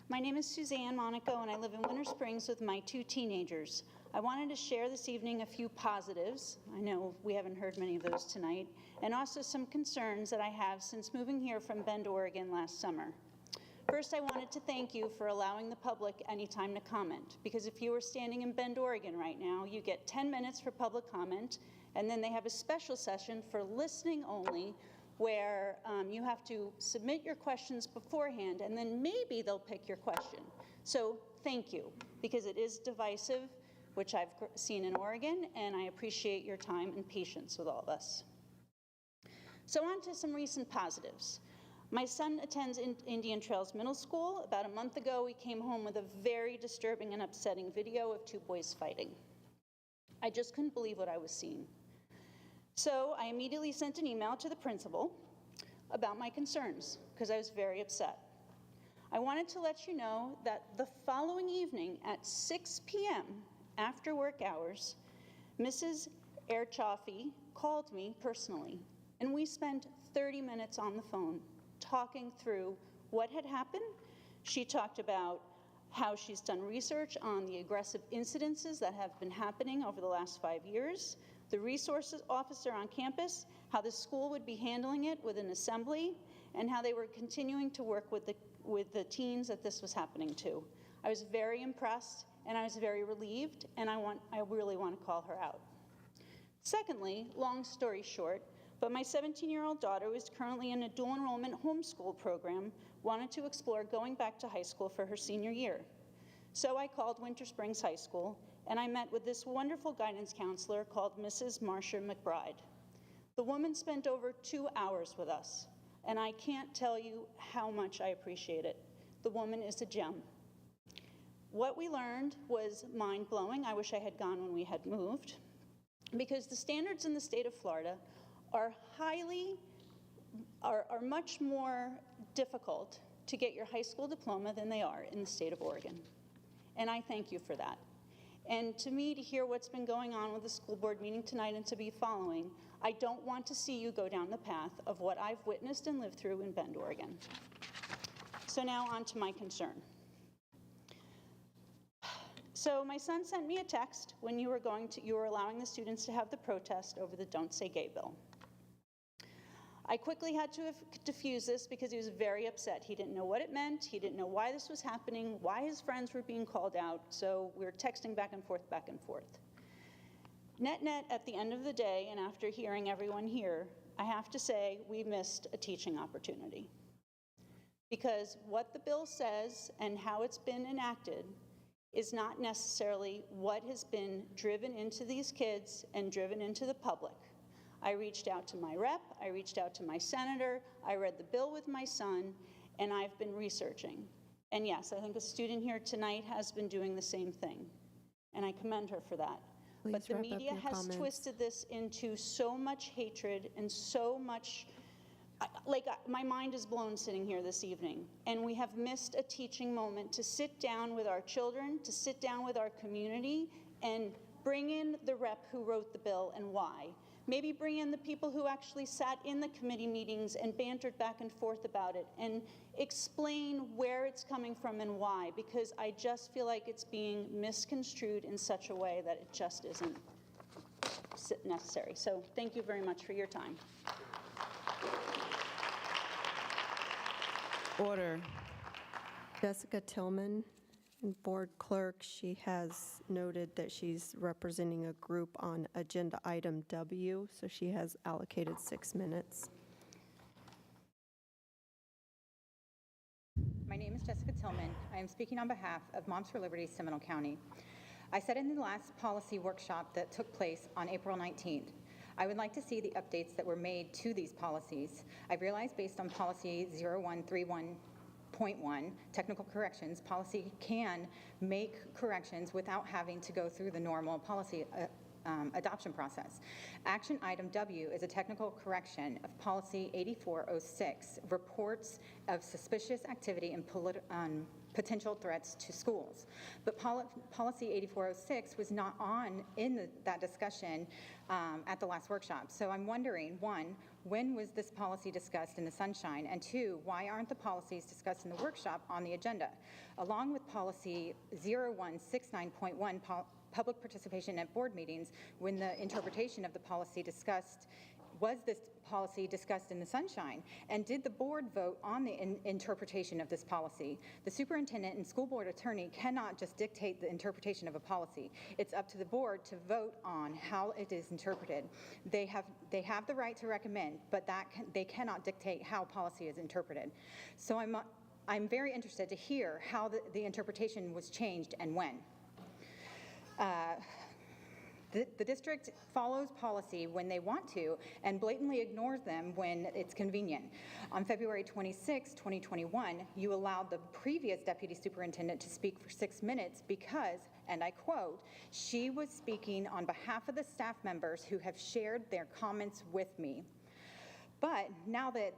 My name is Suzanne Monaco, and I live in Winter Springs with my 2 teenagers. I wanted to share this evening a few positives. I know we haven't heard many of those tonight, and also some concerns that I have since moving here from Bend, Oregon last summer. First, I wanted to thank you for allowing the public any time to comment, because if you were standing in Bend, Oregon right now, you get 10 minutes for public comment, and then they have a special session for listening only, where you have to submit your questions beforehand, and then maybe they'll pick your question. So thank you, because it is divisive, which I've seen in Oregon, and I appreciate your time and patience with all of us. So on to some recent positives. My son attends Indian Trails Middle School. About a month ago, he came home with a very disturbing and upsetting video of 2 boys fighting. I just couldn't believe what I was seeing. So I immediately sent an email to the principal about my concerns, because I was very upset. I wanted to let you know that the following evening at 6 p.m. after work hours, Mrs. Erchaffee called me personally, and we spent 30 minutes on the phone talking through what had happened. She talked about how she's done research on the aggressive incidences that have been happening over the last 5 years, the resources officer on campus, how the school would be handling it with an assembly, and how they were continuing to work with the teens that this was happening to. I was very impressed, and I was very relieved, and I really want to call her out. Secondly, long story short, but my 17-year-old daughter, who is currently in a dual enrollment homeschool program, wanted to explore going back to high school for her senior year. So I called Winter Springs High School, and I met with this wonderful guidance counselor called Mrs. Marcia McBride. The woman spent over 2 hours with us, and I can't tell you how much I appreciate it. The woman is a gem. What we learned was mind-blowing. I wish I had gone when we had moved, because the standards in the state of Florida are much more difficult to get your high school diploma than they are in the state of Oregon. And I thank you for that. And to me, to hear what's been going on with the school board meeting tonight and to be following, I don't want to see you go down the path of what I've witnessed and lived through in Bend, Oregon. So now on to my concern. So my son sent me a text when you were allowing the students to have the protest over the Don't Say Gay bill. I quickly had to diffuse this because he was very upset. He didn't know what it meant. He didn't know why this was happening, why his friends were being called out. So we were texting back and forth, back and forth. Net, at the end of the day, and after hearing everyone here, I have to say we missed a teaching opportunity. Because what the bill says and how it's been enacted is not necessarily what has been driven into these kids and driven into the public. I reached out to my rep, I reached out to my senator, I read the bill with my son, and I've been researching. And yes, I think a student here tonight has been doing the same thing, and I commend her for that. But the media has twisted this into so much hatred and so much, my mind is blown sitting here this evening, and we have missed a teaching moment to sit down with our children, to sit down with our community, and bring in the rep who wrote the bill and why. Maybe bring in the people who actually sat in the committee meetings and bantered back and forth about it, and explain where it's coming from and why, because I just feel like it's being misconstrued in such a way that it just isn't. necessary. So thank you very much for your time. Order. Jessica Tillman, Board Clerk, she has noted that she's representing a group on Agenda Item W, so she has allocated 6 minutes. My name is Jessica Tillman. I am speaking on behalf of Moms for Liberty, Seminole County. I said in the last policy workshop that took place on April 19th, I would like to see the updates that were made to these policies. I realize based on policy 0131.1, technical corrections, policy can make corrections without having to go through the normal policy adoption process. Action item W is a technical correction of policy 8406, reports of suspicious activity and potential threats to schools. But policy 8406 was not on in that discussion at the last workshop. So I'm wondering, one, when was this policy discussed in the sunshine? And two, why aren't the policies discussed in the workshop on the agenda? Along with policy 0169.1, public participation at board meetings, when the interpretation of the policy discussed, was this policy discussed in the sunshine? And did the board vote on the interpretation of this policy? The superintendent and school board attorney cannot just dictate the interpretation of a policy. It's up to the board to vote on how it is interpreted. They have the right to recommend, but they cannot dictate how policy is interpreted. So I'm very interested to hear how the interpretation was changed and when. The district follows policy when they want to and blatantly ignores them when it's convenient. On February 26, 2021, you allowed the previous deputy superintendent to speak for 6 minutes because, and I quote, she was speaking on behalf of the staff members who have shared their comments with me. But now that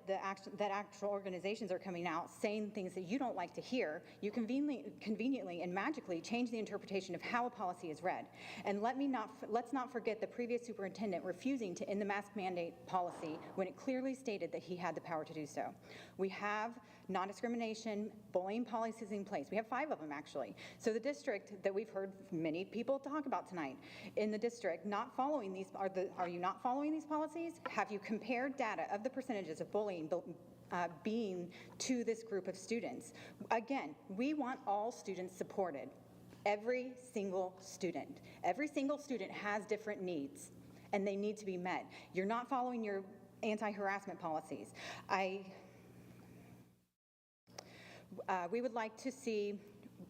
actual organizations are coming out saying things that you don't like to hear, you conveniently and magically change the interpretation of how a policy is read. And let's not forget the previous superintendent refusing to end the mask mandate policy when it clearly stated that he had the power to do so. We have non-discrimination, bullying policies in place. We have 5 of them, actually. So the district that we've heard many people talk about tonight, in the district not following these, are you not following these policies? Have you compared data of the percentages of bullying being to this group of students? Again, we want all students supported. Every single student. Every single student has different needs, and they need to be met. You're not following your anti-harassment policies. We would like to see,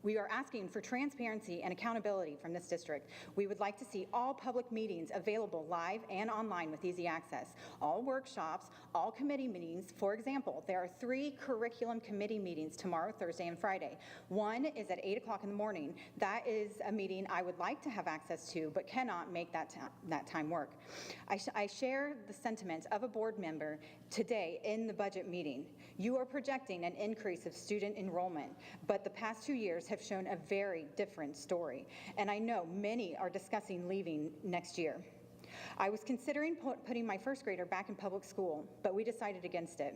we are asking for transparency and accountability from this district. We would like to see all public meetings available live and online with easy access. All workshops, all committee meetings. For example, there are 3 curriculum committee meetings tomorrow, Thursday, and Friday. One is at 8 o'clock in the morning. That is a meeting I would like to have access to, but cannot make that time work. I share the sentiments of a board member today in the budget meeting. You are projecting an increase of student enrollment, but the past 2 years have shown a very different story, and I know many are discussing leaving next year. I was considering putting my first grader back in public school, but we decided against it.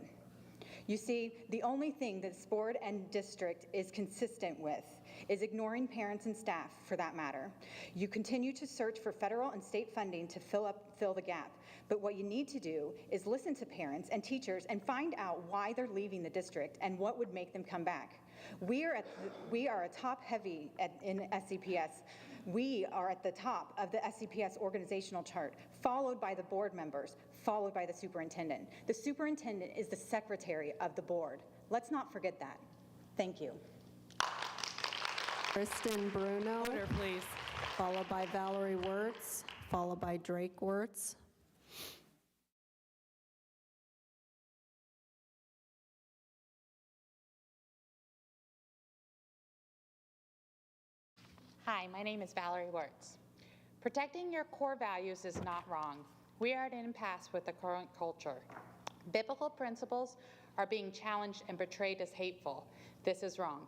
You see, the only thing this board and district is consistent with is ignoring parents and staff, for that matter. You continue to search for federal and state funding to fill the gap, but what you need to do is listen to parents and teachers and find out why they're leaving the district and what would make them come back. We are a top heavy in SCPS. We are at the top of the SCPS organizational chart, followed by the board members, followed by the superintendent. The superintendent is the secretary of the board. Let's not forget that. Thank you. Kristen Bruno. Order, please. Followed by Valerie Wirtz, followed by Drake Wirtz. Hi, my name is Valerie Wirtz. Protecting your core values is not wrong. We are at an impasse with the current culture. Biblical principles are being challenged and portrayed as hateful. This is wrong.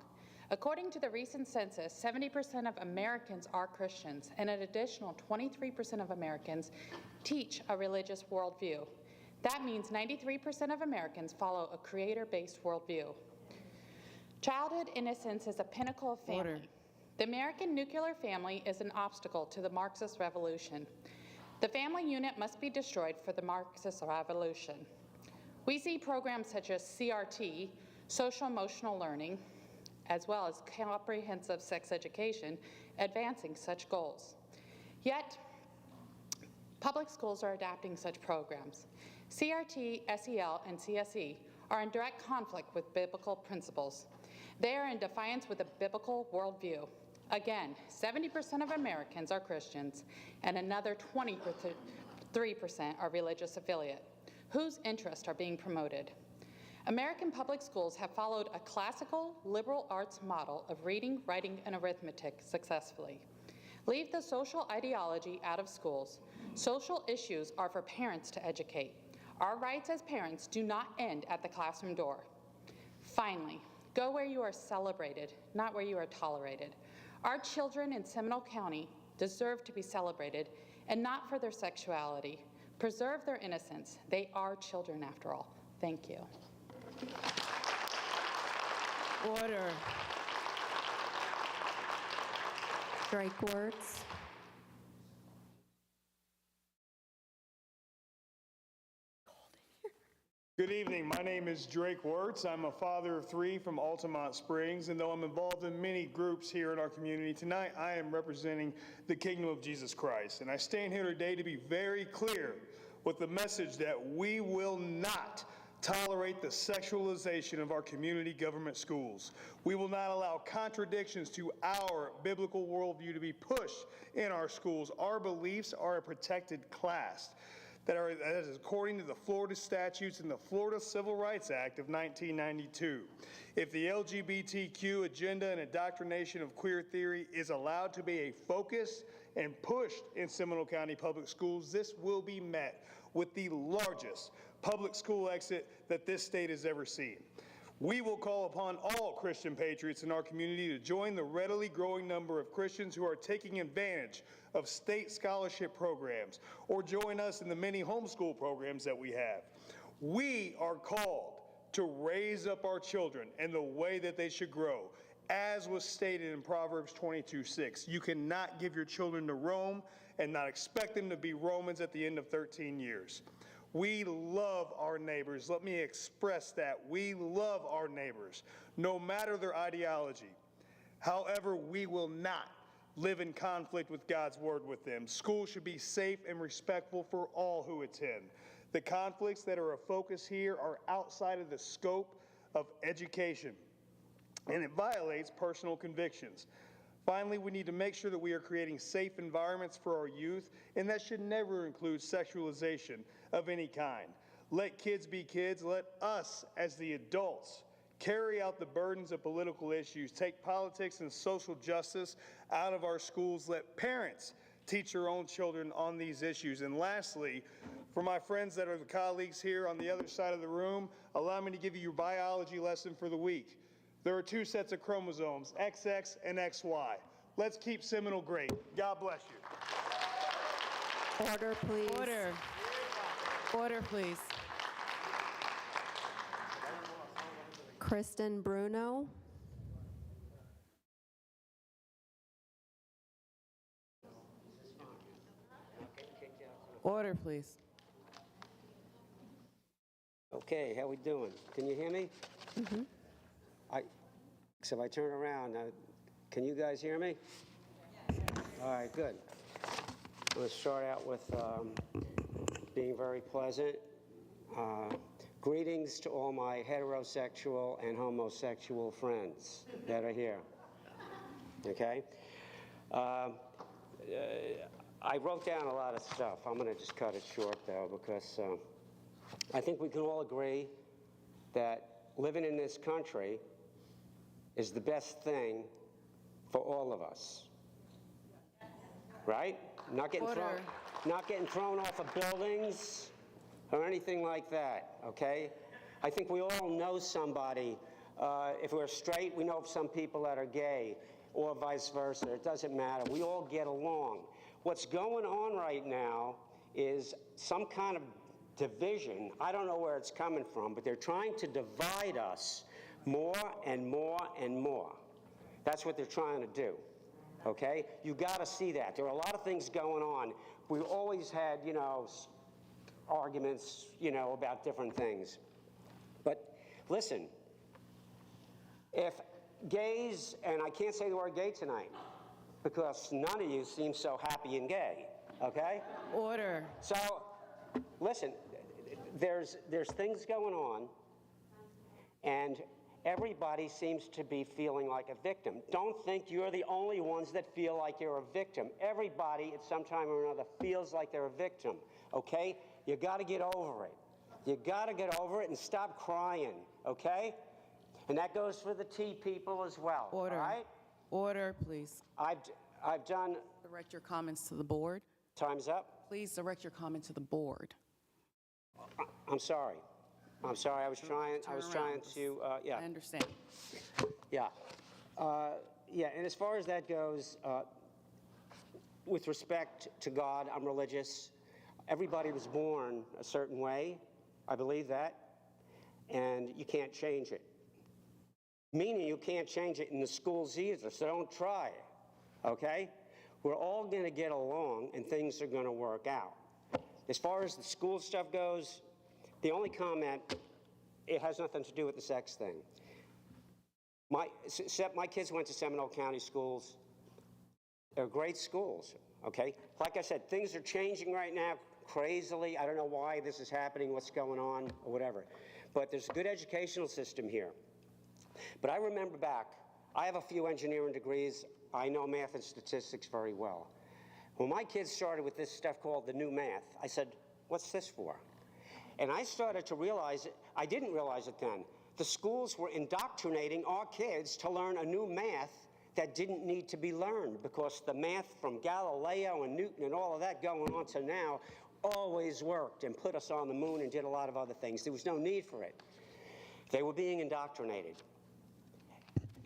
According to the recent census, 70% of Americans are Christians, and an additional 23% of Americans teach a religious worldview. That means 93% of Americans follow a creator-based worldview. Childhood innocence is a pinnacle of family. The American nuclear family is an obstacle to the Marxist revolution. The family unit must be destroyed for the Marxist revolution. We see programs such as CRT, social emotional learning, as well as comprehensive sex education, advancing such goals. Yet, public schools are adapting such programs. CRT, SEL, and CSE are in direct conflict with biblical principles. They are in defiance with a biblical worldview. Again, 70% of Americans are Christians, and another 23% are religious affiliate. Whose interests are being promoted? American public schools have followed a classical liberal arts model of reading, writing, and arithmetic successfully. Leave the social ideology out of schools. Social issues are for parents to educate. Our rights as parents do not end at the classroom door. Finally, go where you are celebrated, not where you are tolerated. Our children in Seminole County deserve to be celebrated, and not for their sexuality. Preserve their innocence. They are children after all. Thank you. Order. Drake Wertz. Good evening. My name is Drake Wertz. I'm a father of 3 from Altamont Springs, and though I'm involved in many groups here in our community, tonight I am representing the Kingdom of Jesus Christ. And I stand here today to be very clear with the message that we will not tolerate the sexualization of our community government schools. We will not allow contradictions to our biblical worldview to be pushed in our schools. Our beliefs are a protected class. That is according to the Florida statutes and the Florida Civil Rights Act of 1992. If the LGBTQ agenda and indoctrination of queer theory is allowed to be a focus and pushed in Seminole County Public Schools, this will be met with the largest public school exit that this state has ever seen. We will call upon all Christian patriots in our community to join the readily growing number of Christians who are taking advantage of state scholarship programs, or join us in the many homeschool programs that we have. We are called to raise up our children in the way that they should grow, as was stated in Proverbs 22:6. You cannot give your children to Rome and not expect them to be Romans at the end of 13 years. We love our neighbors. Let me express that. We love our neighbors, no matter their ideology. However, we will not live in conflict with God's word with them. Schools should be safe and respectful for all who attend. The conflicts that are a focus here are outside of the scope of education, and it violates personal convictions. Finally, we need to make sure that we are creating safe environments for our youth, and that should never include sexualization of any kind. Let kids be kids. Let us, as the adults, carry out the burdens of political issues, take politics and social justice out of our schools. Let parents teach their own children on these issues. And lastly, for my friends that are the colleagues here on the other side of the room, allow me to give you your biology lesson for the week. There are 2 sets of chromosomes, XX and XY. Let's keep Seminole great. God bless you. Order, please. Order. Order, please. Kristen Bruno. Order, please. Okay, how we doing? Can you hear me? Mm-hmm. So if I turn around, can you guys hear me? All right, good. I'm going to start out with being very pleasant. Greetings to all my heterosexual and homosexual friends that are here. Okay? I wrote down a lot of stuff. I'm going to just cut it short, though, because I think we can all agree that living in this country is the best thing for all of us. Right? Not getting thrown off of buildings or anything like that, okay? I think we all know somebody. If we're straight, we know some people that are gay, or vice versa. It doesn't matter. We all get along. What's going on right now is some kind of division. I don't know where it's coming from, but they're trying to divide us more and more and more. That's what they're trying to do. okay? You got to see that. There are a lot of things going on. We always had, you know, arguments, you know, about different things. But listen, if gays, and I can't say the word gay tonight because none of you seem so happy and gay, okay? Order. So, listen, there's things going on, and everybody seems to be feeling like a victim. Don't think you're the only ones that feel like you're a victim. Everybody at some time or another feels like they're a victim, okay? You got to get over it. You got to get over it and stop crying, okay? And that goes for the T people as well. Order. All right? Order, please. I've done. Direct your comments to the board. Time's up. Please direct your comment to the board. I'm sorry. I'm sorry. I was trying to. Yeah. I understand. Yeah. Yeah. And as far as that goes, with respect to God, I'm religious. Everybody was born a certain way. I believe that. And you can't change it. Meaning you can't change it in the schools either, so don't try it, okay? We're all going to get along and things are going to work out. As far as the school stuff goes, the only comment, it has nothing to do with the sex thing. My kids went to Seminole County schools. They're great schools, okay? Like I said, things are changing right now crazily. I don't know why this is happening, what's going on, or whatever. But there's a good educational system here. But I remember back, I have a few engineering degrees. I know math and statistics very well. When my kids started with this stuff called the new math, I said, what's this for? And I started to realize it. I didn't realize it then. The schools were indoctrinating our kids to learn a new math that didn't need to be learned because the math from Galileo and Newton and all of that going on to now always worked and put us on the moon and did a lot of other things. There was no need for it. They were being indoctrinated.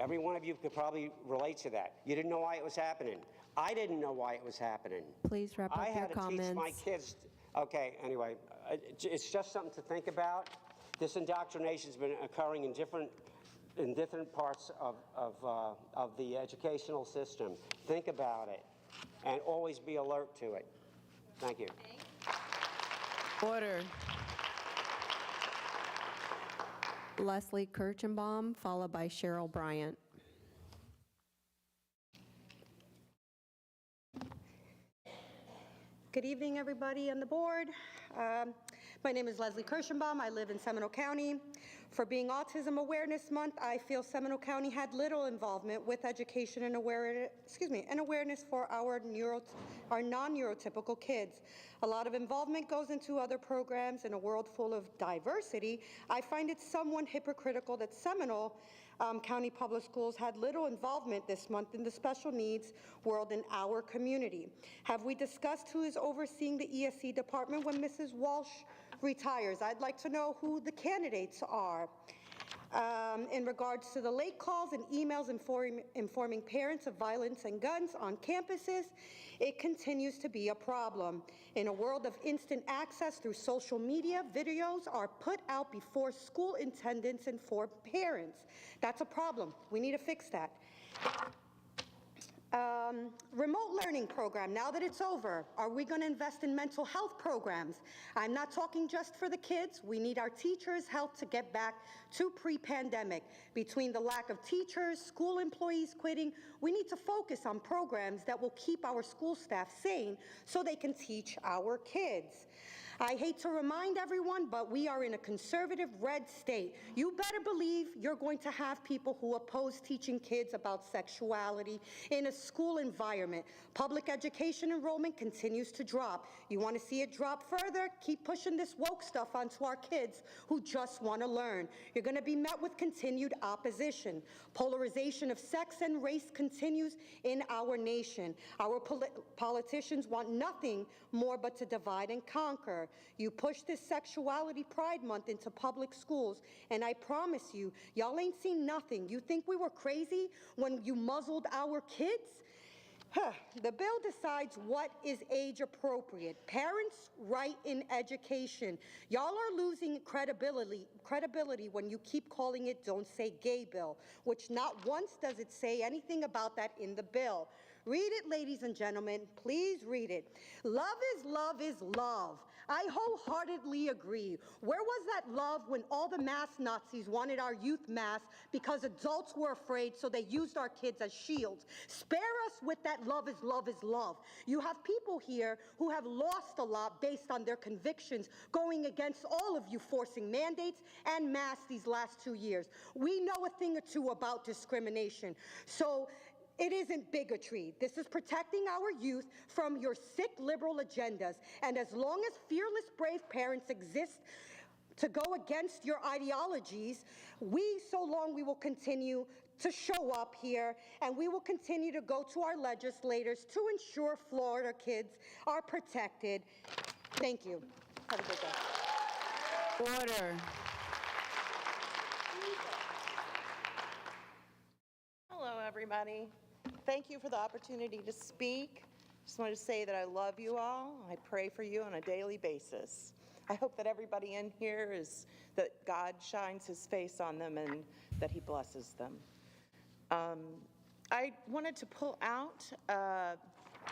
Every one of you could probably relate to that. You didn't know why it was happening. I didn't know why it was happening. Please wrap up your comments. I had to teach my kids. Okay, anyway, it's just something to think about. This indoctrination has been occurring in different parts of the educational system. Think about it and always be alert to it. Thank you. Order. Leslie Kirchenbaum, followed by Cheryl Bryant. Good evening, everybody on the board. My name is Leslie Kirchenbaum. I live in Seminole County. For being Autism Awareness Month, I feel Seminole County had little involvement with education and awareness for our non-neurotypical kids. A lot of involvement goes into other programs in a world full of diversity. I find it somewhat hypocritical that Seminole County Public Schools had little involvement this month in the special needs world in our community. Have we discussed who is overseeing the ESC department when Mrs. Walsh retires? I'd like to know who the candidates are. In regards to the late calls and emails informing parents of violence and guns on campuses, it continues to be a problem. In a world of instant access through social media, videos are put out before school attendants inform parents. That's a problem. We need to fix that. Remote learning program, now that it's over, are we going to invest in mental health programs? I'm not talking just for the kids. We need our teachers' help to get back to pre-pandemic. Between the lack of teachers, school employees quitting, we need to focus on programs that will keep our school staff sane so they can teach our kids. I hate to remind everyone, but we are in a conservative red state. You better believe you're going to have people who oppose teaching kids about sexuality in a school environment. Public education enrollment continues to drop. You want to see it drop further? Keep pushing this woke stuff onto our kids who just want to learn. You're going to be met with continued opposition. Polarization of sex and race continues in our nation. Our politicians want nothing more but to divide and conquer. You push this Sexuality Pride Month into public schools, and I promise you, y'all ain't seen nothing. You think we were crazy when you muzzled our kids? The bill decides what is age appropriate. Parents' right in education. Y'all are losing credibility when you keep calling it Don't Say Gay bill, which not once does it say anything about that in the bill. Read it, ladies and gentlemen. Please read it. Love is love is love. I wholeheartedly agree. Where was that love when all the mass Nazis wanted our youth masked because adults were afraid, so they used our kids as shields? Spare us with that love is love is love. You have people here who have lost a lot based on their convictions, going against all of you forcing mandates and masks these last 2 years. We know a thing or two about discrimination. So it isn't bigotry. This is protecting our youth from your sick liberal agendas. And as long as fearless, brave parents exist to go against your ideologies, we will continue to show up here, and we will continue to go to our legislators to ensure Florida kids are protected. Thank you. Have a good day. Order. Hello, everybody. Thank you for the opportunity to speak. Just wanted to say that I love you all. I pray for you on a daily basis. I hope that everybody in here that God shines his face on them and that he blesses them. I wanted to pull out,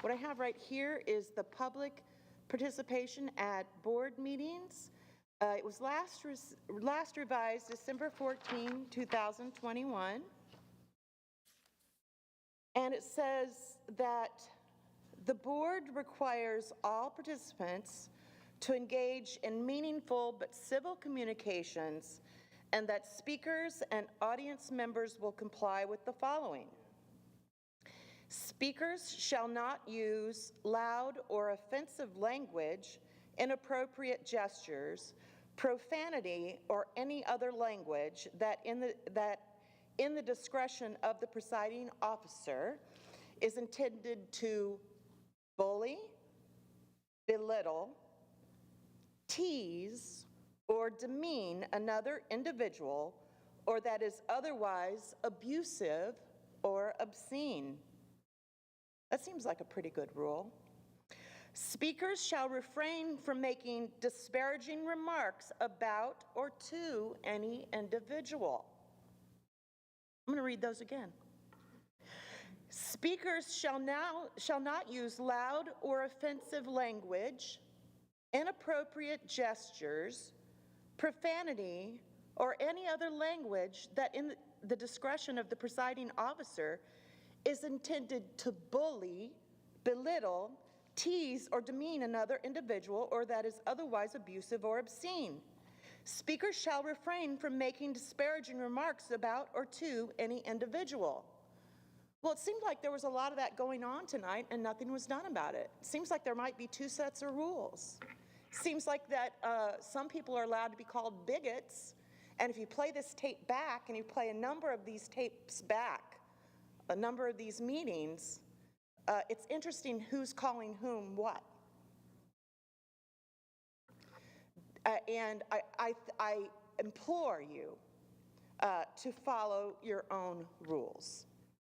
what I have right here is the public participation at board meetings. It was last revised December 14, 2021. And it says that the board requires all participants to engage in meaningful but civil communications, and that speakers and audience members will comply with the following. Speakers shall not use loud or offensive language, inappropriate gestures, profanity, or any other language that in the discretion of the presiding officer is intended to bully, belittle, tease, or demean another individual, or that is otherwise abusive or obscene. That seems like a pretty good rule. Speakers shall refrain from making disparaging remarks about or to any individual. I'm going to read those again. Speakers shall not use loud or offensive language, inappropriate gestures, profanity, or any other language that in the discretion of the presiding officer is intended to bully, belittle, tease, or demean another individual, or that is otherwise abusive or obscene. Speakers shall refrain from making disparaging remarks about or to any individual. Well, it seemed like there was a lot of that going on tonight and nothing was done about it. It seems like there might be two sets of rules. It seems like that some people are allowed to be called bigots, and if you play this tape back, and you play a number of these tapes back, a number of these meetings, it's interesting who's calling whom what. And I implore you to follow your own rules,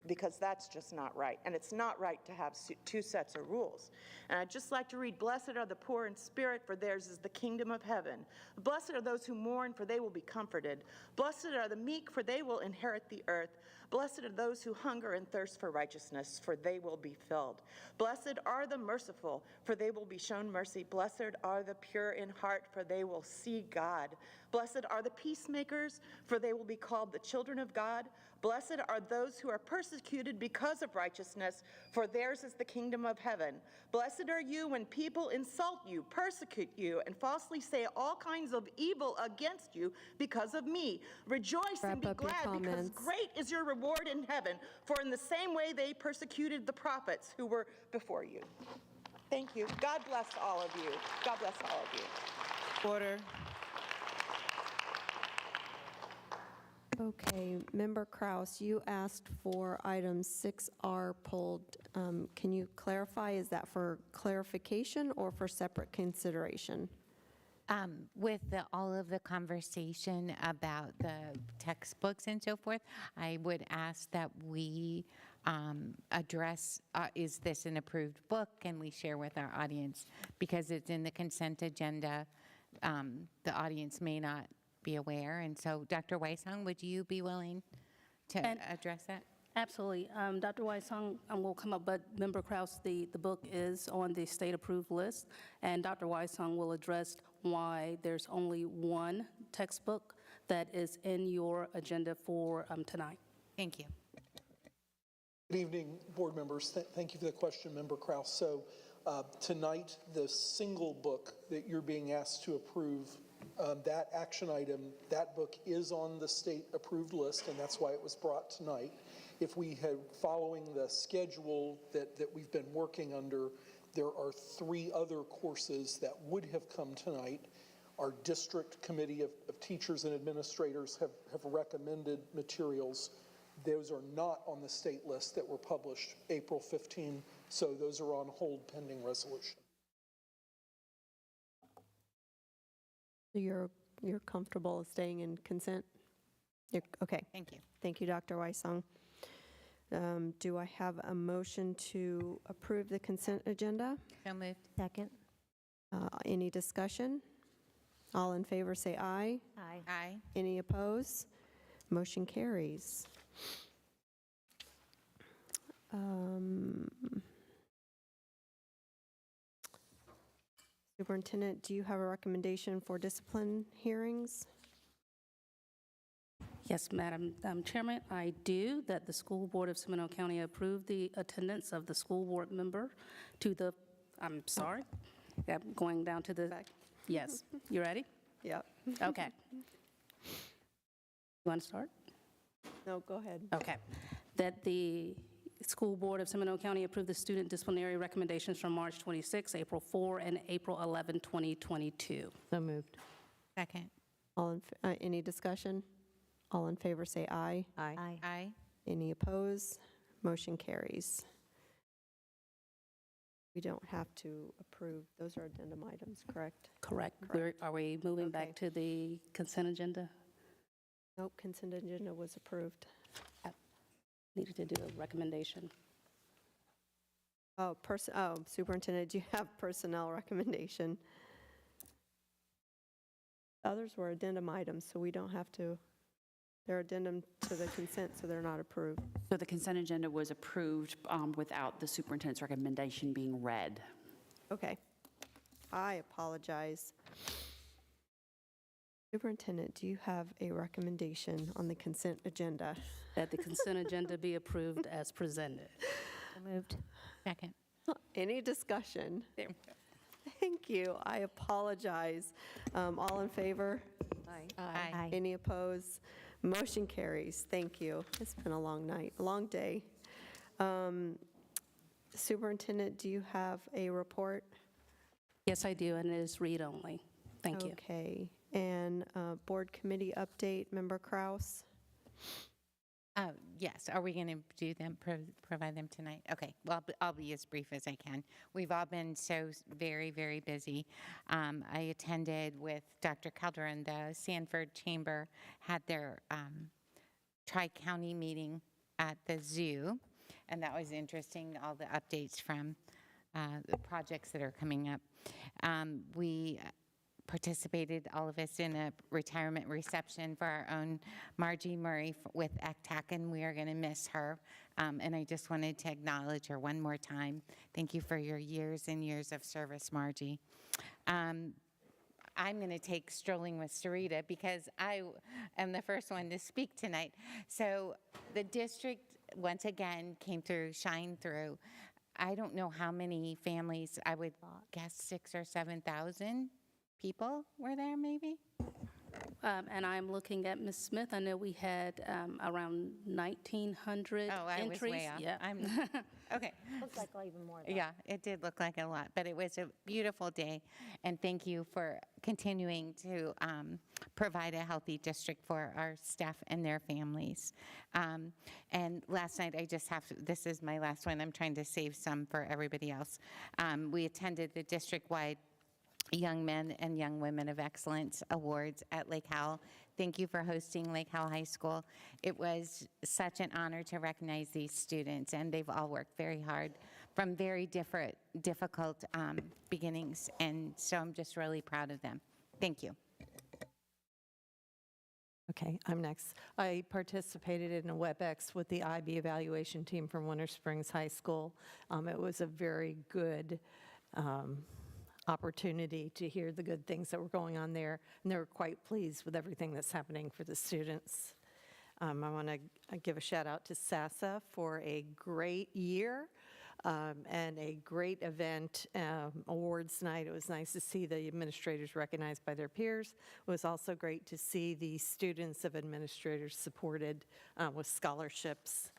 because that's just not right. And it's not right to have two sets of rules. And I'd just like to read, "Blessed are the poor in spirit, for theirs is the kingdom of heaven. Blessed are those who mourn, for they will be comforted. Blessed are the meek, for they will inherit the earth. Blessed are those who hunger and thirst for righteousness, for they will be filled. Blessed are the merciful, for they will be shown mercy. Blessed are the pure in heart, for they will see God. Blessed are the peacemakers, for they will be called the children of God. Blessed are those who are persecuted because of righteousness, for theirs is the kingdom of heaven. Blessed are you when people insult you, persecute you, and falsely say all kinds of evil against you because of me. Rejoice and be glad, because great is your reward in heaven, for in the same way they persecuted the prophets who were before you." Thank you. God bless all of you. God bless all of you. Order. Okay, Member Kraus, you asked for item 6R pulled. Can you clarify, is that for clarification or for separate consideration? With all of the conversation about the textbooks and so forth, I would ask that we address, is this an approved book? Can we share with our audience? Because it's in the consent agenda, the audience may not be aware. And so, Dr. Weishong, would you be willing to address that? Absolutely. Dr. Weissong will come up, but Member Kraus, the book is on the state-approved list, and Dr. Weissong will address why there's only one textbook that is in your agenda for tonight. Thank you. Good evening, board members. Thank you for the question, Member Kraus. So tonight, the single book that you're being asked to approve, that action item, that book is on the state-approved list, and that's why it was brought tonight. If we had, following the schedule that we've been working under, there are 3 other courses that would have come tonight. Our district committee of teachers and administrators have recommended materials. Those are not on the state list that were published April 15, so those are on hold pending resolution. You're comfortable staying in consent? Okay. Thank you. Thank you, Dr. Weissong. Do I have a motion to approve the consent agenda? So moved. Second. Any discussion? All in favor say aye. Aye. Aye. Any opposed? Motion carries. Superintendent, do you have a recommendation for discipline hearings? Yes, Madam Chairman, I do, that the School Board of Seminole County approve the attendance of the school board member to the, I'm sorry, going down to the, yes, you ready? Yep. Okay. You want to start? No, go ahead. Okay. That the School Board of Seminole County approve the student disciplinary recommendations from March 26, April 4, and April 11, 2022. So moved. Second. Any discussion? All in favor say aye. Aye. Aye. Any opposed? Motion carries. We don't have to approve, those are addendum items, correct? Correct. Are we moving back to the consent agenda? Nope, consent agenda was approved. Needed to do a recommendation. Oh, Superintendent, do you have personnel recommendation? Others were addendum items, so we don't have to, they're addendum to the consent, so they're not approved. So the consent agenda was approved without the superintendent's recommendation being read. Okay. I apologize. Superintendent, do you have a recommendation on the consent agenda? That the consent agenda be approved as presented. Moved. Second. Any discussion? Thank you. I apologize. All in favor? Aye. Aye. Any opposed? Motion carries. Thank you. It's been a long night, a long day. Superintendent, do you have a report? Yes, I do, and it is read-only. Thank you. Okay. And board committee update, Member Kraus? Yes, are we going to do them, provide them tonight? Okay, well, I'll be as brief as I can. We've all been so very, very busy. I attended with Dr. Calderon, the Sanford Chamber had their tri-county meeting at the zoo, and that was interesting, all the updates from the projects that are coming up. We participated, all of us, in a retirement reception for our own Margie Murray with ACTAC, and we are going to miss her. And I just wanted to acknowledge her one more time. Thank you for your years and years of service, Margie. I'm going to take Strolling with Sarita because I am the first one to speak tonight. So the district, once again, came through, shined through. I don't know how many families, I would guess 6,000 or 7,000 people were there, maybe? And I'm looking at Ms. Smith. I know we had around 1,900 Oh, I entries. was way off. Yeah. Okay. Looks like even more. Yeah, it did look like a lot, but it was a beautiful day, and thank you for continuing to provide a healthy district for our staff and their families. And last night, this is my last one, I'm trying to save some for everybody else. We attended the district-wide Young Men and Young Women of Excellence Awards at Lake Howell. Thank you for hosting Lake Howell High School. It was such an honor to recognize these students, and they've all worked very hard from very difficult beginnings, and so I'm just really proud of them. Thank you. Okay, I'm next. I participated in a WebEx with the IB evaluation team from Winter Springs High School. It was a very good opportunity to hear the good things that were going on there, and they were quite pleased with everything that's happening for the students. I want to give a shout out to SASA for a great year. And a great event, awards night. It was nice to see the administrators recognized by their peers. It was also great to see the students of administrators supported with scholarships.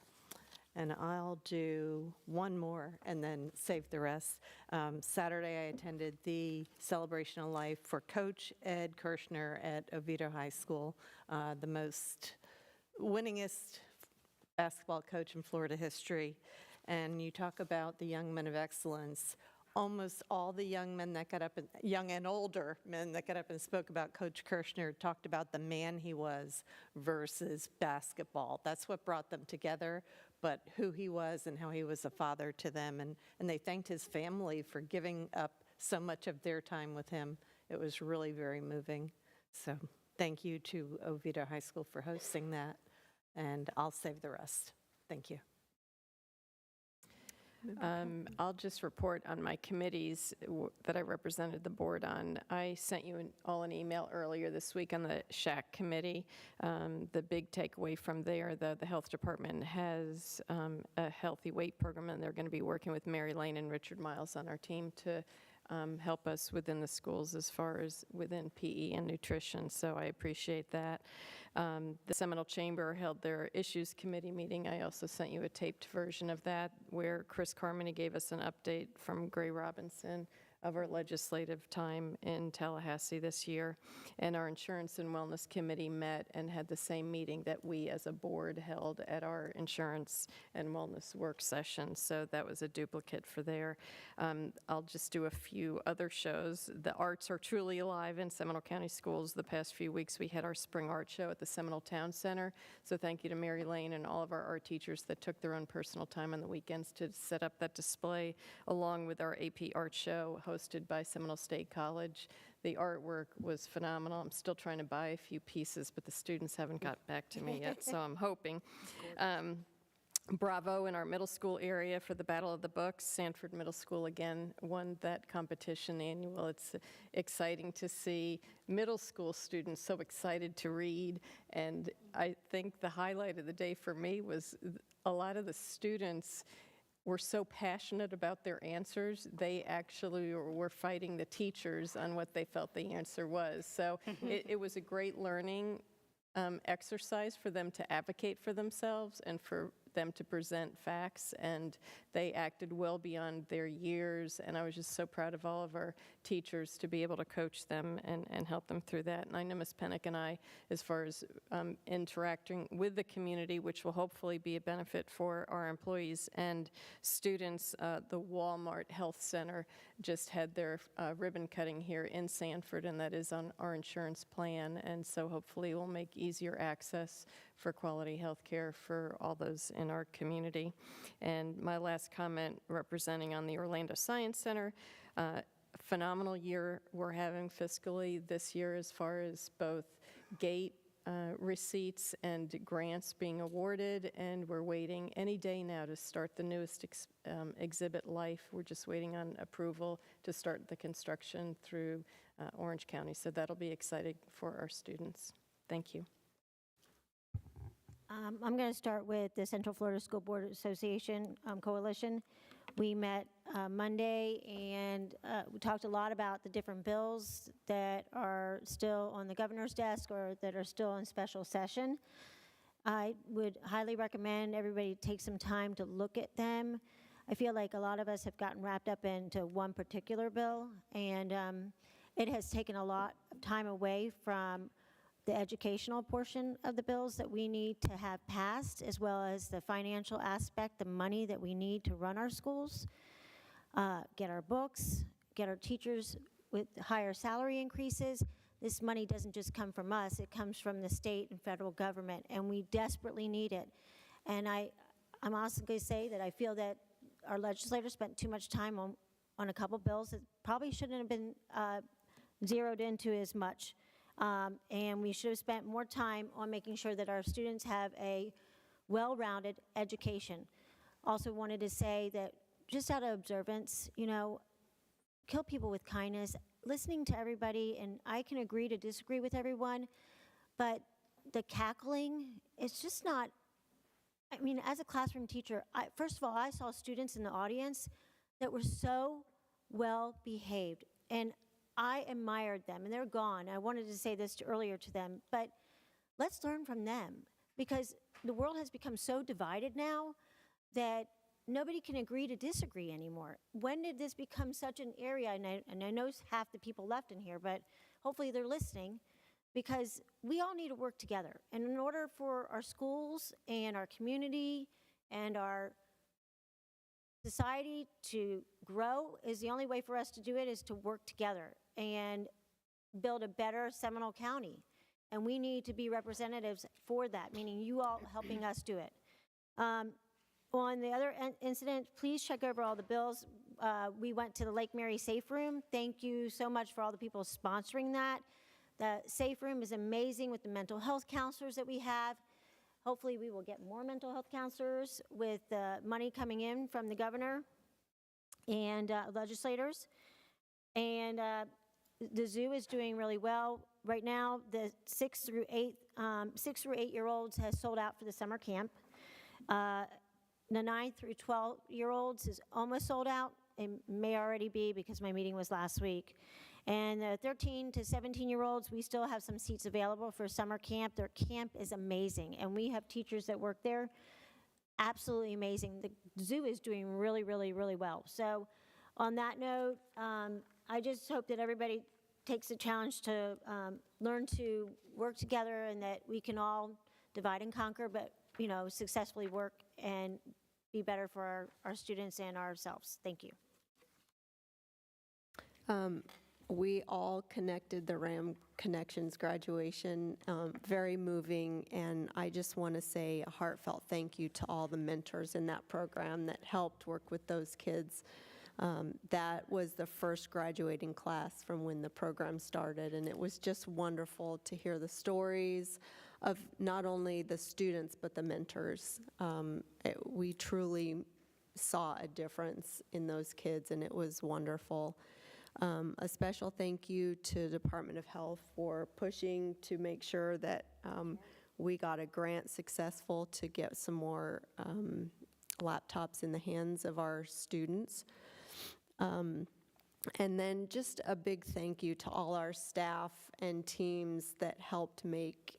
And I'll do one more and then save the rest. Saturday, I attended the Celebration of Life for Coach Ed Kirshner at Oviedo High School, the most winningest basketball coach in Florida history. And you talk about the young men of excellence. Almost all the young men that got up, young and older men that got up and spoke about Coach Kirshner talked about the man he was versus basketball. That's what brought them together, but who he was and how he was a father to them. And they thanked his family for giving up so much of their time with him. It was really very moving. So thank you to Oviedo High School for hosting that. And I'll save the rest. Thank you. I'll just report on my committees that I represented the board on. I sent you all an email earlier this week on the SHAC committee. The big takeaway from there, the health department has a healthy weight program, and they're going to be working with Mary Lane and Richard Miles on our team to help us within the schools as far as within PE and nutrition, so I appreciate that. The Seminole Chamber held their issues committee meeting. I also sent you a taped version of that where Chris Carmody gave us an update from Gray Robinson of our legislative time in Tallahassee this year. And our Insurance and Wellness Committee met and had the same meeting that we as a board held at our Insurance and Wellness work session. So that was a duplicate for there. I'll just do a few other shows. The arts are truly alive in Seminole County Schools. The past few weeks we had our spring art show at the Seminole Town Center. So thank you to Mary Lane and all of our art teachers that took their own personal time on the weekends to set up that display, along with our AP art show hosted by Seminole State College. The artwork was phenomenal. I'm still trying to buy a few pieces, but the students haven't got back to me yet, so I'm hoping. Bravo in our middle school area for the Battle of the Books. Sanford Middle School again won that competition annual. It's exciting to see middle school students so excited to read, and I think the highlight of the day for me was a lot of the students were so passionate about their answers, they actually were fighting the teachers on what they felt the answer was. So it was a great learning exercise for them to advocate for themselves and for them to present facts, and they acted well beyond their years, and I was just so proud of all of our teachers to be able to coach them and help them through that. And I know Ms. Pennick and I, as far as interacting with the community, which will hopefully be a benefit for our employees and students, the Walmart Health Center just had their ribbon cutting here in Sanford, and that is on our insurance plan, and so hopefully we'll make easier access for quality health care for all those in our community. And my last comment, representing on the Orlando Science Center, phenomenal year we're having fiscally this year as far as both gate receipts and grants being awarded, and we're waiting any day now to start the newest exhibit, Life. We're just waiting on approval to start the construction through Orange County, so that'll be exciting for our students. Thank you. I'm going to start with the Central Florida School Board Association Coalition. We met Monday, and we talked a lot about the different bills that are still on the governor's desk or that are still in special session. I would highly recommend everybody take some time to look at them. I feel like a lot of us have gotten wrapped up into one particular bill, and it has taken a lot of time away from the educational portion of the bills that we need to have passed, as well as the financial aspect, the money that we need to run our schools, get our books, get our teachers with higher salary increases. This money doesn't just come from us, it comes from the state and federal government, and we desperately need it. And I'm also going to say that I feel that our legislators spent too much time on a couple bills that probably shouldn't have been zeroed into as much. And we should have spent more time on making sure that our students have a well-rounded education. Also wanted to say that just out of observance, kill people with kindness, listening to everybody, and I can agree to disagree with everyone, but the cackling, it's just not, as a classroom teacher, first of all, I saw students in the audience that were so well behaved, and I admired them, and they're gone. I wanted to say this earlier to them, but let's learn from them, because the world has become so divided now that nobody can agree to disagree anymore. When did this become such an area, and I know half the people left in here, but hopefully they're listening, because we all need to work together. And in order for our schools and our community and our society to grow, is the only way for us to do it is to work together and build a better Seminole County. And we need to be representatives for that, meaning you all helping us do it. On the other incident, please check over all the bills. We went to the Lake Mary Safe Room. Thank you so much for all the people sponsoring that. The Safe Room is amazing with the mental health counselors that we have. Hopefully we will get more mental health counselors with the money coming in from the governor and legislators. And the zoo is doing really well. Right now, the 6 through 8-year-olds has sold out for the summer camp. The 9 through 12-year-olds is almost sold out. It may already be because my meeting was last week. And the 13 to 17-year-olds, we still have some seats available for summer camp. Their camp is amazing, and we have teachers that work there. Absolutely amazing. The zoo is doing really, really, really well. So on that note, I just hope that everybody takes the challenge to learn to work together, and that we can all divide and conquer, but successfully work and be better for our students and ourselves. Thank you. We all connected the RAM Connections graduation, very moving, and I just want to say a heartfelt thank you to all the mentors in that program that helped work with those kids. That was the first graduating class from when the program started, and it was just wonderful to hear the stories of not only the students but the mentors. We truly saw a difference in those kids, and it was wonderful. A special thank you to Department of Health for pushing to make sure that we got a grant successful to get some more laptops in the hands of our students. And then just a big thank you to all our staff and teams that helped make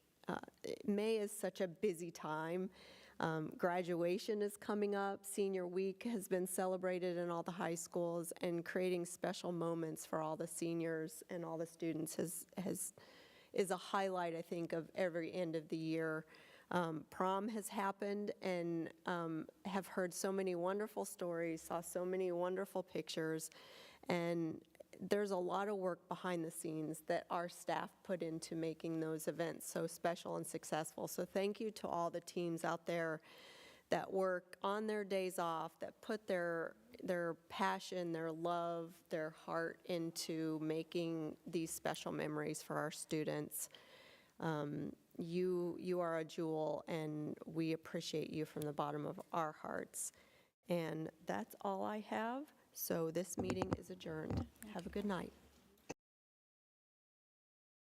May is such a busy time. Graduation is coming up. Senior week has been celebrated in all the high schools, and creating special moments for all the seniors and all the students is a highlight, I think, of every end of the year. Prom has happened, and have heard so many wonderful stories, saw so many wonderful pictures, and there's a lot of work behind the scenes that our staff put into making those events so special and successful. So thank you to all the teams out there that work on their days off, that put their passion, their love, their heart into making these special memories for our students. You are a jewel, and we appreciate you from the bottom of our hearts. And that's all I have. So this meeting is adjourned. Have a good night.